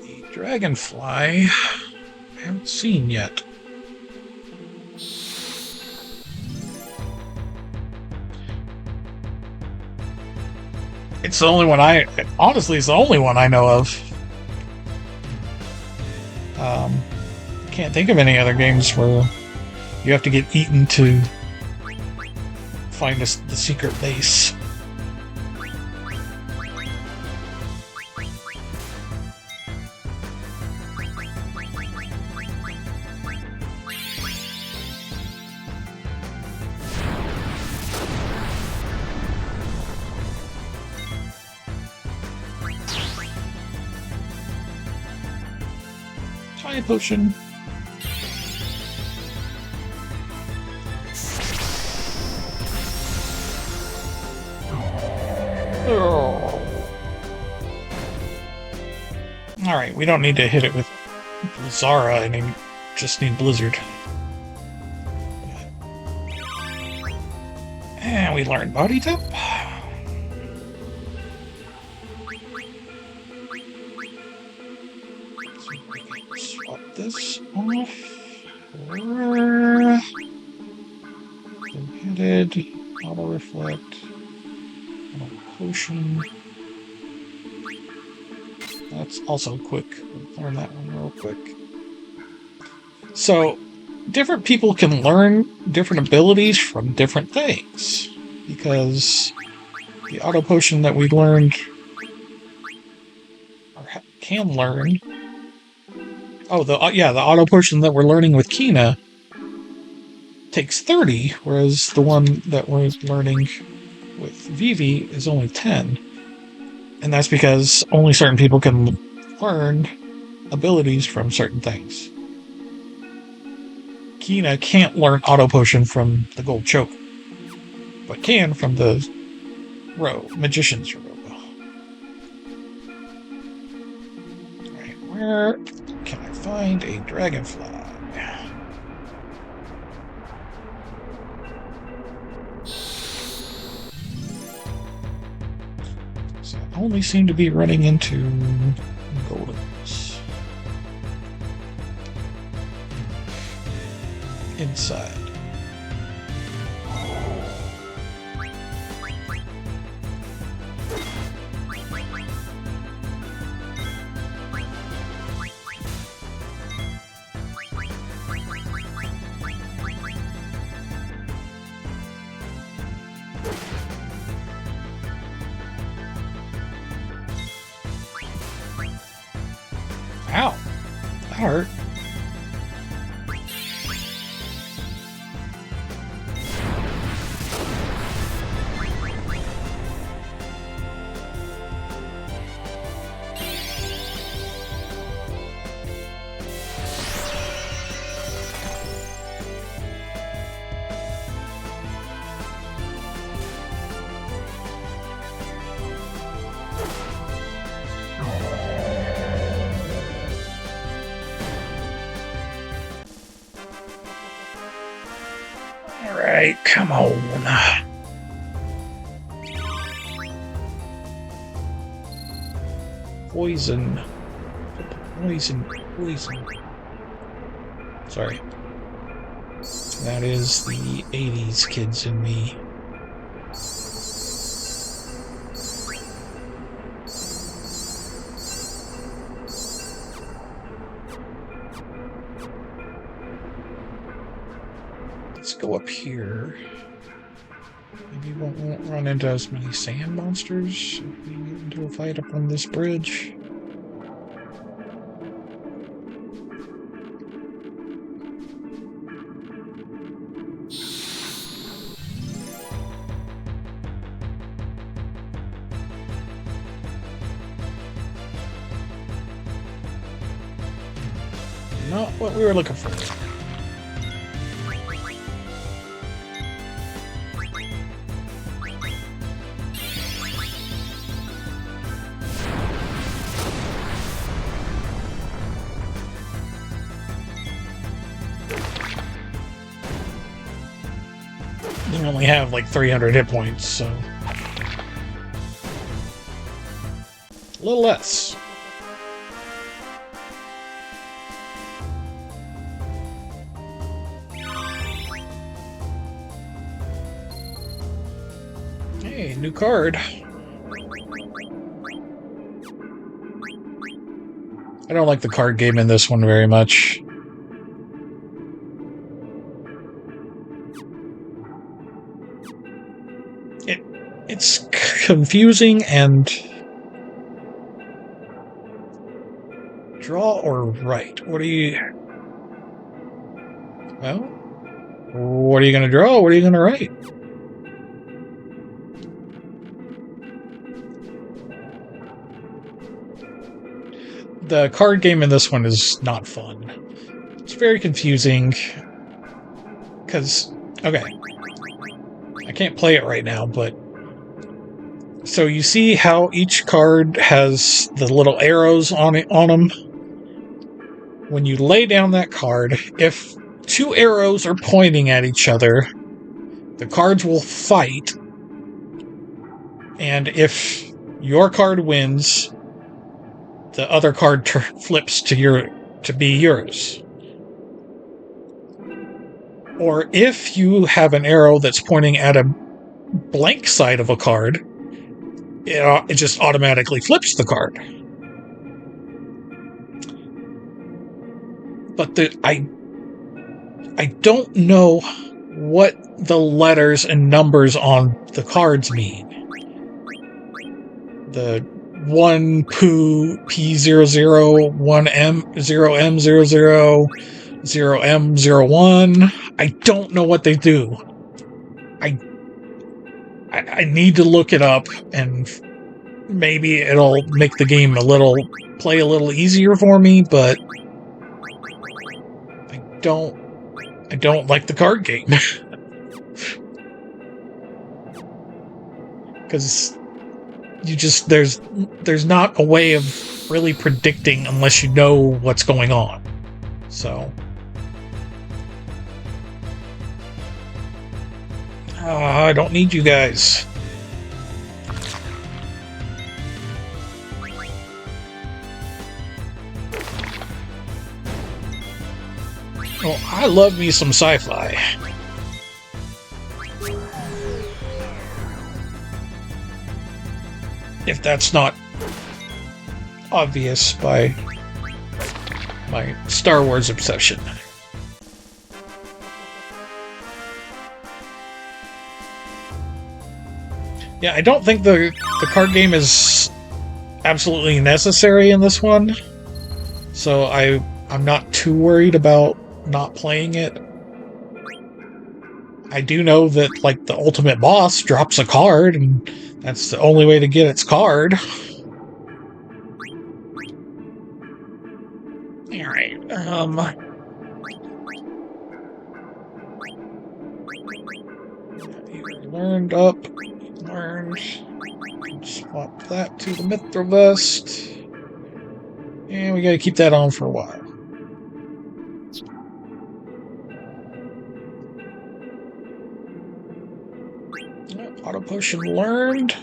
the dragonfly I haven't seen yet. It's the only one honestly, it's the only one I know of. Can't think of any other games where you have to get eaten to find the secret base. Tiny potion. Oh. Alright, we don't need to hit it with Zara, and just need Blizzard. And we learned Body Tip. Swap this off. Headed, auto reflect, auto potion. That's also quick. We'll learn that one real quick. So, different people can learn different abilities from different things. Because the auto potion that we learned, or can learn. Oh, the auto potion that we're learning with Kina takes 30, whereas the one that we're learning with Vivi is only 10. And that's because only certain people can learn abilities from certain things. Kina can't learn auto potion from the gold choke, but can from the magician's robe. Alright, where can I find a dragonfly? So I only seem to be running into goldens. Inside. Ow! That hurt. Alright, come on. Poison. Poison. Sorry. That is the 80s kids in me. Let's go up here. Maybe we won't run into as many sand monsters if we get into a fight up on this bridge. Not what we were looking for. You only have like 300 hit points, so a little less. Hey, new card. I don't like the card game in this one very much. It's confusing and draw or write. What are you... Well, what are you going to draw? What are you going to write? The card game in this one is not fun. It's very confusing. Because, okay, I can't play it right now, but so you see how each card has the little arrows on them? When you lay down that card, if two arrows are pointing at each other, the cards will fight. And if your card wins, the other card flips to be yours. Or if you have an arrow that's pointing at a blank side of a card, it just automatically flips the card. But I don't know what the letters and numbers on the cards mean. The 1 Poo P00, 1M 0M00, 0M01. I don't know what they do. I need to look it up, and maybe it'll make the game play a little easier for me, but I don't like the card game. Because there's not a way of really predicting unless you know what's going on. So I don't need you guys. Oh, I love me some sci-fi. If that's not obvious by my Star Wars obsession. Yeah, I don't think the card game is absolutely necessary in this one, so I'm not too worried about not playing it. I do know that, like, the ultimate boss drops a card, and that's the only way to get its card. Alright, learned up, learned. Swap that to the Mithril Vest. And we gotta keep that on for a while. Auto potion learned.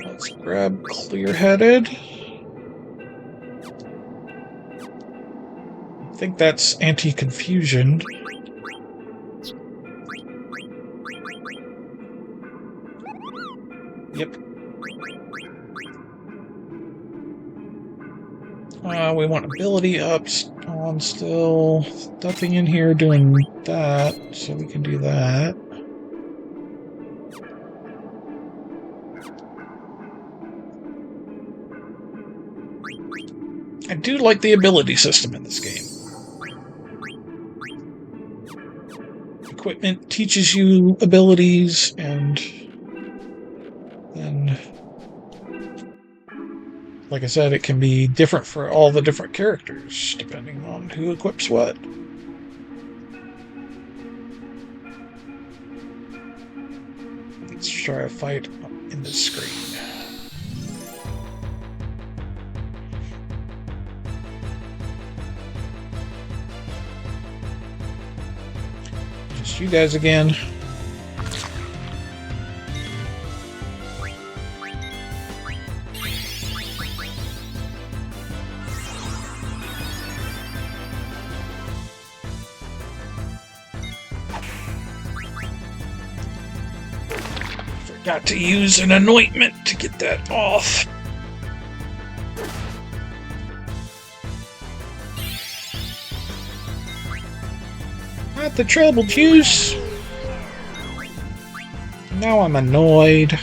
Let's grab Clear-Headed. I think that's anti-confusion. Yep. We want ability ups on still. Nothing in here doing that, so we can do that. I do like the ability system in this game. Equipment teaches you abilities, and then, like I said, it can be different for all the different characters, depending on who equips what. Let's try a fight in this screen. Just you guys again. Got to use an anointment to get that off. Not the trouble juice. Now I'm annoyed.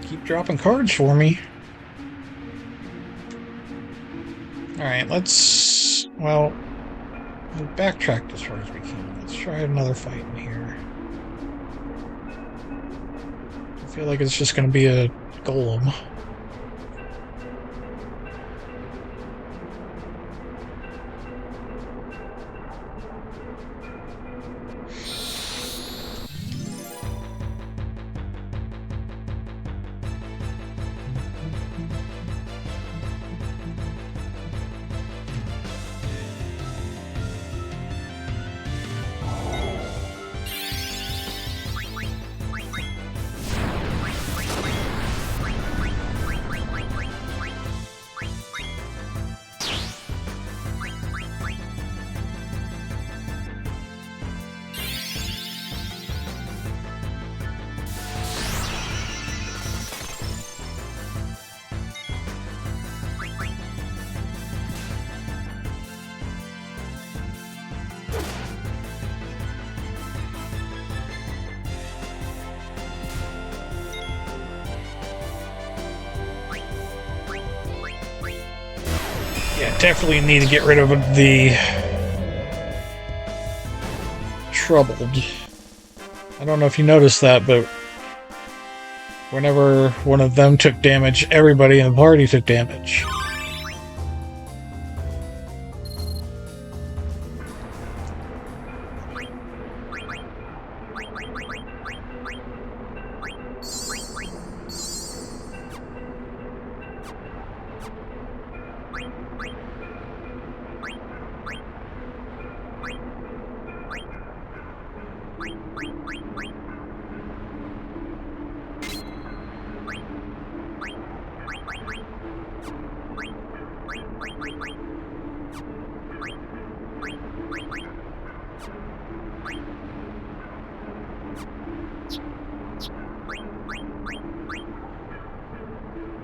Keep dropping cards for me. Alright, let's... well, we've backtracked as far as we can. Let's try another fight in here. I feel like it's just going to be a golem. Yeah, definitely need to get rid of the troubled. I don't know if you noticed that, but whenever one of them took damage, everybody in the party took damage.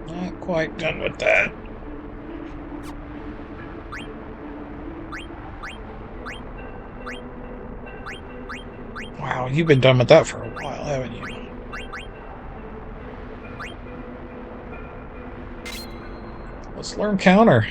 Not quite done with that. Wow, you've been done with that for a while, haven't you? Let's learn counter.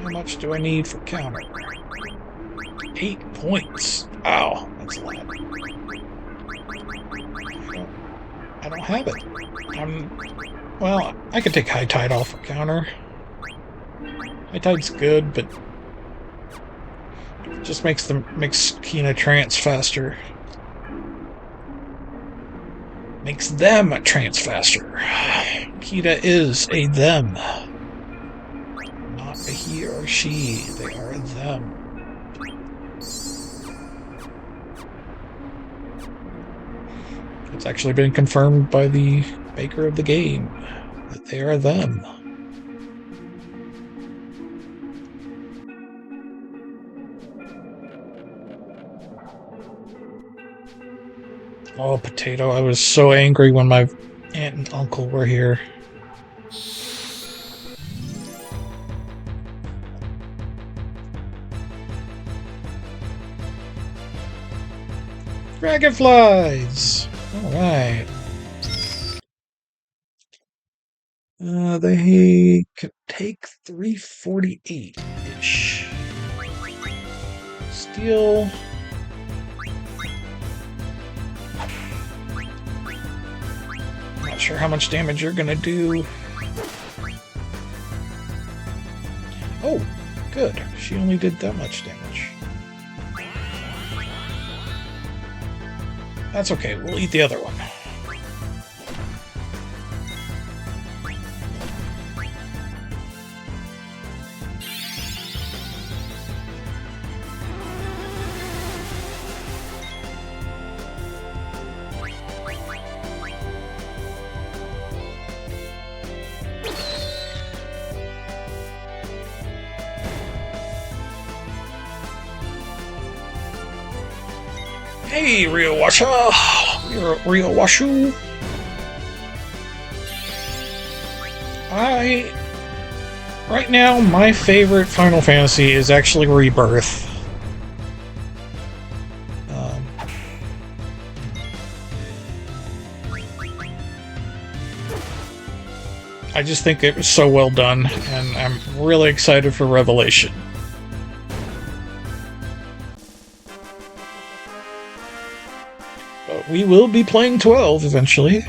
How much do I need for counter? 8 points. Ow, that's a lot. I don't have it. Well, I could take High Tide off for counter. High Tide's good, but it just makes Kina trance faster. Makes them trance faster. Kina is a them. Not a he or she. They are a them. It's actually been confirmed by the maker of the game that they are them. Oh, Potato, I was so angry when my aunt and uncle were here. Dragonflies! Alright. They could take 348-ish. Steel. Not sure how much damage you're gonna do. Oh, good. She only did that much damage. That's okay, we'll eat the other one. Hey, Ryowasha! Ryowashu! Right now, my favorite Final Fantasy is actually Rebirth. I just think it was so well done, and I'm really excited for Revelation. But we will be playing 12 eventually.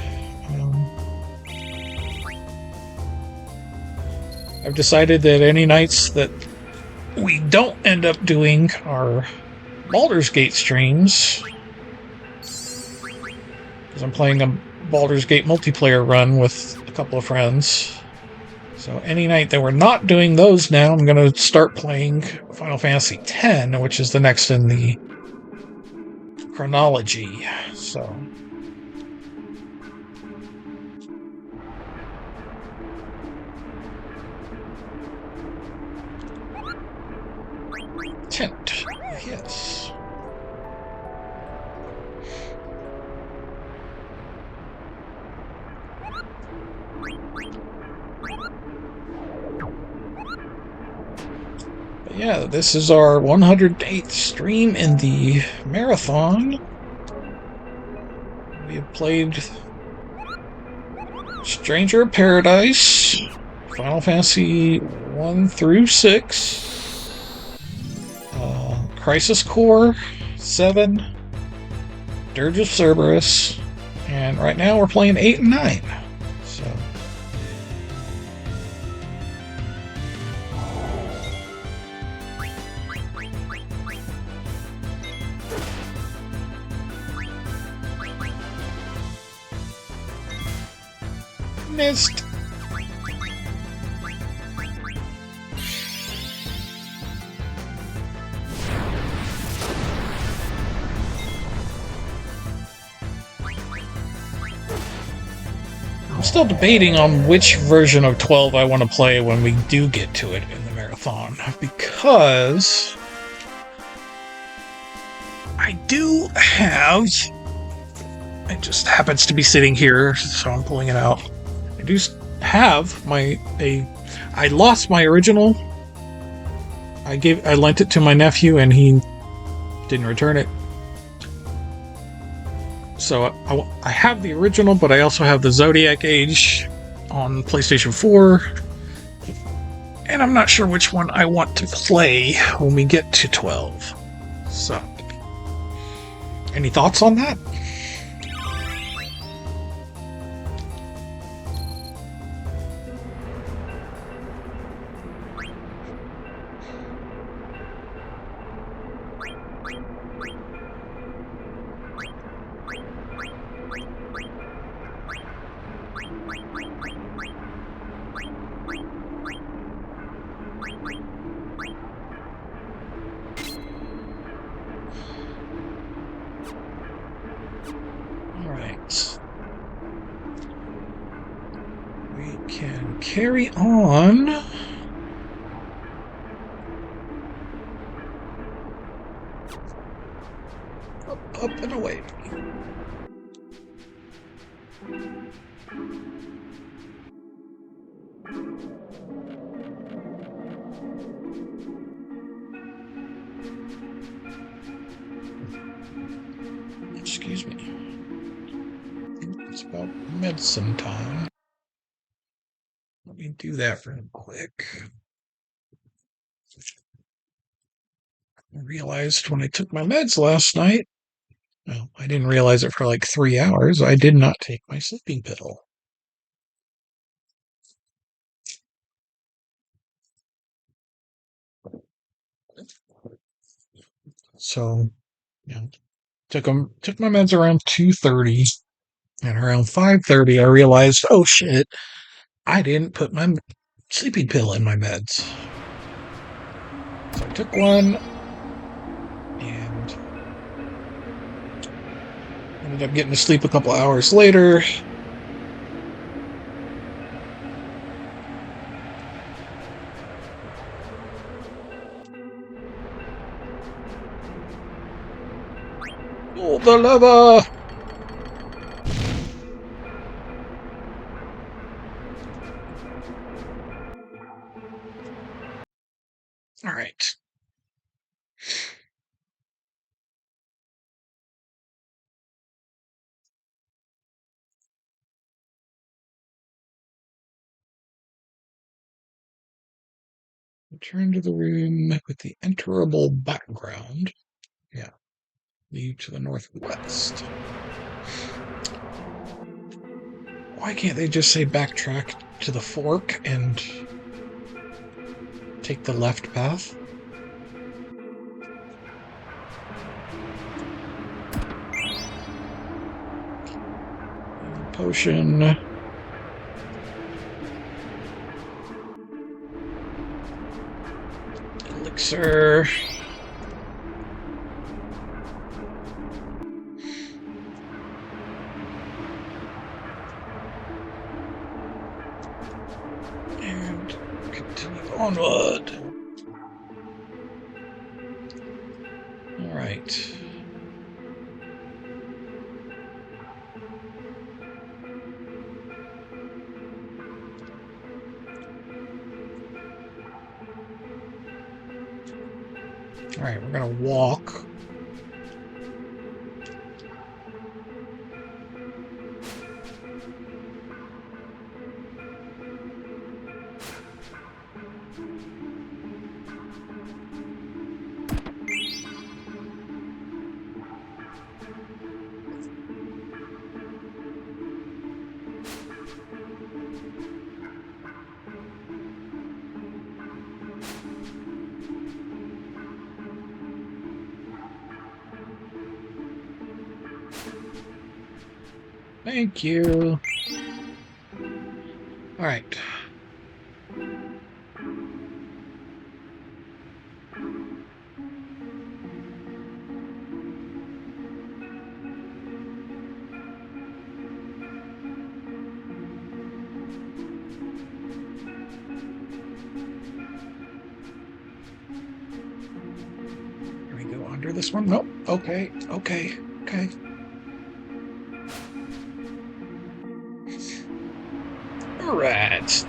I've decided that any nights that we don't end up doing our Baldur's Gate streams, because I'm playing a Baldur's Gate multiplayer run with a couple of friends. So any night that we're not doing those now, I'm going to start playing Final Fantasy X, which is the next in the chronology. So Tint. Yes. But yeah, this is our 108th stream in the marathon. We have played Stranger of Paradise, Final Fantasy 1 through 6, Crisis Core 7, Dirge of Cerberus, and right now we're playing 8 and 9. So missed. I'm still debating on which version of 12 I want to play when we do get to it in the marathon, because I do have... It just happens to be sitting here, so I'm pulling it out. I do have I lost my original. I lent it to my nephew, and he didn't return it. So I have the original, but I also have the Zodiac Age on PlayStation 4. And I'm not sure which one I want to play when we get to 12. So, any thoughts on that? Carry on. Up and away. Excuse me. It's about medicine time. Let me do that real quick. I realized when I took my meds last night, well, I didn't realize it for like 3 hours, I did not take my sleeping pill. So, took my meds around 2:30, and around 5:30 I realized, oh shit, I didn't put my sleeping pill in my meds. So I took one and ended up getting to sleep a couple hours later. Pull the lever! All right. Return to the room with the enterable background. Yeah. Lead to the northwest. Why can't they just say backtrack to the fork and take the left path? Potion. Elixir. And continue onward. Alright. Alright, we're gonna walk. Thank you. All right. Can we go under this one? Nope. Okay. Okay. Okay. All right.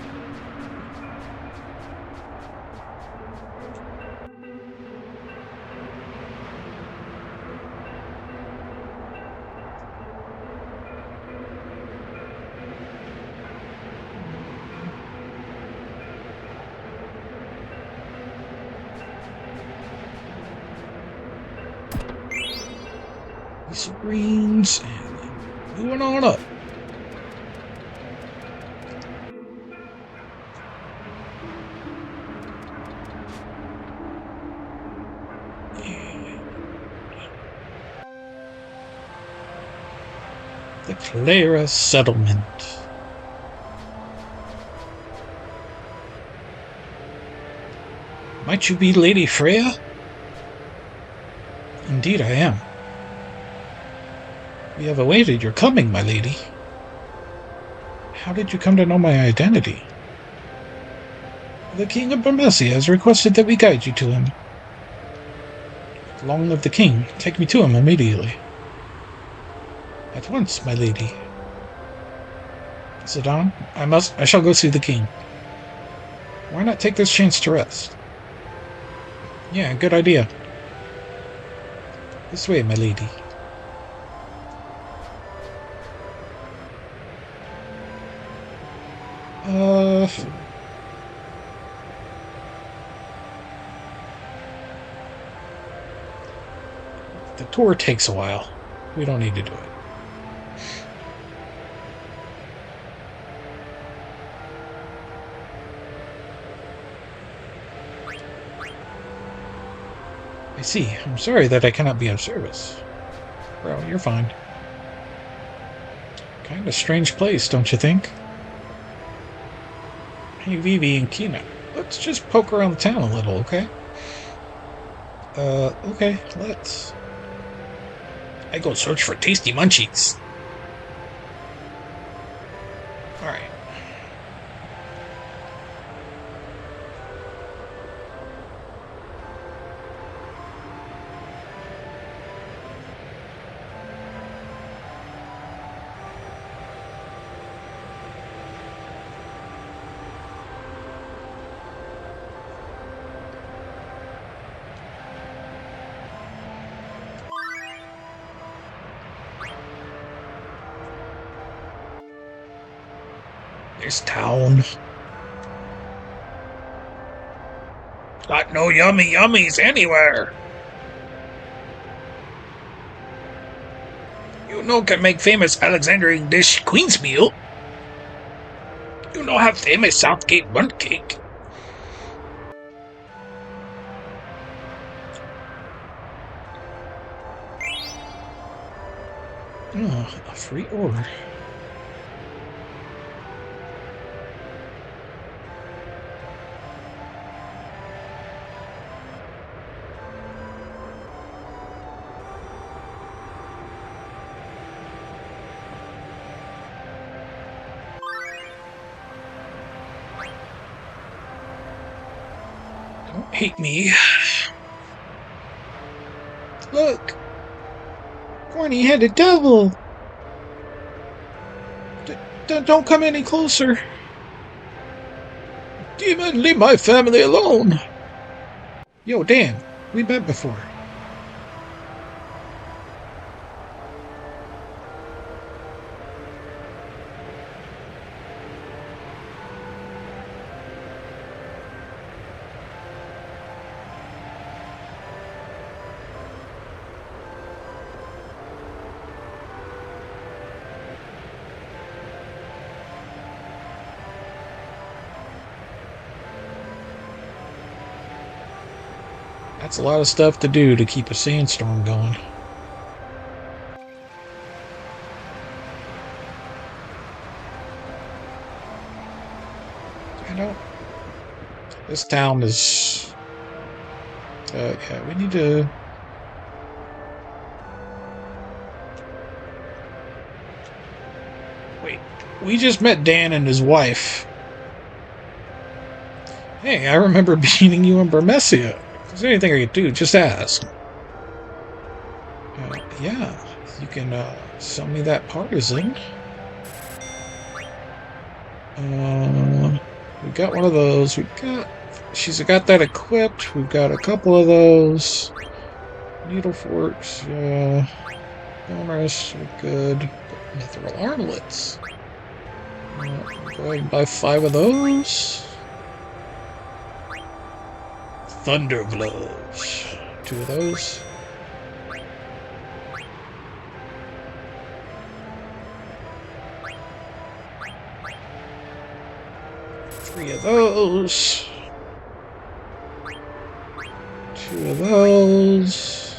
Some greens and moving on up. The Clara Settlement. Might you be Lady Freya? Indeed I am. We have awaited your coming, my lady. How did you come to know my identity? The King of Burmecia has requested that we guide you to him. Long live the king. Take me to him immediately. At once, my lady. Sit down. I shall go see the king. Why not take this chance to rest? Yeah, good idea. This way, my lady. The tour takes a while. We don't need to do it. I see. I'm sorry that I cannot be of service. Well, you're fine. Kind of strange place, don't you think? Hey, Vivi and Kina, let's just poke around the town a little, okay? Okay, let's. I go search for tasty munchies. Alright. This town. Got no yummy yummies anywhere. You know can make famous Alexandrian dish Queen's meal. You know have famous Southgate bunt cake. Oh, a free order. Don't hate me. Look! Pointy-headed devil! Don't come any closer! Demon, leave my family alone! Yo, Dan, we met before. That's a lot of stuff to do to keep a sandstorm going. I don't... This town is... yeah, we need to... Wait, we just met Dan and his wife. Hey, I remember beating you in Burmecia. If there's anything I could do, just ask. Yeah, you can sell me that partisan. We got one of those. She's got that equipped. We've got a couple of those. Needle forks, yeah. Bonus, good. Mithril armlets. Go ahead and buy 5 of those. Thunder gloves. 2 of those. Three of those. 2 of those.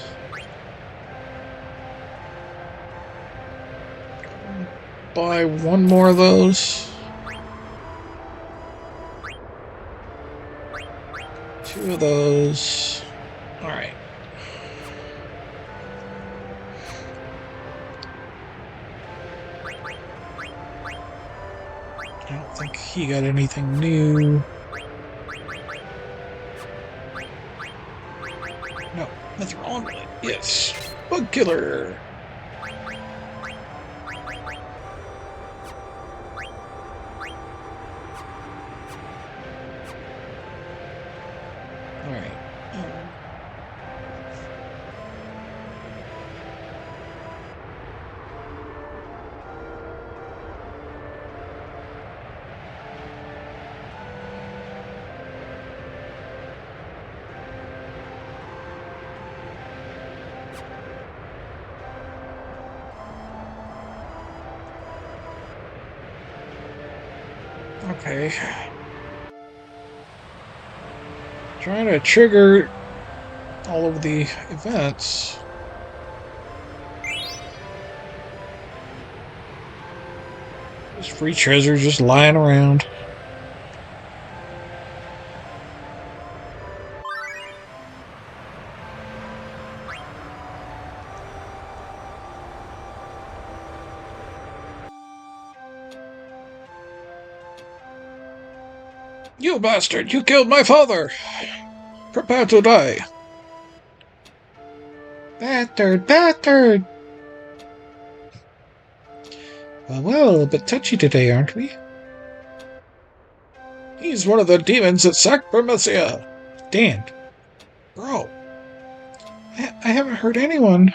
Buy 1 more of those. 2 of those. Alright. I don't think he got anything new. No, that's wrong with it. Yes. Bug killer. Alright. Okay. Trying to trigger all of the events. There's free treasure just lying around. You bastard! You killed my father! Prepare to die! Bastard! Bastard! Well, a bit touchy today, aren't we? He's one of the demons that sacked Burmecia! Dan. Bro. I haven't heard anyone.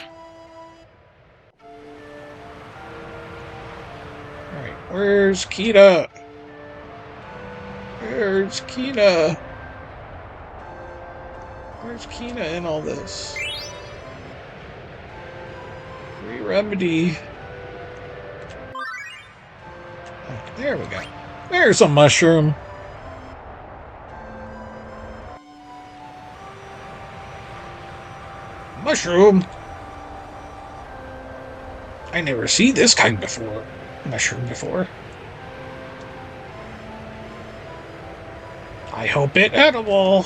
Alright, where's Kita? Where's Kina? Where's Kina in all this? Free remedy. Oh, there we go. There's a mushroom. Mushroom. I never see this kind before. Mushroom before. I hope it edible.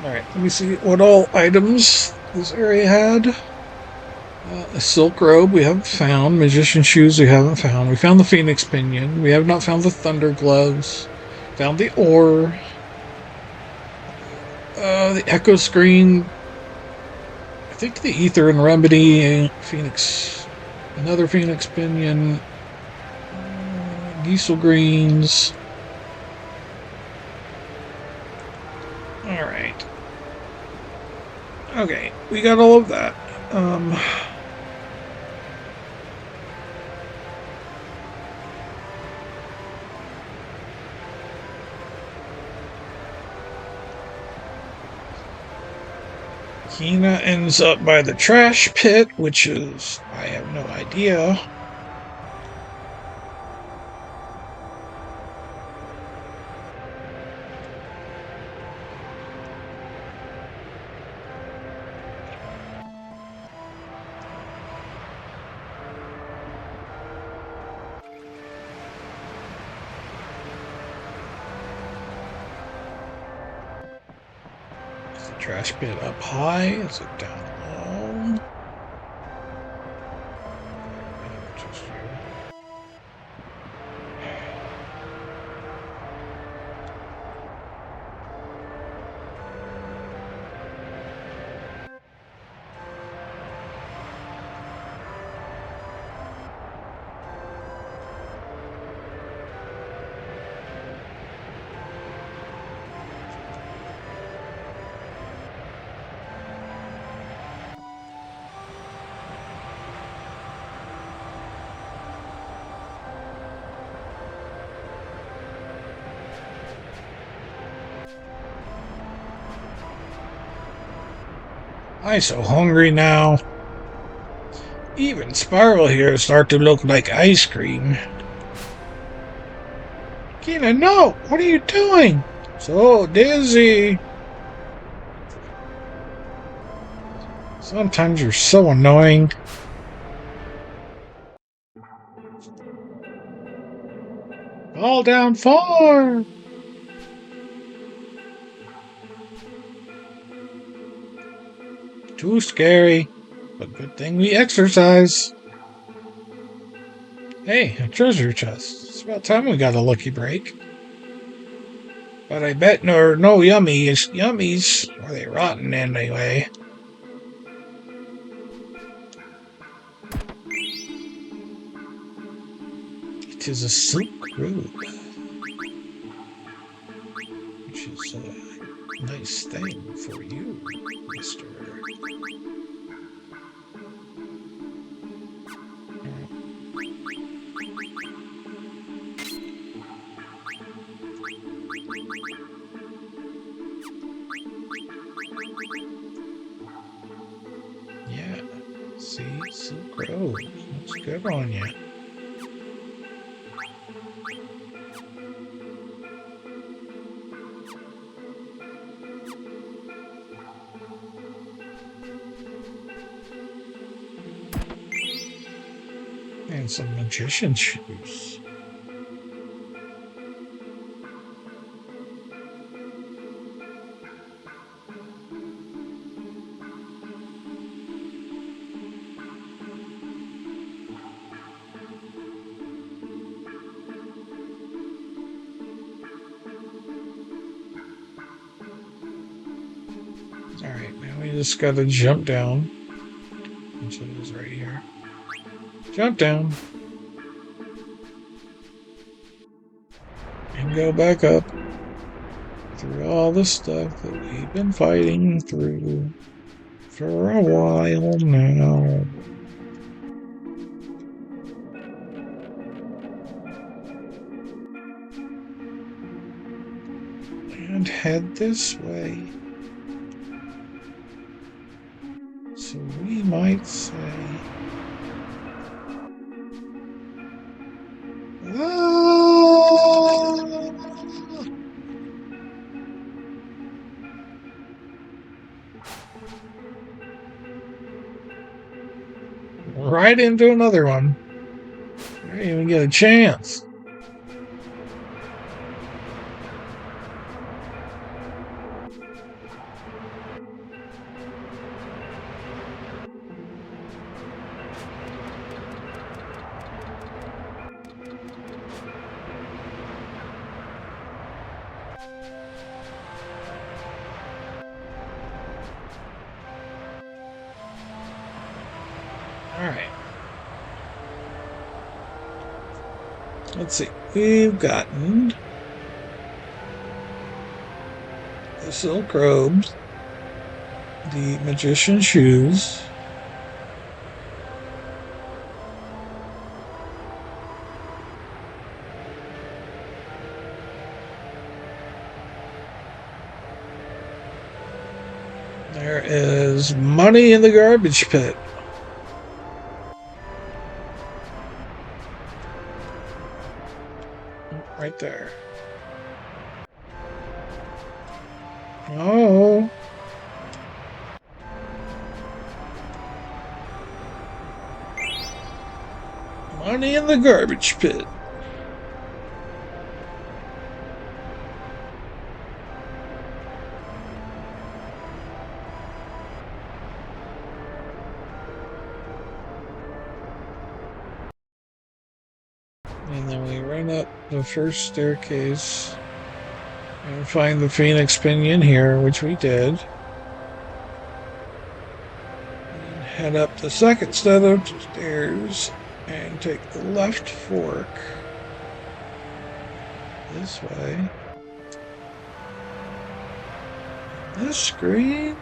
Alright, let me see what all items this area had. A silk robe we haven't found. Magician shoes we haven't found. We found the phoenix pinion. We have not found the thunder gloves. Found the ore. The echo screen. I think the ether and remedy. Phoenix. Another phoenix pinion. Diesel greens. Alright. Okay, we got all of that. Kina ends up by the trash pit, which is... I have no idea. Is the trash pit up high? Is it down low? Just here. I'm so hungry now. Even Spiral here start to look like ice cream. Kina, no! What are you doing? So dizzy. Sometimes you're so annoying. Fall down far. Too scary, but good thing we exercise. Hey, a treasure chest. It's about time we got a lucky break. But I bet no yummies. Or they rotten anyway. It is a silk robe. Which is a nice thing for you, mister. Yeah, see, silk robe. Looks good on you. And some magician shoes. Alright, now we just gotta jump down. Which it is right here. Jump down. And go back up. Through all the stuff that we've been fighting through for a while now. And head this way. So we might say... Right into another one. I didn't even get a chance. Alright. Let's see. We've gotten the silk robes, the magician's shoes, there is money in the garbage pit. Right there. Oh. Money in the garbage pit. And then we run up the first staircase and find the Phoenix Pinion here, which we did. And head up the second set of stairs and take the left fork this way. This screen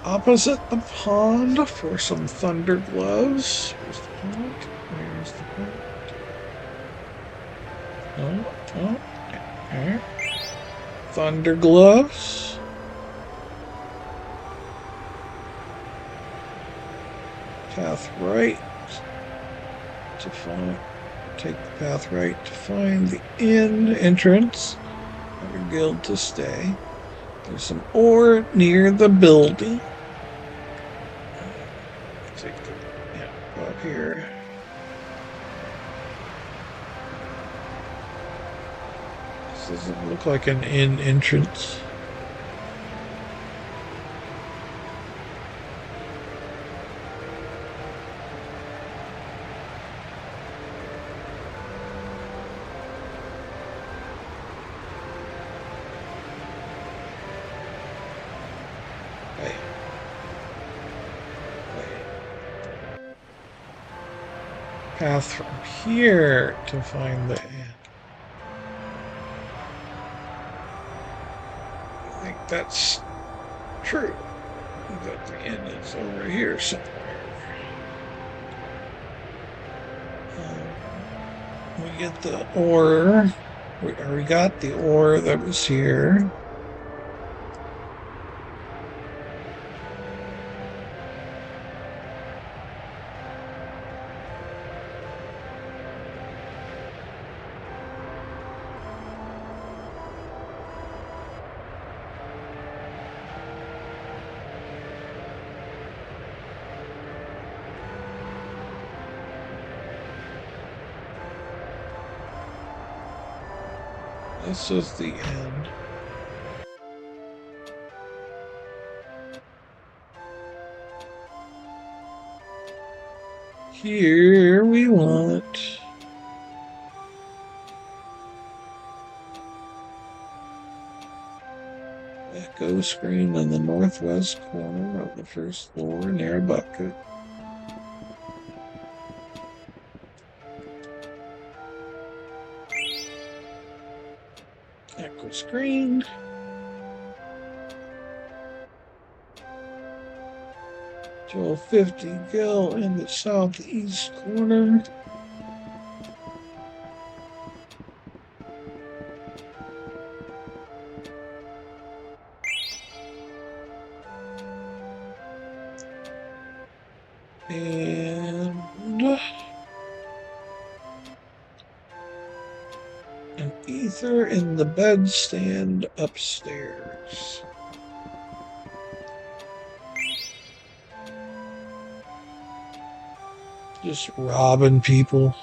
opposite the pond for some thunder gloves. Where's the pond? Where's the pond? Oh. Okay. Thunder gloves. Path right to find. Take the path right to find the inn entrance. Have a guild to stay. There's some ore near the building. Take the go up here. This doesn't look like an inn entrance. Path from here to find the inn. I think that's true. That the inn is over here somewhere. We get the ore. We got the ore that was here. This is the end. Here we want echo screen in the northwest corner of the first floor near a bucket. Echo screen. Joel 50 Gill in the southeast corner. And an ether in the bedstand upstairs. Just robbing people.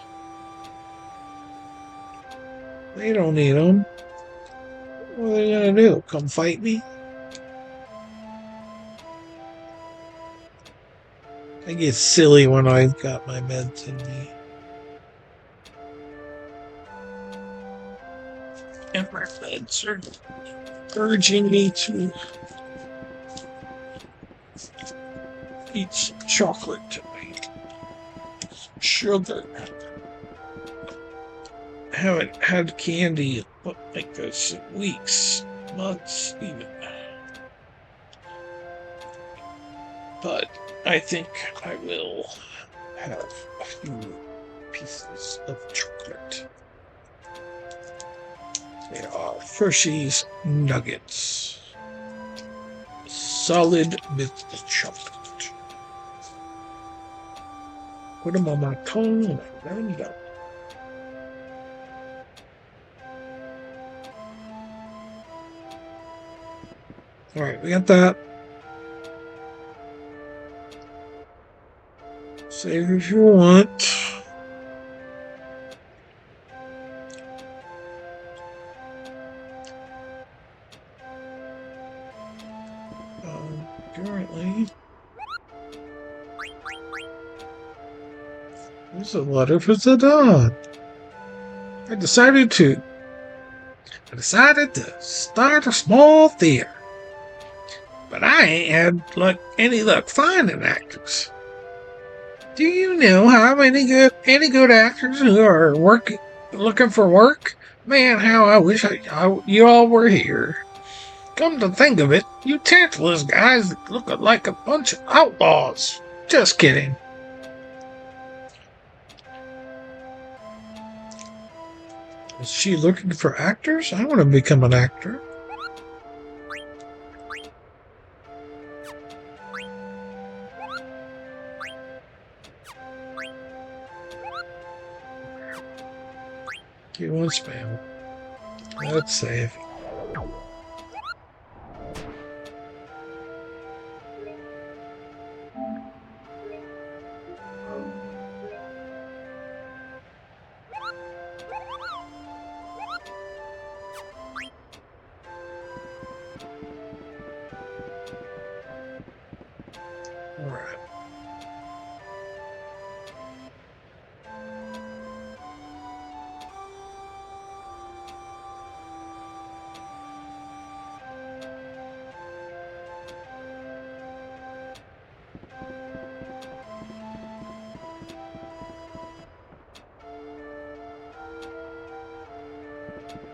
They don't need them. What are they gonna do? Come fight me? I get silly when I've got my meds in me. And my meds are urging me to eat some chocolate tonight. Sugar. Haven't had candy like this in weeks, months even. But I think I will have a few pieces of chocolate. They are Hershey's Nuggets. Solid milk chocolate. Put them on my tongue and I let them go. Alright, we got that. Save if you want. Currently, there's a letter for the dog. I decided to start a small theater. But I ain't had any luck finding actors. Do you know how any good actors who are looking for work? Man, how I wish you all were here. Come to think of it, you Tantalus guys look like a bunch of outlaws. Just kidding. Is she looking for actors? I want to become an actor. Q1 spam. Let's save. Alright.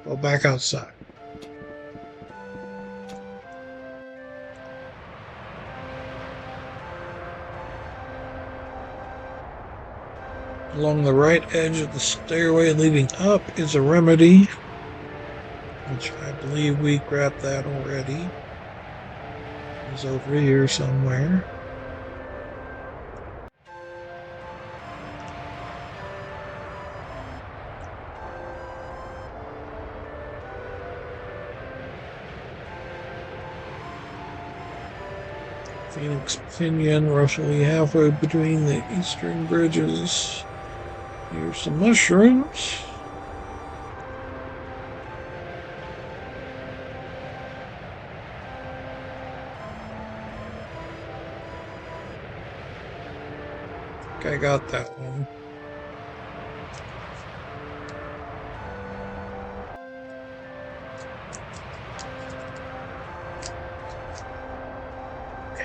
Go back outside. Along the right edge of the stairway leading up is a remedy, which I believe we grabbed that already. It's over here somewhere. Phoenix Pinion, roughly halfway between the eastern bridges. Here's some mushrooms. I think I got that one.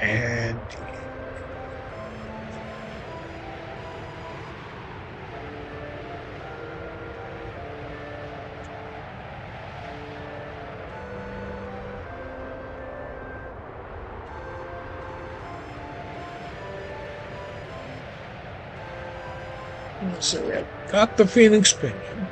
And so I got the Phoenix Pinion.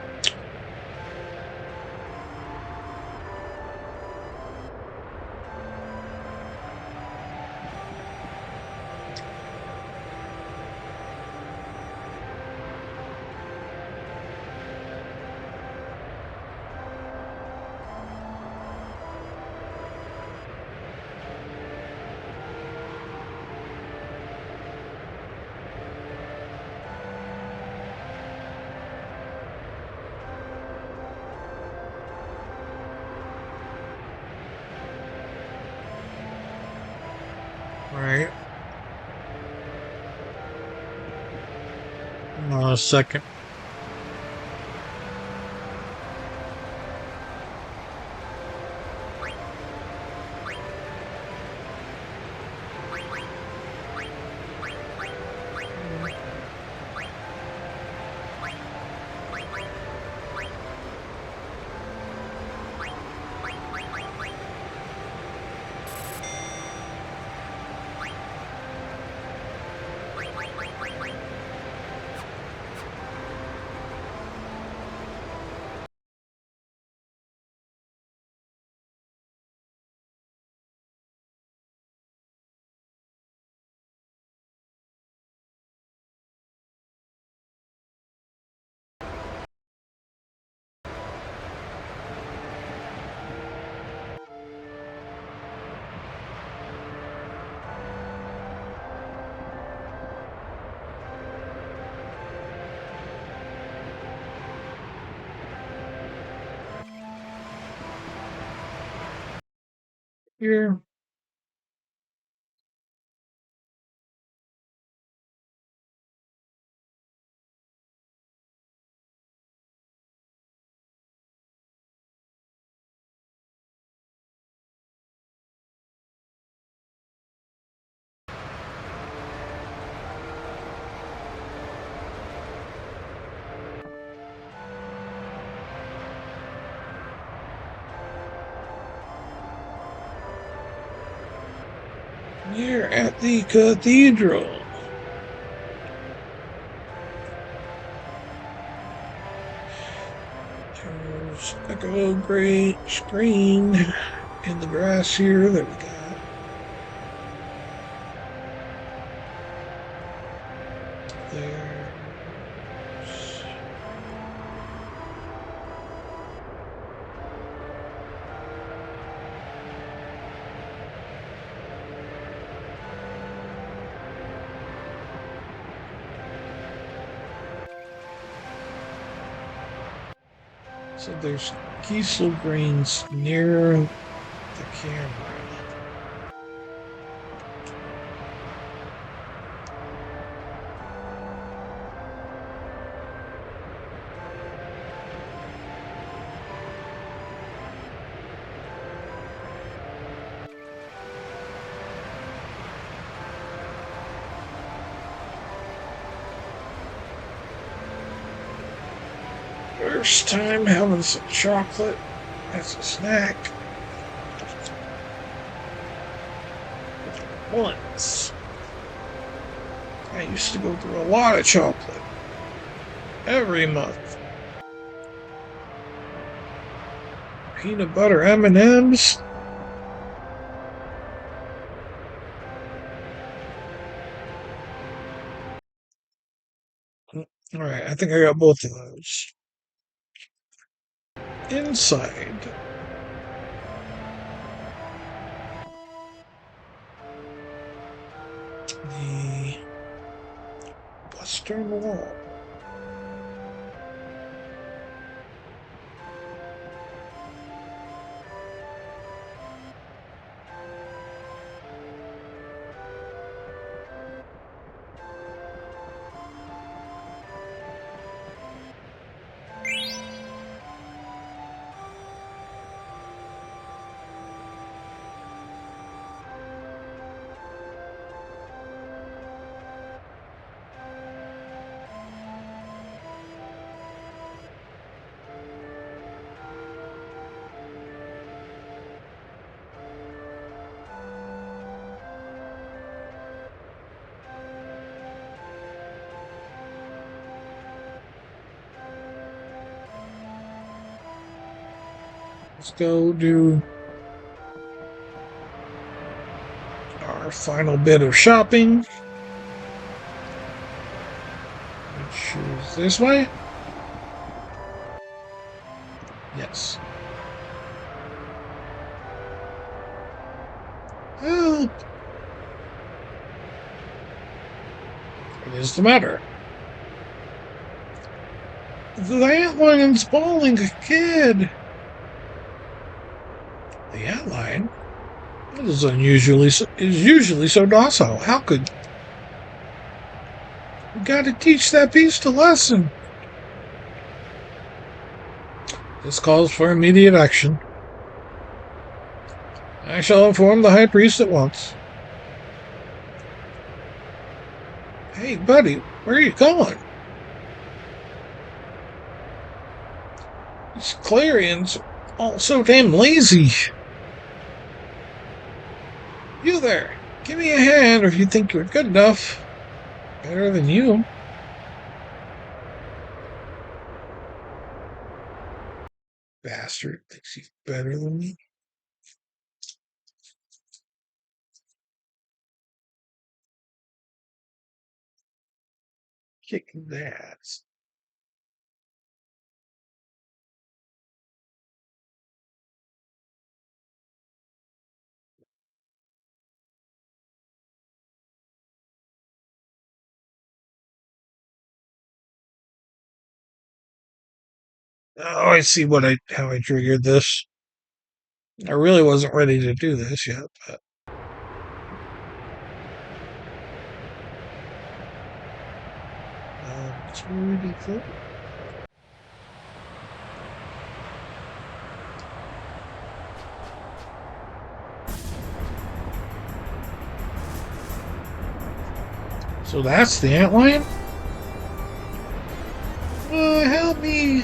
Right. Hold on a second. Here. Here at the cathedral. There's a little gray screen in the grass here that we got. There's so there's Kiesel grains near the camera. First time having some chocolate as a snack. Once. I used to go through a lot of chocolate every month. Peanut butter M&Ms. All right, I think I got both of those. Inside. The western wall. Let's go do our final bit of shopping. Which is this way? Yes. Help! What is the matter? The antlion's bowling a kid. The antlion? It is usually so docile. How could we gotta teach that beast a lesson? This calls for immediate action. I shall inform the high priest at once. Hey, buddy, where are you going? These Clarions are all so damn lazy. You there, give me a hand if you think you're good enough. Better than you. Bastard thinks he's better than me. Kick that. Oh, I see how I triggered this. I really wasn't ready to do this yet, but... it's really cool. So that's the antlion? Help me!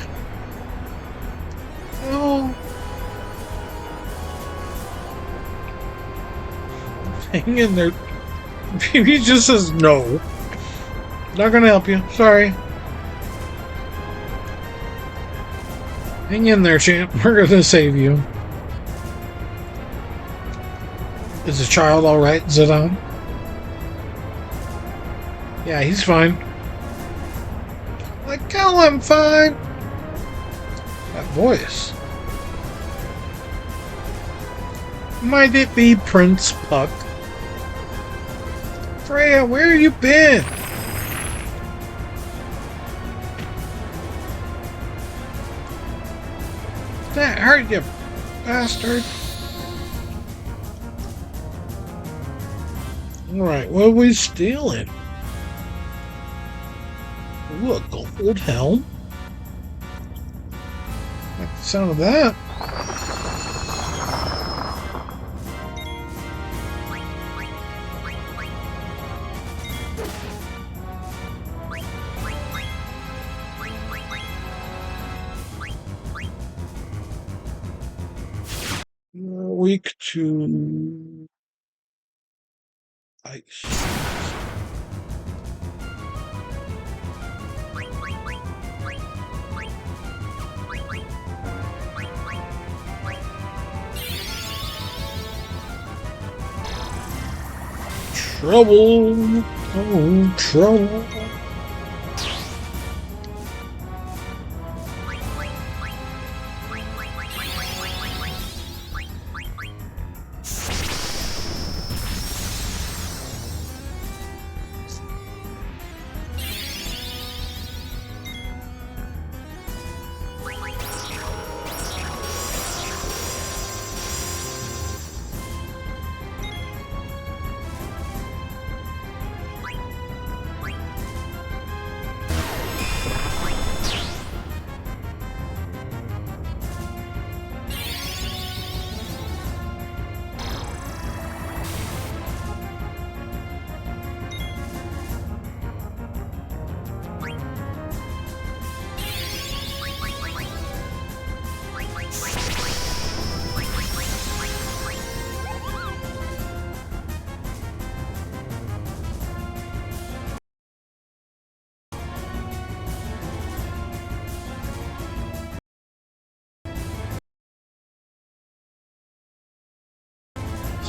No! Hang in there. He just says no. Not gonna help you. Sorry. Hang in there, champ. We're gonna save you. Is the child alright, Zidane? Yeah, he's fine. Like, oh, I'm fine. That voice. Might it be Prince Puck? Freya, where you been? That hurt, you bastard. Alright, what are we stealing? Ooh, a gold helm? Like the sound of that. Weak to ice. Trouble! Oh, trouble!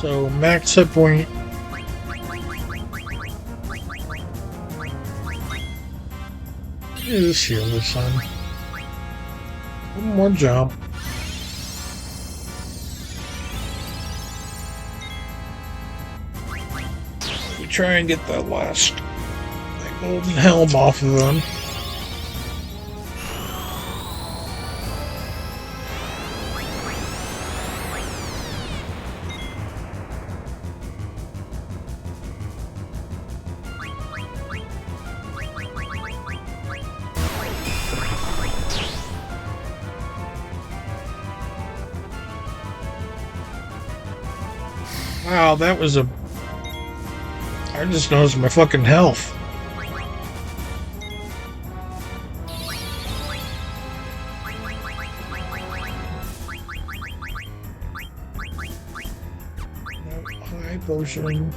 So, max hit point. Just heal this son. One more jump. We try and get that last golden helm off of them. Wow, that was a... I just noticed my fucking health. High potion.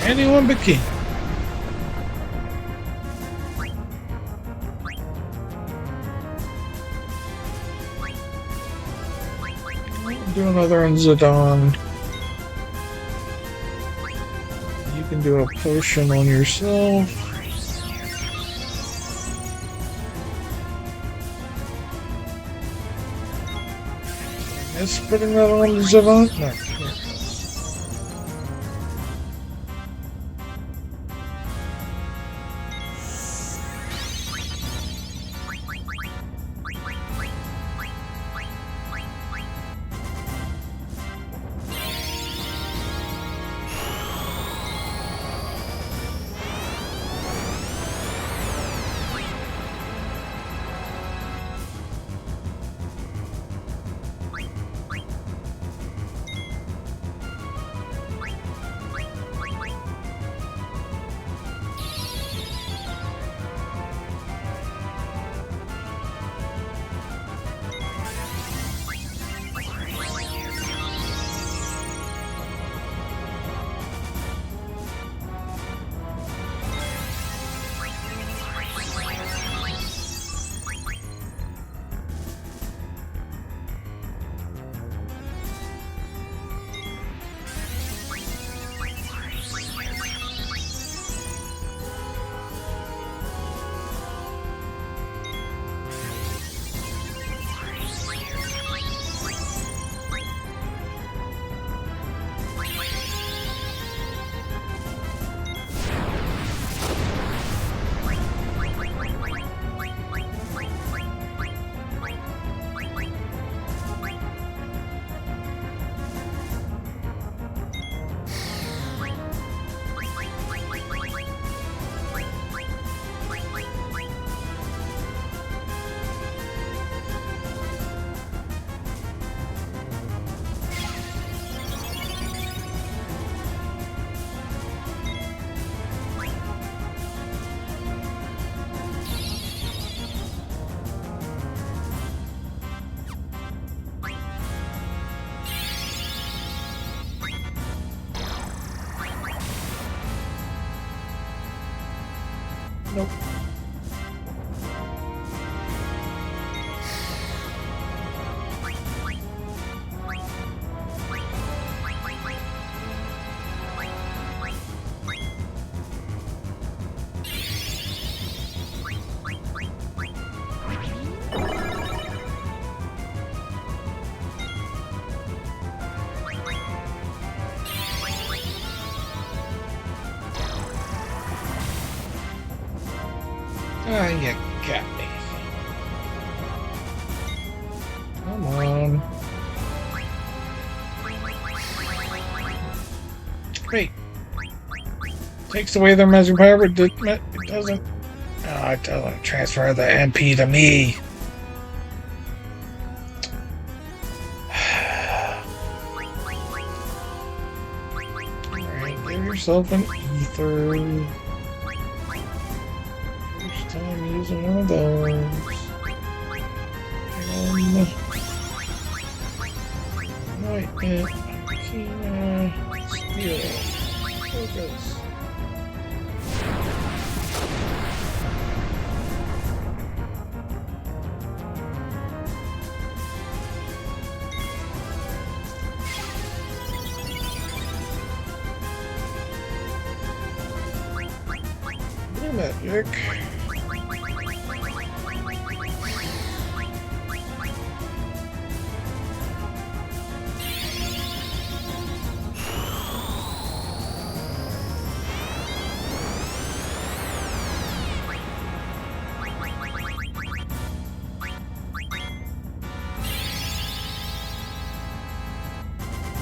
Anyone but King. Do another on Zidane. do a potion on yourself. Is putting that on the Zavant? No. Nope. Ah, you got me. Come on. Great. Takes away their magic power, but it doesn't. Oh, it doesn't transfer the MP to me. Alright, give yourself an ether. I'm using one of those. Lightning, Kina, Steel, Focus. Blue magic.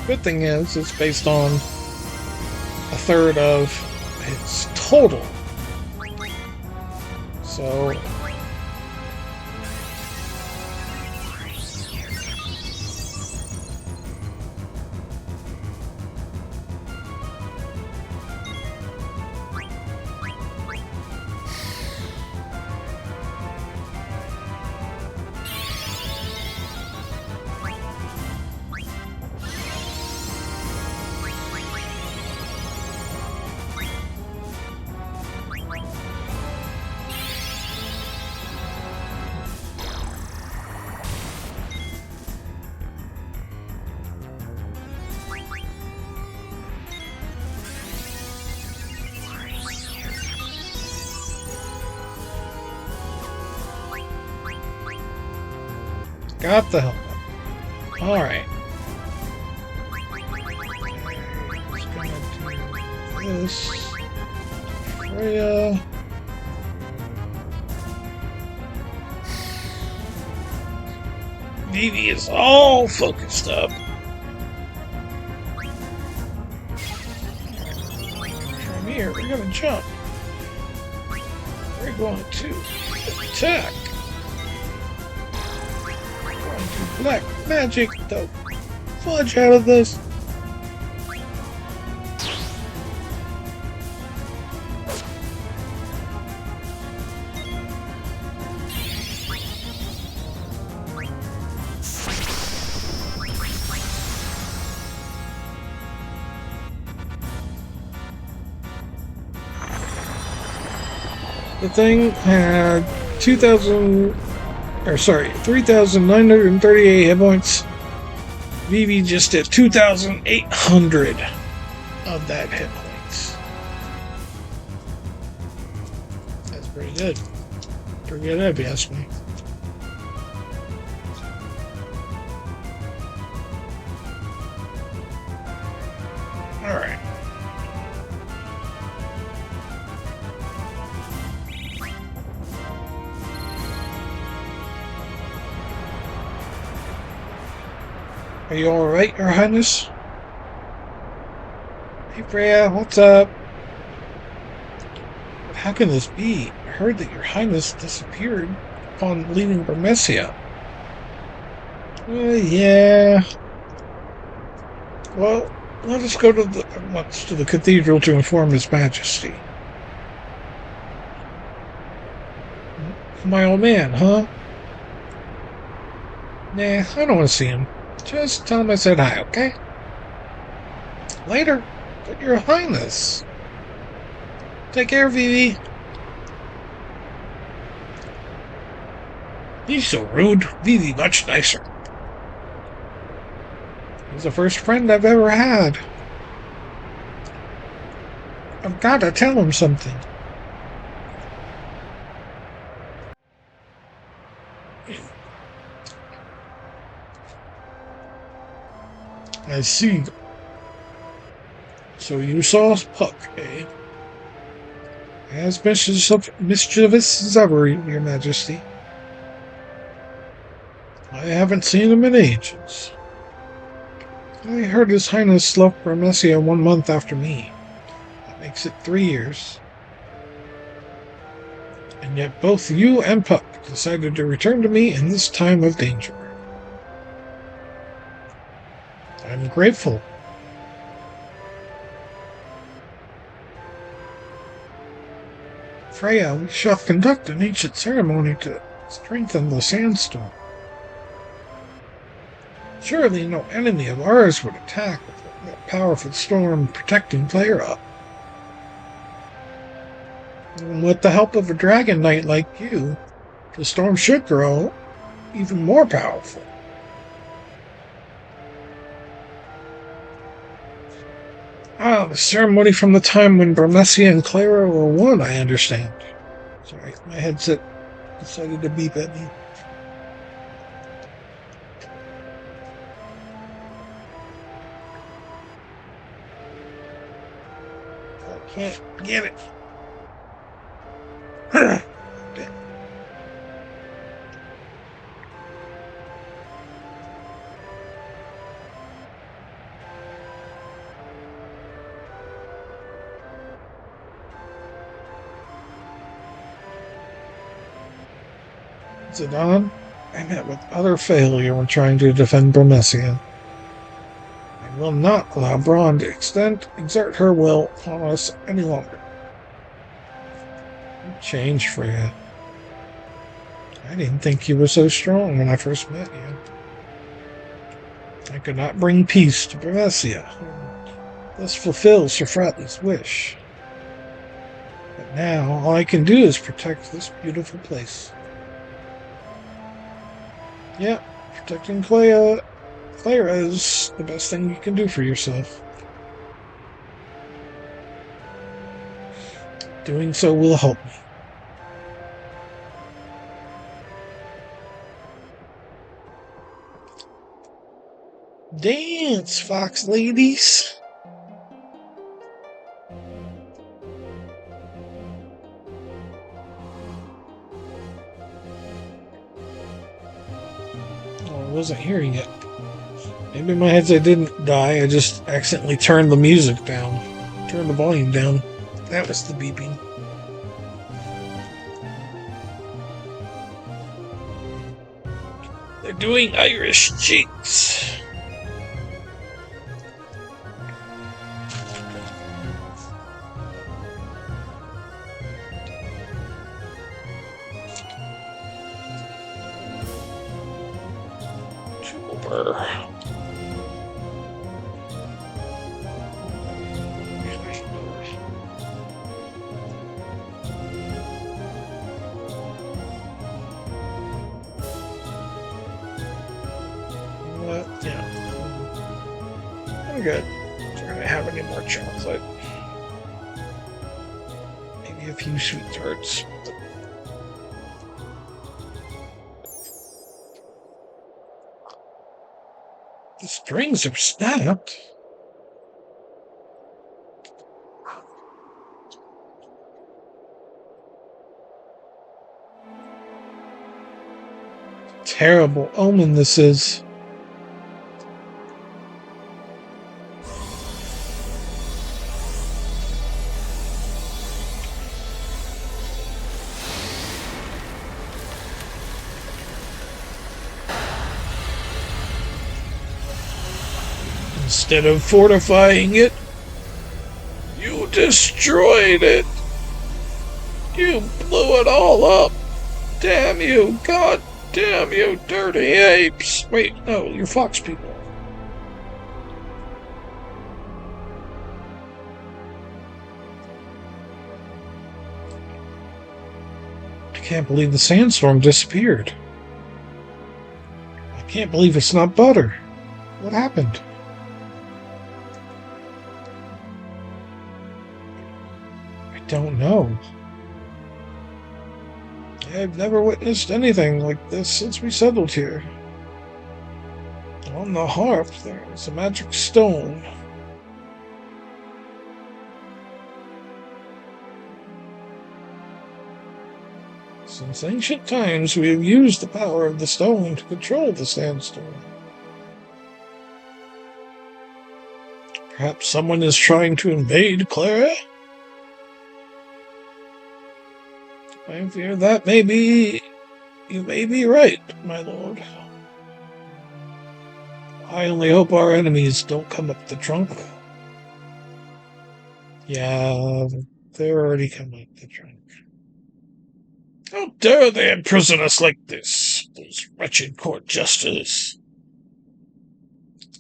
Good thing is, it's based on a third of its total. So got the helmet. Alright. Just gonna do this. Freya. Vivi is all focused up. From here, we're gonna jump. We're going to attack. We're going to black magic the fudge out of this. The thing had 3,938 hit points. Vivi just did 2,800 of that hit points. That's pretty good. Pretty good if you ask me. Alright. Are you alright, Your Highness? Hey Freya, what's up? How can this be? I heard that Your Highness disappeared upon leaving Burmecia. Yeah. Well, let us go to the cathedral to inform His Majesty. My old man, huh? Nah, I don't want to see him. Just tell him I said hi, okay? Later. But Your Highness. Take care, Vivi. He's so rude. Vivi much nicer. He's the first friend I've ever had. I've got to tell him something. I see. So you saw Puck, eh? As mischievous as ever, Your Majesty. I haven't seen him in ages. I heard His Highness left Burmecia 1 month after me. That makes it 3 years. And yet both you and Puck decided to return to me in this time of danger. I'm grateful. Freya, we shall conduct an ancient ceremony to strengthen the sandstorm. Surely no enemy of ours would attack with that powerful storm protecting Clara. And with the help of a dragon knight like you, the storm should grow even more powerful. Ah, the ceremony from the time when Burmecia and Clara were one, I understand. Sorry, my headset decided to beep at me. I can't get it. Zidane, I met with utter failure when trying to defend Burmecia. I will not allow Braun to exert her will upon us any longer. You changed, Freya. I didn't think you were so strong when I first met you. I could not bring peace to Burmecia, thus fulfill Sir Fratley's wish. But now all I can do is protect this beautiful place. Yeah, protecting Clara is the best thing you can do for yourself. Doing so will help me. Dance, fox ladies. Oh, I wasn't hearing it. Maybe my headset didn't die. I just accidentally turned the music down. Turned the volume down. That was the beeping. They're doing Irish cheeks. Over. Yeah. I'm good. We're gonna have any more chocolate. Maybe a few sweet tarts. The strings are snapped. Terrible omen this is. Instead of fortifying it, you destroyed it. You blew it all up. Damn you, God damn you, dirty apes. Wait, no, you're fox people. I can't believe the sandstorm disappeared. I can't believe it's not butter. What happened? I don't know. I've never witnessed anything like this since we settled here. On the harp, there is a magic stone. Since ancient times, we have used the power of the stone to control the sandstorm. Perhaps someone is trying to invade Clara? I fear that you may be right, my lord. I only hope our enemies don't come up the trunk. Yeah, they're already coming up the trunk. How dare they imprison us like this, those wretched court jesters.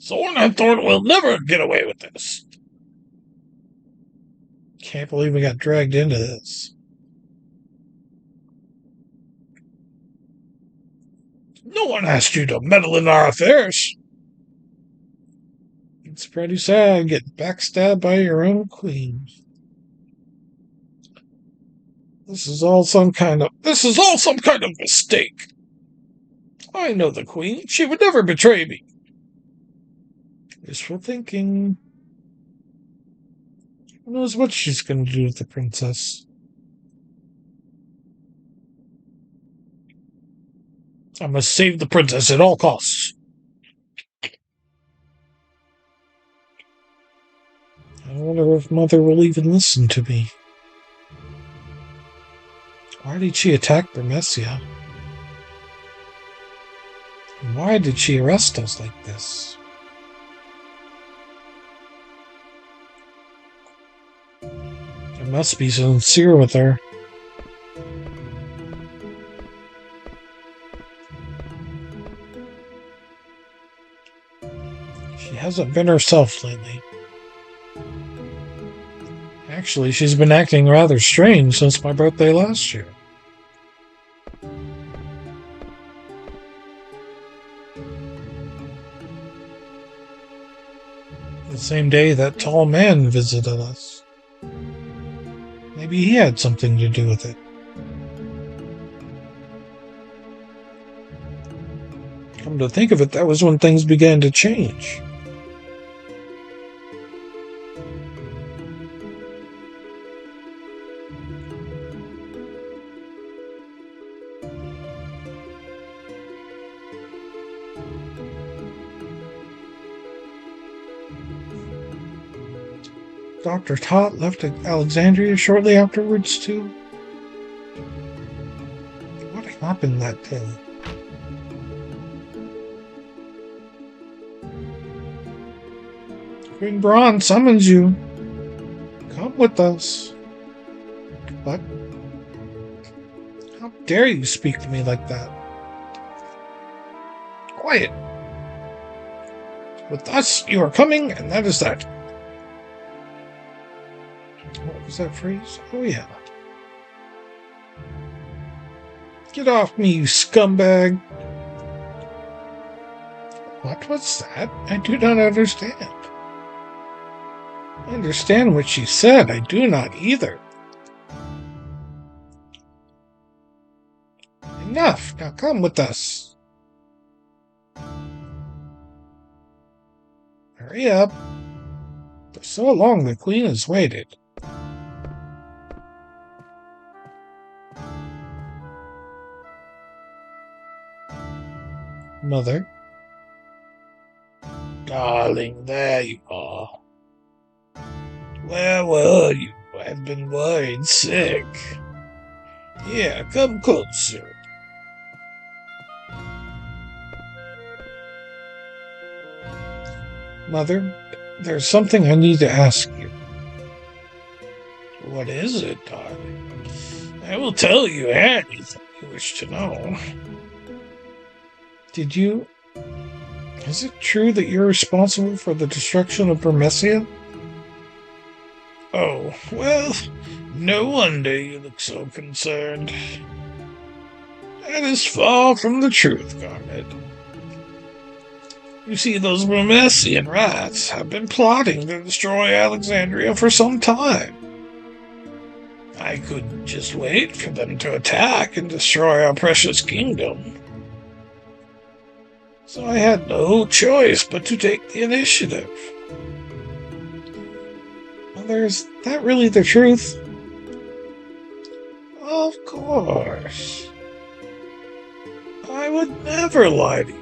Zorn and Thorn will never get away with this. Can't believe we got dragged into this. No one asked you to meddle in our affairs. It's pretty sad getting backstabbed by your own queen. This is all some kind of mistake. I know the queen. She would never betray me. Wishful thinking. Who knows what she's going to do with the princess? I must save the princess at all costs. I wonder if Mother will even listen to me. Why did she attack Bermesia? And why did she arrest us like this? I must be sincere with her. She hasn't been herself lately. Actually, she's been acting rather strange since my birthday last year. The same day that tall man visited us. Maybe he had something to do with it. Come to think of it, that was when things began to change. Dr. Tot left Alexandria shortly afterwards, too? What happened that day? Queen Braun summons you. Come with us. What? How dare you speak to me like that? Quiet. With us, you are coming, and that is that. What was that phrase? Oh, yeah. Get off me, you scumbag. What was that? I do not understand. I understand what she said. I do not either. Enough. Now come with us. Hurry up. For so long the Queen has waited. Mother. Darling, there you are. Where were you? I've been worried sick. Here, come closer. Mother, there's something I need to ask you. What is it, darling? I will tell you anything you wish to know. Is it true that you're responsible for the destruction of Burmecia? Oh, well, no wonder you look so concerned. That is far from the truth, Garnet. You see, those Burmesian rats have been plotting to destroy Alexandria for some time. I couldn't just wait for them to attack and destroy our precious kingdom. So I had no choice but to take the initiative. Mother, is that really the truth? Of course. I would never lie to you.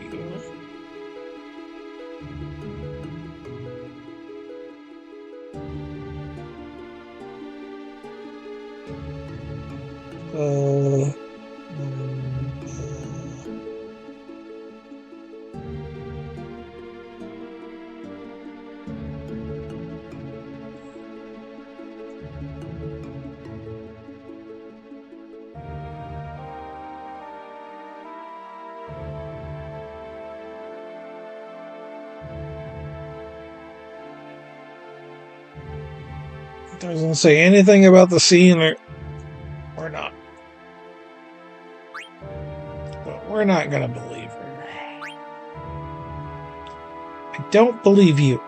Doesn't say anything about the scene or not. But we're not gonna believe her. I don't believe you.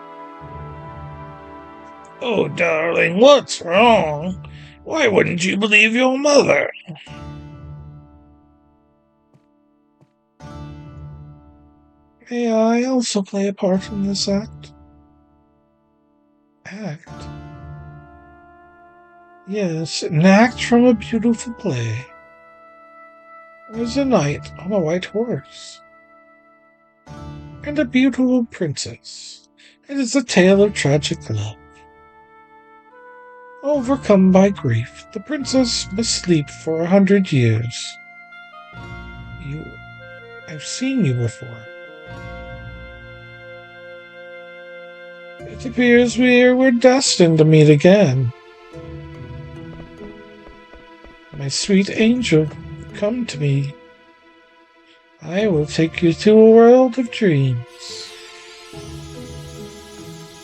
Oh, darling, what's wrong? Why wouldn't you believe your mother? May I also play a part in this act? Act? Yes, an act from a beautiful play. There's a knight on a white horse, and a beautiful princess. It is a tale of tragic love. Overcome by grief, the princess must sleep for 100 years. I've seen you before. It appears we're destined to meet again. My sweet angel, come to me. I will take you to a world of dreams.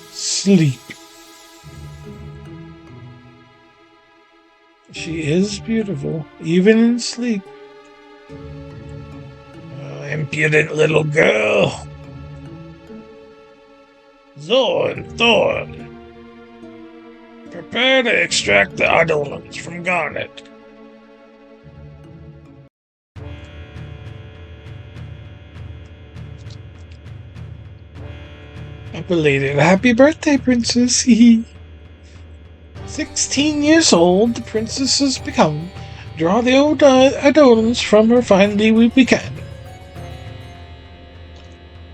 Sleep. She is beautiful, even in sleep. Oh, impudent little girl. Thorn. Prepare to extract the Eidolons from Garnet. A belated happy birthday, princess. 16 years old, the princess has become. Draw the old Eidolons from her finally we can.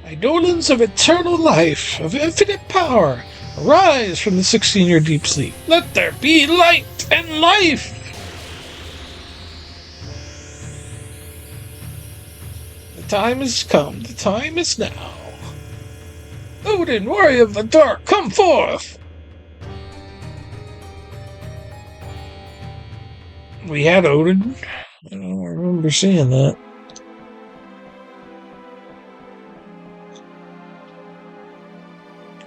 Eidolons of eternal life, of infinite power, Arise from the 16-year deep sleep. Let there be light and life! The time has come. The time is now. Odin, warrior of the dark, come forth! We had Odin. I don't remember seeing that.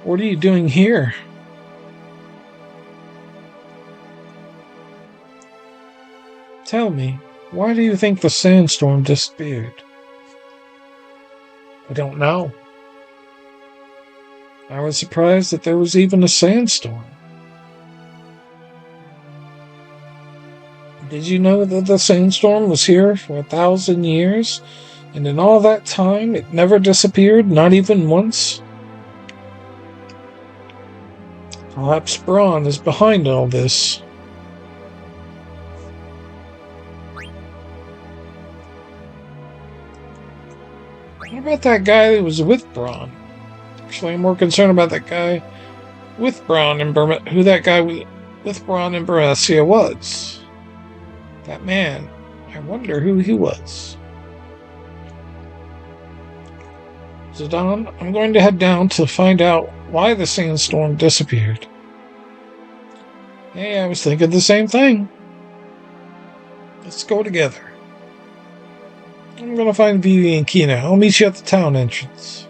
What are you doing here? Tell me, why do you think the sandstorm disappeared? I don't know. I was surprised that there was even a sandstorm. Did you know that the sandstorm was here for 1,000 years? And in all that time, it never disappeared, not even once? Perhaps Braun is behind all this. What about that guy that was with Braun? Actually, I'm more concerned about that guy with Braun and who that guy with Braun and Bermessia was. That man. I wonder who he was. Zidane, I'm going to head down to find out why the sandstorm disappeared. Hey, I was thinking the same thing. Let's go together. I'm going to find Vivi and Kina. I'll meet you at the town entrance.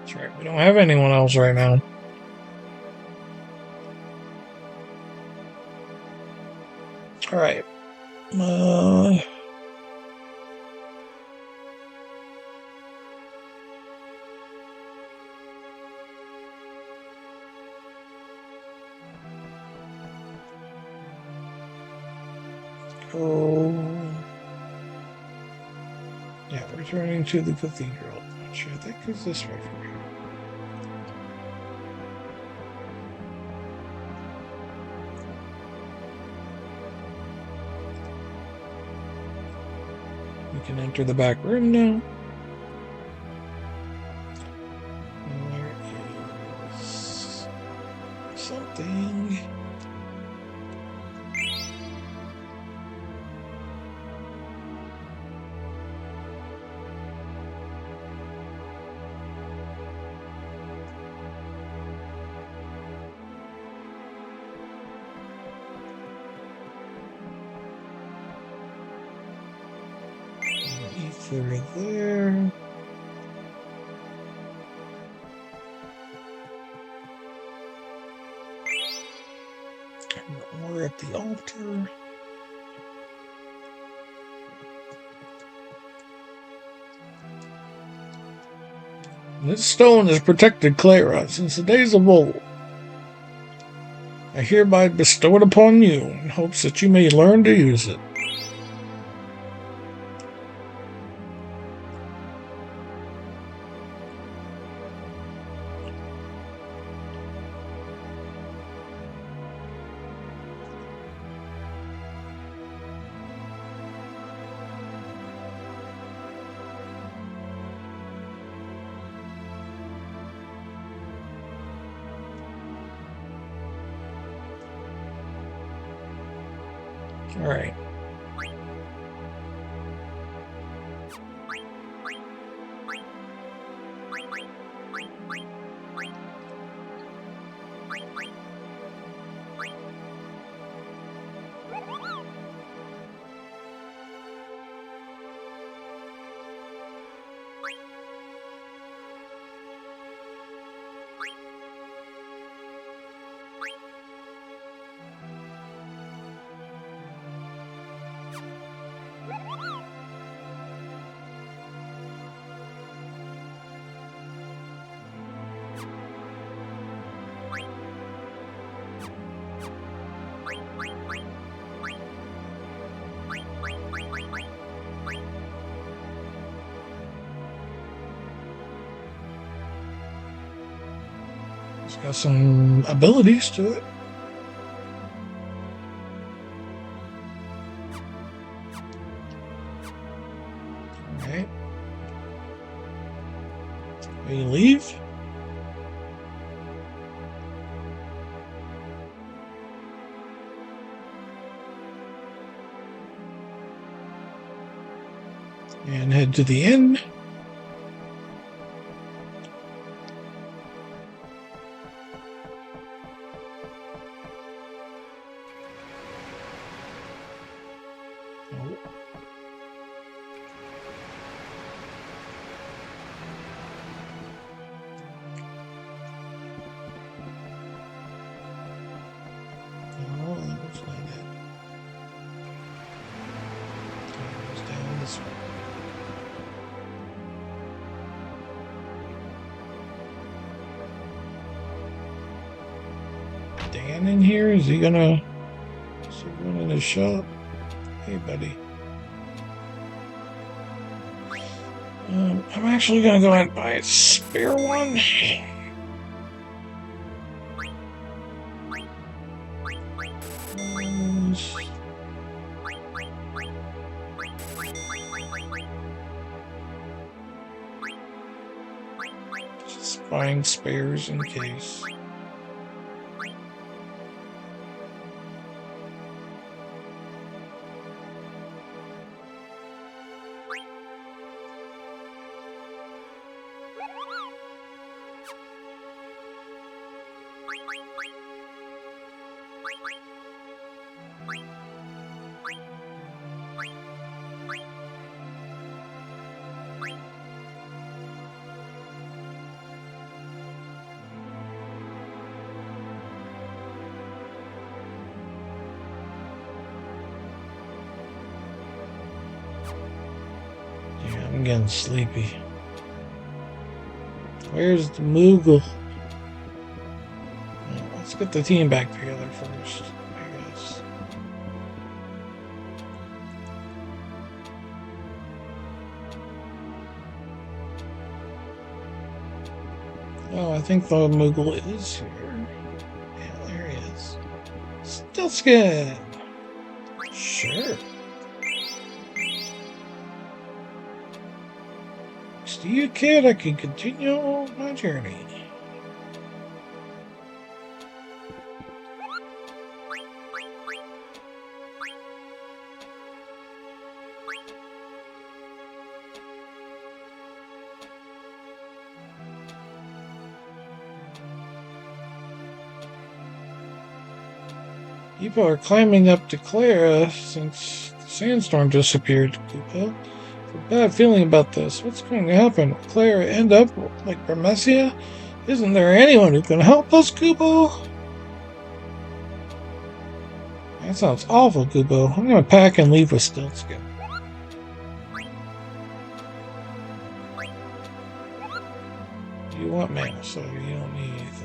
That's right, we don't have anyone else right now. Alright. Yeah, returning to the cathedral. Not sure, I think it's this way from here. We can enter the back room now. There is something. Ether there. We're at the altar. This stone has protected Clara since the days of old. I hereby bestow it upon you in hopes that you may learn to use it. All right. It's got some abilities to it. Alright. Will you leave? And head to the inn. Dan in here? Is he gonna go in his shop? Hey, buddy. I'm actually gonna go and buy a spare one. Just buying spares in case. I'm getting sleepy. Where's the Moogle? Let's get the team back together first, I guess. Oh, I think the Moogle is here. Yeah, there he is. Stiltskin! Sure. To you, kid, I can continue on my journey. People are climbing up to Clara since the sandstorm disappeared, Koopa. A bad feeling about this. What's going to happen? Will Clara end up like Burmecia? Isn't there anyone who can help us, Kubo? That sounds awful, Kubo. I'm going to pack and leave with Stiltskin. You want mana, so you don't need anything.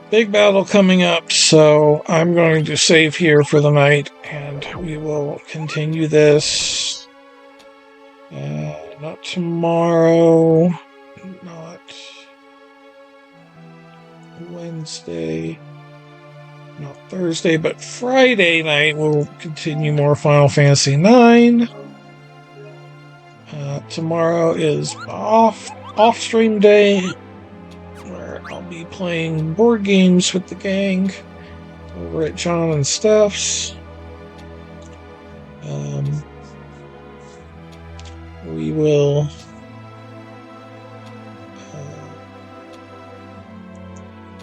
Big battle coming up, so I'm going to save here for the night, and we will continue this. Not tomorrow, not Wednesday, not Thursday, but Friday night we'll continue more Final Fantasy IX. Tomorrow is off-stream day, where I'll be playing board games with the gang over at John and Steph's. We will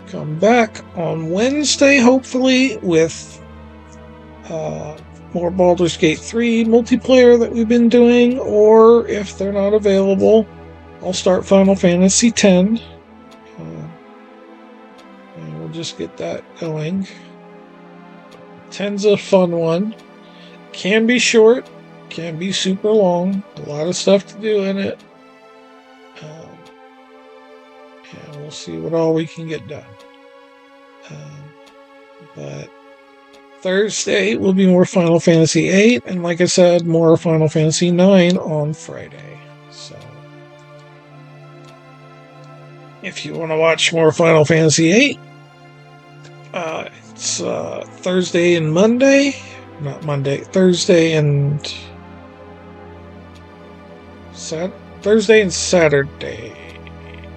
come back on Wednesday, hopefully, with more Baldur's Gate 3 multiplayer that we've been doing, or if they're not available, I'll start Final Fantasy X. And we'll just get that going. 10's a fun one. Can be short, can be super long. A lot of stuff to do in it. And we'll see what all we can get done. But Thursday will be more Final Fantasy VIII, and like I said, more Final Fantasy IX on Friday. So, if you want to watch more Final Fantasy VIII, it's Thursday and Monday. Not Monday. Thursday and Thursday and Saturday.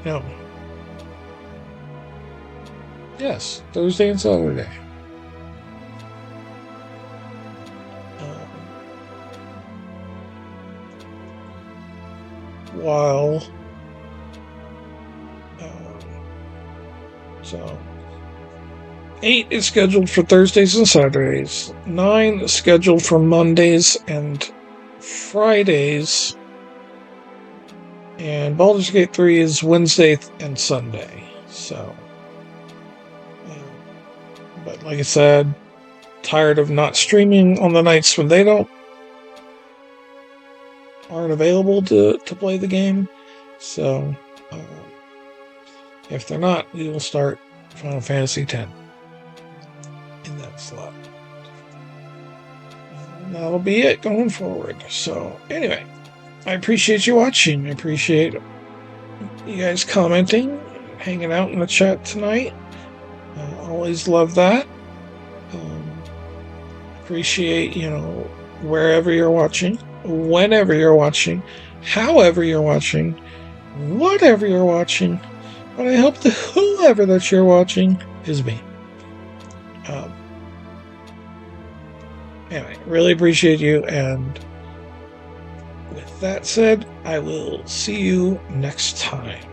No. Yes, Thursday and Saturday. While so 8 is scheduled for Thursdays and Saturdays. 9 is scheduled for Mondays and Fridays. And Baldur's Gate 3 is Wednesday and Sunday. So, but like I said, tired of not streaming on the nights when they aren't available to play the game. So, if they're not, we will start Final Fantasy X in that slot. And that'll be it going forward. So, anyway, I appreciate you watching. I appreciate you guys commenting, hanging out in the chat tonight. Always love that. Appreciate, wherever you're watching, whenever you're watching, however you're watching, whatever you're watching. But I hope that whoever that you're watching is me. Anyway, really appreciate you, and with that said, I will see you next time.